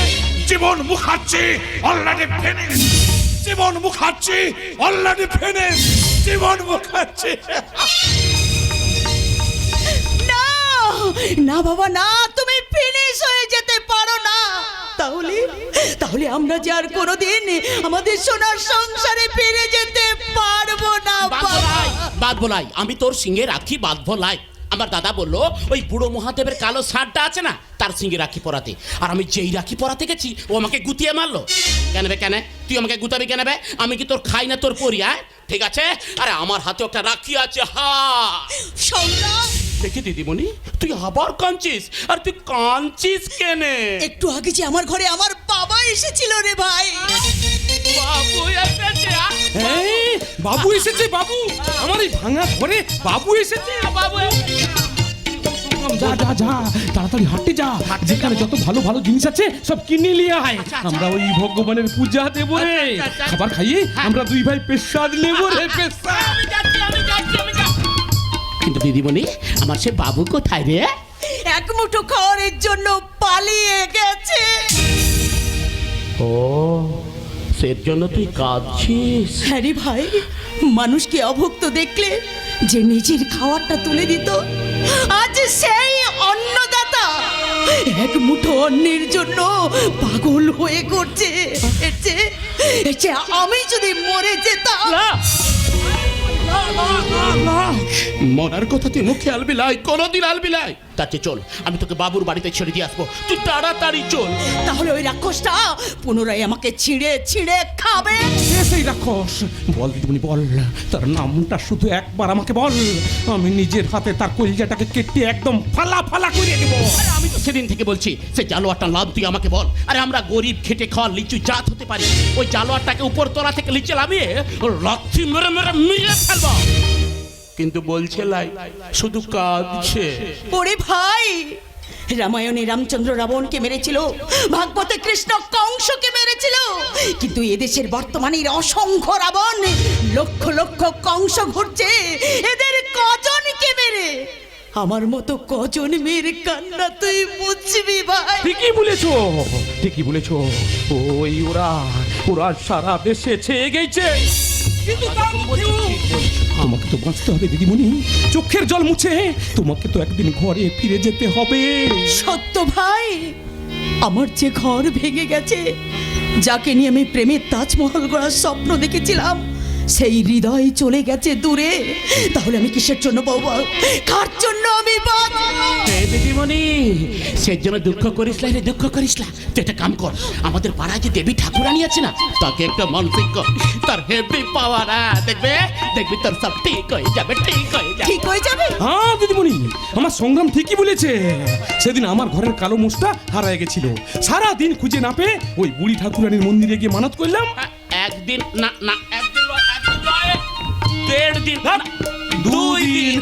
জীবন মুখার্জি অলরেডি ফিনিশ, জীবন মুখার্জি অলরেডি ফিনিশ, জীবন মুখার্জি। না না বাবা না, তুমি ফিনিশ হয়ে যেতে পারো না। তাহলে তাহলে আমরা যে আর কোনোদিন আমাদের সোনার সংসারে ফিরে যেতে পারবো না। বাদ বলাই, আমি তোর সিংহে রাখি বাদ বলাই। আমার দাদা বললো ওই বুড়ো মহাদেবের কালো শার্টটা আছে না, তার সিংহে রাখি পরাতে। আর আমি যেই রাখি পরাতে গেছি ও আমাকে গুতিয়ে মারলো। কেন বে কেন তুই আমাকে গুতাবি কেন বে? আমি কি তোর খাই না তোর পরি? ঠিক আছে, আরে আমার হাতে একটা রাখি আছে। হা দেখি দিদিমণি, তুই আবার কাঁদছিস। আর তুই কাঁদছিস কেনে? একটু আগে যে আমার ঘরে আমার বাবা এসেছিল রে ভাই। বাবু এসেছে? এই, বাবু এসেছে, বাবু আমার এই ভাঙা ঘরে বাবু এসেছে। বাবু যা যা যা, তাড়াতাড়ি হাঁটতে যা, যেখানে যত ভালো ভালো জিনিস আছে সব কিনে নিয়ে আয়। আমরা ওই ভগবানের পূজা দেবো রে, খাবার খাইয়ে আমরা দুই ভাই পেশাদ নেবো রে, পেশাদ। কিন্তু দিদিমণি, আমার সে বাবু কোথায় রে? এক মুঠো খাওয়ারের জন্য পালিয়ে গেছে। ও, সের জন্য তুই কাঁদছিস? হ্যাঁ রে ভাই, মানুষকে অভুক্ত দেখলে যে নিজের খাওয়ারটা তুলে দিত, আজ সেই অন্নদাতা এক মুঠো অন্নের জন্য পাগল হয়ে করছে। এর চেয়ে আমি যদি মরে যেতাম। মরার কথা তুই মুখে আলবি লাই, কোনোদিন আলবি লাই। তার চেয়ে চল, আমি তোকে বাবুর বাড়িতে ছেড়ে দিয়ে আসবো, তুই তাড়াতাড়ি চল। তাহলে ওই রাক্ষসটা পুনরায় আমাকে ছিঁড়ে ছিঁড়ে খাবে। সেই রাক্ষস বল দিদিমণি, বল তার নামটা শুধু একবার আমাকে বল, আমি নিজের হাতে তার কলিজাটাকে কেটে একদম ফালা ফালা করে দেব। আরে আমি তো সেদিন থেকে বলছি, সে জালোয়ারটার নাম তুই আমাকে বল। আরে আমরা গরিব খেটে খাওয়া লিচু জাত হতে পারি, ওই জালোয়ারটাকে উপর তলা থেকে নিচে নামিয়ে লাথি মেরে মেরে মেরে ফেলবো। কিন্তু বলছে লাই, শুধু কাঁদছে। ওরে ভাই, রামায়ণে রামচন্দ্র রাবণকে মেরেছিল, ভাগবতে কৃষ্ণ কংসকে মেরেছিল, কিন্তু এদেশের বর্তমানে অসংখ্য রাবণ, লক্ষ লক্ষ কংস ঘুরছে এদের কজনকে মেরে। আমার মতো কজন মেয়ের কান্না তুই বুঝবি ভাই? ঠিকই বলেছো, ঠিকই বলেছো। ওই ওরা ওরা সারা দেশে ছেয়ে গেছে। কিন্তু তার মধ্যেও তোমাকে তো বাঁচতে হবে দিদিমণি, চোখের জল মুছে তোমাকে তো একদিন ঘরে ফিরে যেতে হবে। সত্য ভাই, আমার যে ঘর ভেঙে গেছে, যাকে নিয়ে আমি প্রেমের তাজমহল গড়ার স্বপ্ন দেখেছিলাম, সেই হৃদয় চলে গেছে দূরে। তাহলে আমি কিসের জন্য বাবা, কার জন্য আমি বাঁচবো? দিদিমণি, সেই জন্য দুঃখ করিস না রে, দুঃখ করিস না। তুই একটা কাম কর, আমাদের পাড়ায় যে দেবী ঠাকুরানি আছে না, তাকে একটা মানসিক কর, তার হেভি পাওয়ার, দেখবে দেখবি তোর সব ঠিক হয়ে যাবে, ঠিক হয়ে যাবে। ঠিক হয়ে যাবে? হ্যাঁ দিদিমণি, আমার সংগ্রাম ঠিকই বলেছে। সেদিন আমার ঘরের কালো মোষটা হারায় গেছিল, সারা দিন খুঁজে না পেয়ে ওই বুড়ি ঠাকুরানির মন্দিরে গিয়ে মানত করলাম। একদিন না না, একদিন নয়, একদিন নয়, 1.5 দিন, 2 দিন।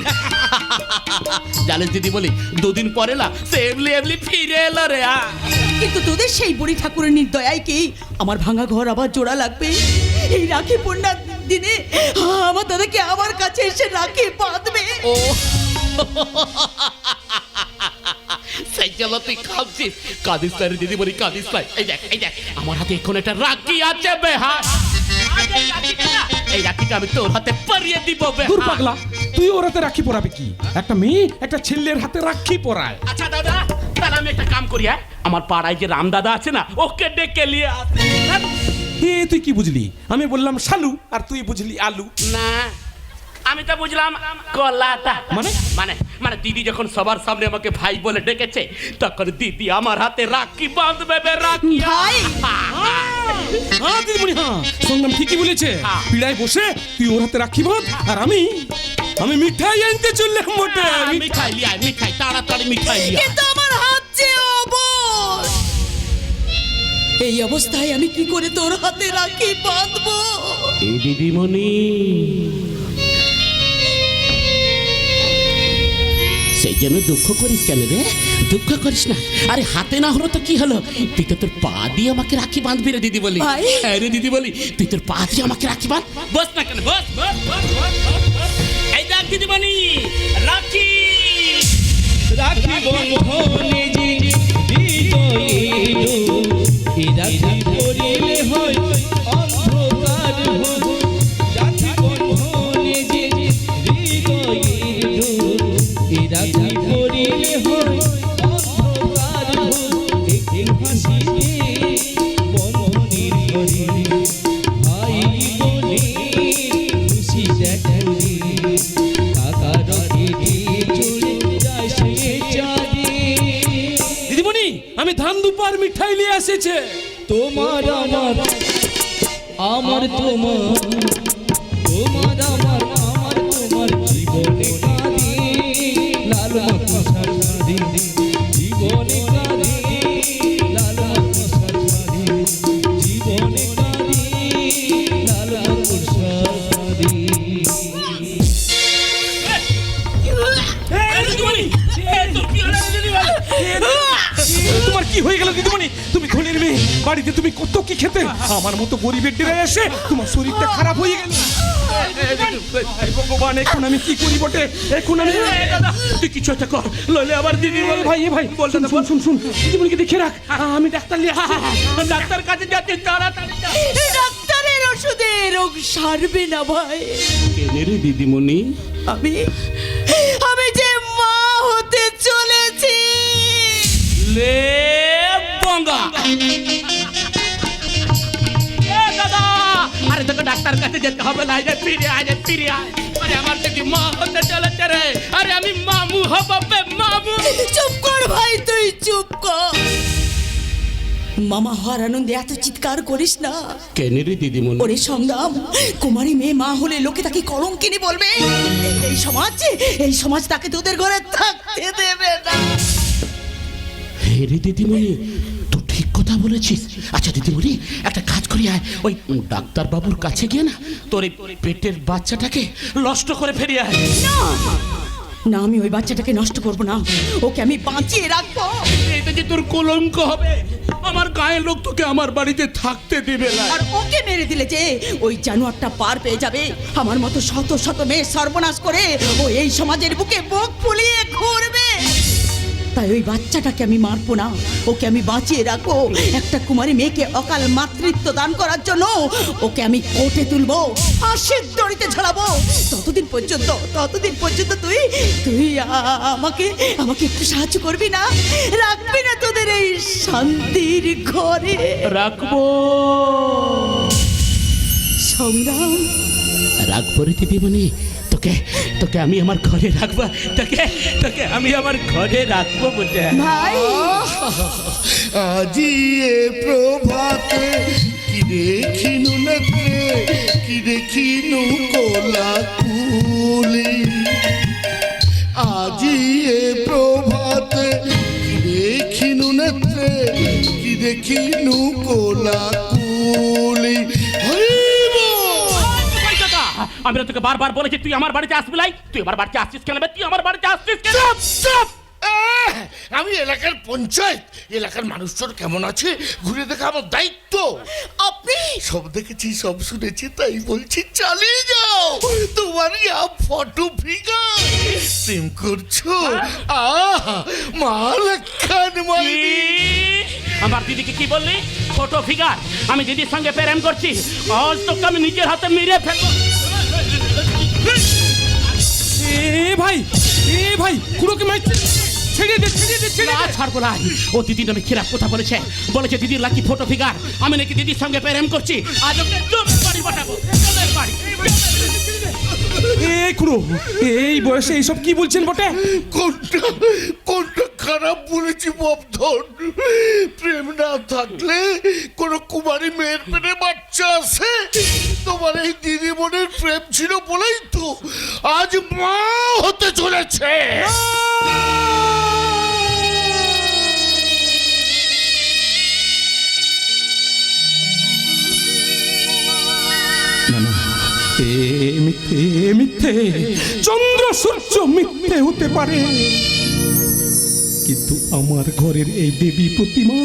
জানিস দিদি বলি, 2 দিন পরে না সে এমনি ফিরে এলো রে। কিন্তু তোদের সেই বুড়ি ঠাকুরানির দয়ায় কি আমার ভাঙা ঘর আবার জোড়া লাগবে? এই রাখি পূর্ণার দিনে আমার দাদাকে আমার কাছে এসে রাখি বাঁধবে। ও সেই জন্য তুই কাঁদছিস? কাঁদিস না রে দিদি বলি, কাঁদিস না। এই দেখ, এই দেখ, আমার হাতে এখন একটা রাখি আছে বেহা। এই রাখিটা আমি তোর হাতে পরিয়ে দিব বেহা। দূর পাগলা, তুই ওর হাতে রাখি পরাবে কি? একটা মেয়ে একটা ছেলের হাতে রাখি পরায়। আচ্ছা দাদা, তাহলে আমি একটা কাম করি, হ্যাঁ, আমার পাড়ায় যে রাম দাদা আছে না, ওকে ডেকে নিয়ে আস। এ তুই কি বুঝলি? আমি বললাম শালু আর তুই বুঝলি আলু। না, আমি তো বুঝলাম কলাটা। মানে? মানে মানে দিদি যখন সবার সামনে আমাকে ভাই বলে ডেকেছে, তখন দিদি আমার হাতে রাখি বাঁধবে বে, রাখি। ভাই, হ্যাঁ দিদিমণি, হ্যাঁ সংগ্রাম ঠিকই বলেছে। পিড়ায় বসে তুই ওর হাতে রাখি বাঁধ, আর আমি মিঠাই আনতে চললাম মোটে। মিঠাই লিয়া, মিঠাই, তাড়াতাড়ি মিঠাই লিয়া। কিন্তু আমার হাত যে অবশ, এই অবস্থায় আমি কি করে তোর হাতে রাখি বাঁধবো? এই দিদিমণি, সেই জন্য দুঃখ করিস কেন রে? দুঃখ করিস না। আরে হাতে না হলো তো কি হলো, তুই তো তোর পা দিয়ে আমাকে রাখি বাঁধবি রে দিদি বলি। ভাই? হ্যাঁ রে দিদি বলি, তুই তোর পা দিয়ে আমাকে রাখি বাঁধ। বস না কেন, বস বস বস বস বস, বস। এই দেখ দিদিমণি, রাখি রাখি বন্ধনে যে হৃদয়ে রাখি পরিলে হয় অন্ধকার হয়। রাখি বন্ধনে যে হৃদয়ে রাখি পরিলে হয় অন্ধকার হয়। একটি হাসিতে বন্ধনের ঘরে ভাই বোনে খুশি দেখে, কাকা রকে চলে যায় সে চাঁদে। দিদিমণি, আমি ধান দুপার মিঠাই নিয়ে এসেছে। তোমার আমার আমার তোমার, তোমার আমার আমার তোমার জীবনে কাঁদে লাল মাকড়সার সাথে, জীবনে কাঁদে লাল মাকড়সার সাথে, জীবনে কাঁদে লাল মাকড়সার সাথে। তোমার কি হয়ে গেল দিদিমণি? তুমি ধনের মেয়ে, বাড়িতে তুমি কত কি খেতে, আমার মতো গরিবের ডেরায় এসে তোমার শরীরটা খারাপ হয়ে গেল। ভগবান, এখন আমি কি করি বটে? এখন আমি তুই কিছু একটা কর, লইলে আবার দিদি বলে। ভাই, এ ভাই, শুন শুন শুন, দিদিমণিকে দেখে রাখ, আমি ডাক্তার নিয়ে আসছি। ডাক্তার কাছে যাচ্ছি, তাড়াতাড়ি যা। ডাক্তারের ওষুধে রোগ সারবে না ভাই। কেন রে দিদিমণি? আমি যে মা হতে চলেছি। লে বঙ্গা, এ দাদা, আরে তোকে ডাক্তার কাছে যেতে হবে না, যে ফিরে আয়, যে ফিরে আয়। আরে আমার দিদি মা হতে চলেছে রে। আরে আমি মামু হব বে, মামু। চুপ কর ভাই, তুই চুপ কর। মামা হওয়ার আনন্দে এত চিৎকার করিস না। কেন রে দিদিমণি? ওরে সংগ্রাম, কুমারী মেয়ে মা হলে লোকে তাকে কলঙ্কিনী বলবে। এই সমাজ তাকে তোদের ঘরে থাকতে দেবে না। হে রে দিদিমণি, তুই ঠিক কথা বলেছিস। আচ্ছা দিদিমণি, একটা কাজ করি, আয় ওই ডাক্তার বাবুর কাছে গিয়ে না তোর এই পেটের বাচ্চাটাকে নষ্ট করে ফেরিয়ে আয়। না, আমি ওই বাচ্চাটাকে নষ্ট করব না, ওকে আমি বাঁচিয়ে রাখবো। এটা যে তোর কলঙ্ক হবে, আমার গায়ের লোক তোকে আমার বাড়িতে থাকতে দেবে না। আর ওকে মেরে দিলে যে ওই জানোয়ারটা পার পেয়ে যাবে। আমার মতো শত শত মেয়ে সর্বনাশ করে ও এই সমাজের বুকে বুক ফুলিয়ে ঘুরবে। তাই ওই বাচ্চাটাকে আমি মারবো না, ওকে আমি বাঁচিয়ে রাখবো। একটা কুমারী মেয়েকে অকাল মাতৃত্ব দান করার জন্য ওকে আমি কোর্টে তুলবো, ফাঁসির দড়িতে ঝালাবো। ততদিন পর্যন্ত তুই তুই আমাকে আমাকে একটু সাহায্য করবি না? রাখবি না তোদের এই শান্তির ঘরে? রাখবো। সংগ্রাম, রাখবো রে দিদিমণি, তোকে তোকে আমি আমার ঘরে রাখবো, তোকে তোকে আমি আমার ঘরে রাখবো বলে। ভাই আজি এ প্রভাতে কি দেখিনু নেত্রে, কি দেখিনু কোলা কুলি। আজি এ প্রভাতে কি দেখিনু নেত্রে, কি দেখিনু কোলা কুলি। আমি তোকে বারবার বলেছি তুই আমার বাড়িতে আসবি লাই, তুই আমার বাড়িতে আসছিস কেন? তুই আমার বাড়িতে আসছিস কেন? আমি এলাকার পঞ্চায়েত, এলাকার মানুষজন কেমন আছে ঘুরে দেখা আমার দায়িত্ব। আপনি সব দেখেছি, সব শুনেছি, তাই বলছি চালিয়ে যাও। তোমার ফটো ফিগার প্রেম করছো, মাল খান মাইনি। আমার দিদিকে কি বললি? ছোট ফিগার। আমি দিদির সঙ্গে প্রেম করছি, আজ তোকে আমি নিজের হাতে মেরে ফেলবো। এ ভাই খুড়োকে মারছে, ছেড়ে দে ছেড়ে দে ছেড়ে দে। ছাড়বো না। ও দিদির নামে খারাপ কথা বলেছে, বলেছে দিদির লাকি ফটো ফিগার, আমি নাকি দিদির সঙ্গে প্রেম করছি। আজ ওকে জমের বাড়ি পাঠাবো, জমের বাড়ি। এই খুড়ো এই বয়সে এইসব কি বলছেন বটে? কোনটা কোনটা খারাপ বলেছি ববধন? প্রেম না থাকলে কোন কুমারী মেয়ের পেটে বাচ্চা আছে? তোমার এই দিদিমণির প্রেম ছিল বলেই তো আজ মা হতে চলেছে। না না, এ মিথ্যে, এ মিথ্যে। চন্দ্র সূর্য মিথ্যে হতে পারে, কিন্তু আমার ঘরের এই দেবী প্রতিমা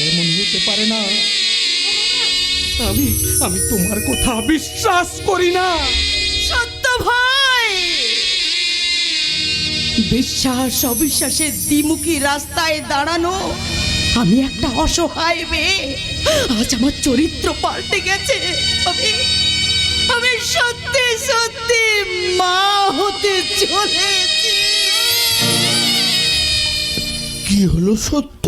এমন হতে পারে না। আমি আমি তোমার কথা বিশ্বাস করি না। সত্য ভাই, বিশ্বাস অবিশ্বাসের দ্বিমুখী রাস্তায় দাঁড়ানো আমি একটা অসহায় মেয়ে। আজ আমার চরিত্র পাল্টে গেছে। আমি সত্যি সত্যি মা হতে চলেছি। কি হলো সত্য?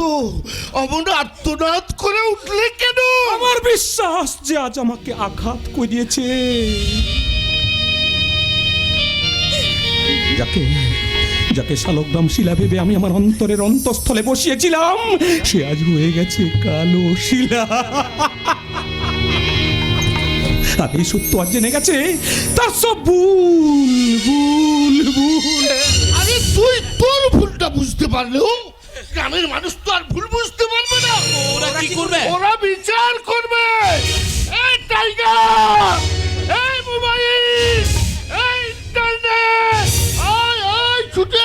অমন আত্মনাদ করে উঠলে কেন? আমার বিশ্বাস যে আজ আমাকে আঘাত করিয়েছে, যাকে যাকে শালগ্রাম শিলা ভেবে আমি আমার অন্তরের অন্তঃস্থলে বসিয়েছিলাম, সে আজ হয়ে গেছে কালো শিলা। আর এই সত্য আজ জেনে গেছে, তার সব ভুল। আরে তুই তোর ভুলটা বুঝতে পারলেও গ্রামের মানুষ তো আর ভুল বুঝতে পারবে না। ওরা কি করবে? ওরা বিচার করবে। এই টাইগার, এই মোবাইল, এই ইন্টারনেট, ছুটে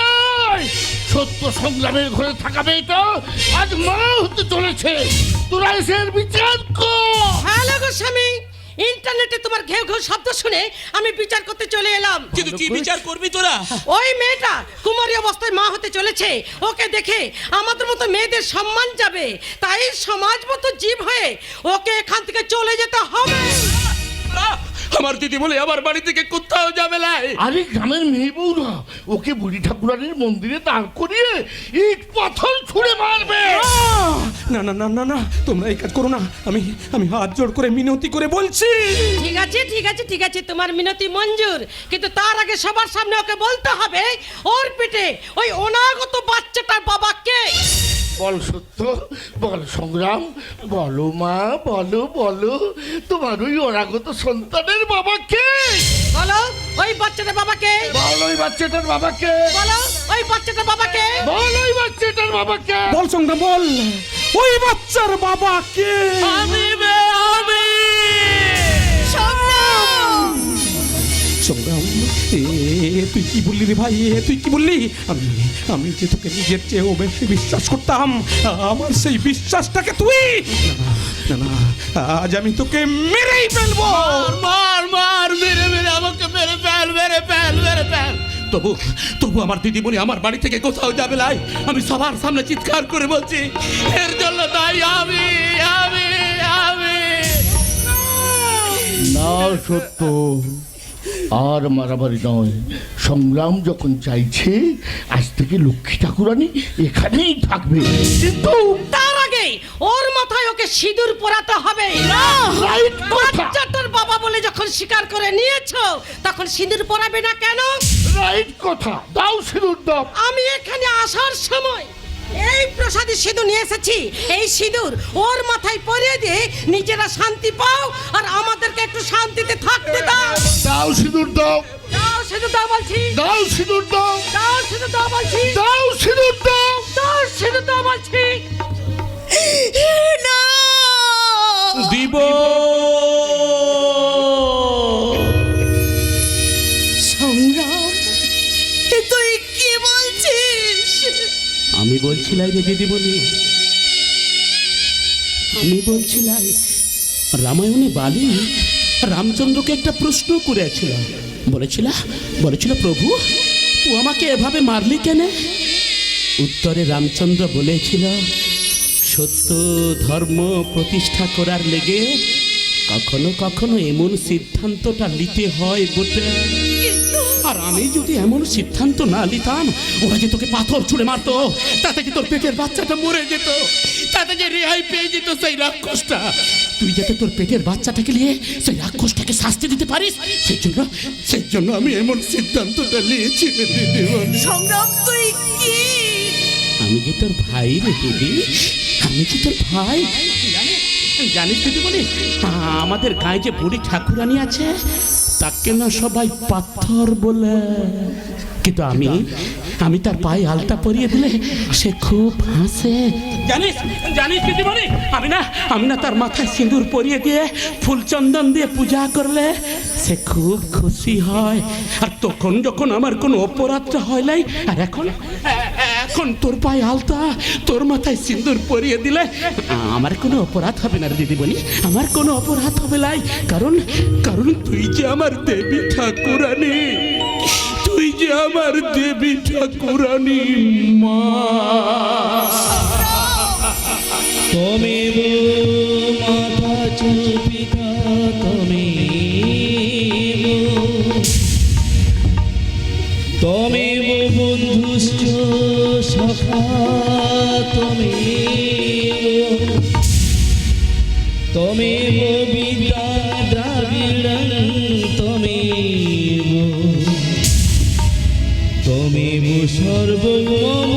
আয়। সত্য সংগ্রামের ঘরে থাকা মেয়েটা আজ মা হতে চলেছে। তোরা এসে বিচার কর। হ্যালো গোস্বামী, ইন্টারনেটে তোমার ঘেউ ঘেউ শব্দ শুনে আমি বিচার করতে চলে এলাম। কিন্তু কি বিচার করবি তোরা? ওই মেয়েটা কুমারী অবস্থায় মা হতে চলেছে, ওকে দেখে আমাদের মতো মেয়েদের সম্মান যাবে, তাই সমাজ মতো জীব হয়ে ওকে এখান থেকে চলে যেতে হবে। আমার দিদি বলে আমার বাড়ি থেকে কোথাও যাবে না। আরে গ্রামের মেয়ে বউ না, ওকে বুড়ি ঠাকুরানির মন্দিরে দাঁড় করিয়ে ইট পাথর ছুঁড়ে মারবে। না না না না না, তোমরা এই কাজ করো না। আমি হাত জোড় করে মিনতি করে বলছি। ঠিক আছে ঠিক আছে ঠিক আছে, তোমার মিনতি মঞ্জুর, কিন্তু তার আগে সবার সামনে ওকে বলতে হবে ওর পেটে ওই অনাগত বাচ্চাটার বাবা কে। বল সত্য, বল সংগ্রাম, বলো মা, বলো বলো তোমার ওই অনাগত সন্তানের বাবা কে? বলো ওই বাচ্চাটার বাবা কে? বল ওই বাচ্চাটার বাবা কে? বলো ওই বাচ্চাটার বাবা কে? বল ওই বাচ্চাটার বাবা কে? বল সংগ্রাম, বল ওই বাচ্চার বাবা কে? আমি সংগ্রাম, তুই কি বললি রে ভাই? তুই কি বললি? আমি যে তোকে নিজের চেয়েও বেশি বিশ্বাস করতাম, আমার সেই বিশ্বাসটাকে তুই না না, আজ আমি তোকে মেরেই ফেলবো। মার মেরে আমাকে মেরে ফেল। তবু তবু আমার দিদিমণি আমার বাড়ি থেকে কোথাও যাবে লাই। আমি সবার সামনে চিৎকার করে বলছি, এর জন্য দায়ী আমি আমি আমি। না সত্য, আর মারামারি নয়। সংগ্রাম যখন চাইছে আজ থেকে লক্ষ্মী ঠাকুরানী এখানেই থাকবে, কিন্তু তার আগে ওর মাথায় ওকে সিঁদুর পরাতে হবে। Right কথা। বাচ্চাটার বাবা বলে যখন স্বীকার করে নিয়েছো তখন সিঁদুর পরাবে না কেন? রাইট কথা, দাও সিঁদুর দাও। আমি এখানে আসার সময় এই প্রসাদী সিঁদুর নিয়ে এসেছি। এই সিঁদুর ওর মাথায় পরিয়ে দিয়ে নিজেরা শান্তি পাও আর আমাদেরকে একটু শান্তিতে থাকতে দাও। দাও সিঁদুর দাও। দাও সিঁদুর দাও বলছি। দাও সিঁদুর দাও। দাও সিঁদুর দাও বলছি। দাও সিঁদুর দাও। দাও সিঁদুর দাও বলছি। না দিব সংগ্রাম, তুই কি বলছিস? আমি বলছিলাম রে দিদিমণি, আমি বলছিলাম রামায়ণে বালি রামচন্দ্রকে একটা প্রশ্ন করেছিল। বলেছিল প্রভু তুই আমাকে এভাবে মারলি কেন? উত্তরে রামচন্দ্র বলেছিল, সত্য ধর্ম প্রতিষ্ঠা করার লেগে কখনো কখনো এমন সিদ্ধান্তটা নিতে হয় বটে। আর আমি যদি এমন সিদ্ধান্ত না নিতাম, ওরা যে তোকে পাথর ছুঁড়ে মারতো, তাতে যে তোর পেটের বাচ্চাটা মরে যেত, তাতে যে রেহাই পেয়ে যেত সেই রাক্ষসটা। তুই যাতে তোর পেটের বাচ্চাটাকে নিয়ে সেই রাক্ষসটাকে শাস্তি দিতে পারিস, সেই জন্য আমি এমন সিদ্ধান্তটা নিয়েছি রে দিদিমণি। সংগ্রাম, তুই কি? আমি যে তোর ভাই রে দিদি, আমি যে তোর ভাই। জানিস দিদিমণি, আমাদের গায়ে যে বুড়ি ঠাকুরানী আছে তাকে না সবাই পাথর বলে, কিন্তু আমি তার পায়ে আলতা পরিয়ে দিলে সে খুব হাসে। জানিস দিদিমণি, আমি না তার মাথায় সিঁদুর পরিয়ে দিয়ে ফুল চন্দন দিয়ে পূজা করলে সে খুব খুশি হয়। আর তখন যখন আমার কোনো অপরাধটা হয় নাই, আর এখন তোর পায়ে আলতা, তোর মাথায় সিঁদুর পরিয়ে দিলে আমার কোনো অপরাধ হবে না রে দিদিমণি, আমার কোনো অপরাধ হবে নাই। কারণ তুই যে আমার দেবী ঠাকুরানী, তুই যে আমার দেবী ঠাকুরানী মা। তমেব মাতা চ পিতা তমেব বন্ধুশ্চ সখা তমেব বিদ্যা দ্রাবিড়ং তমেব সর্বং মম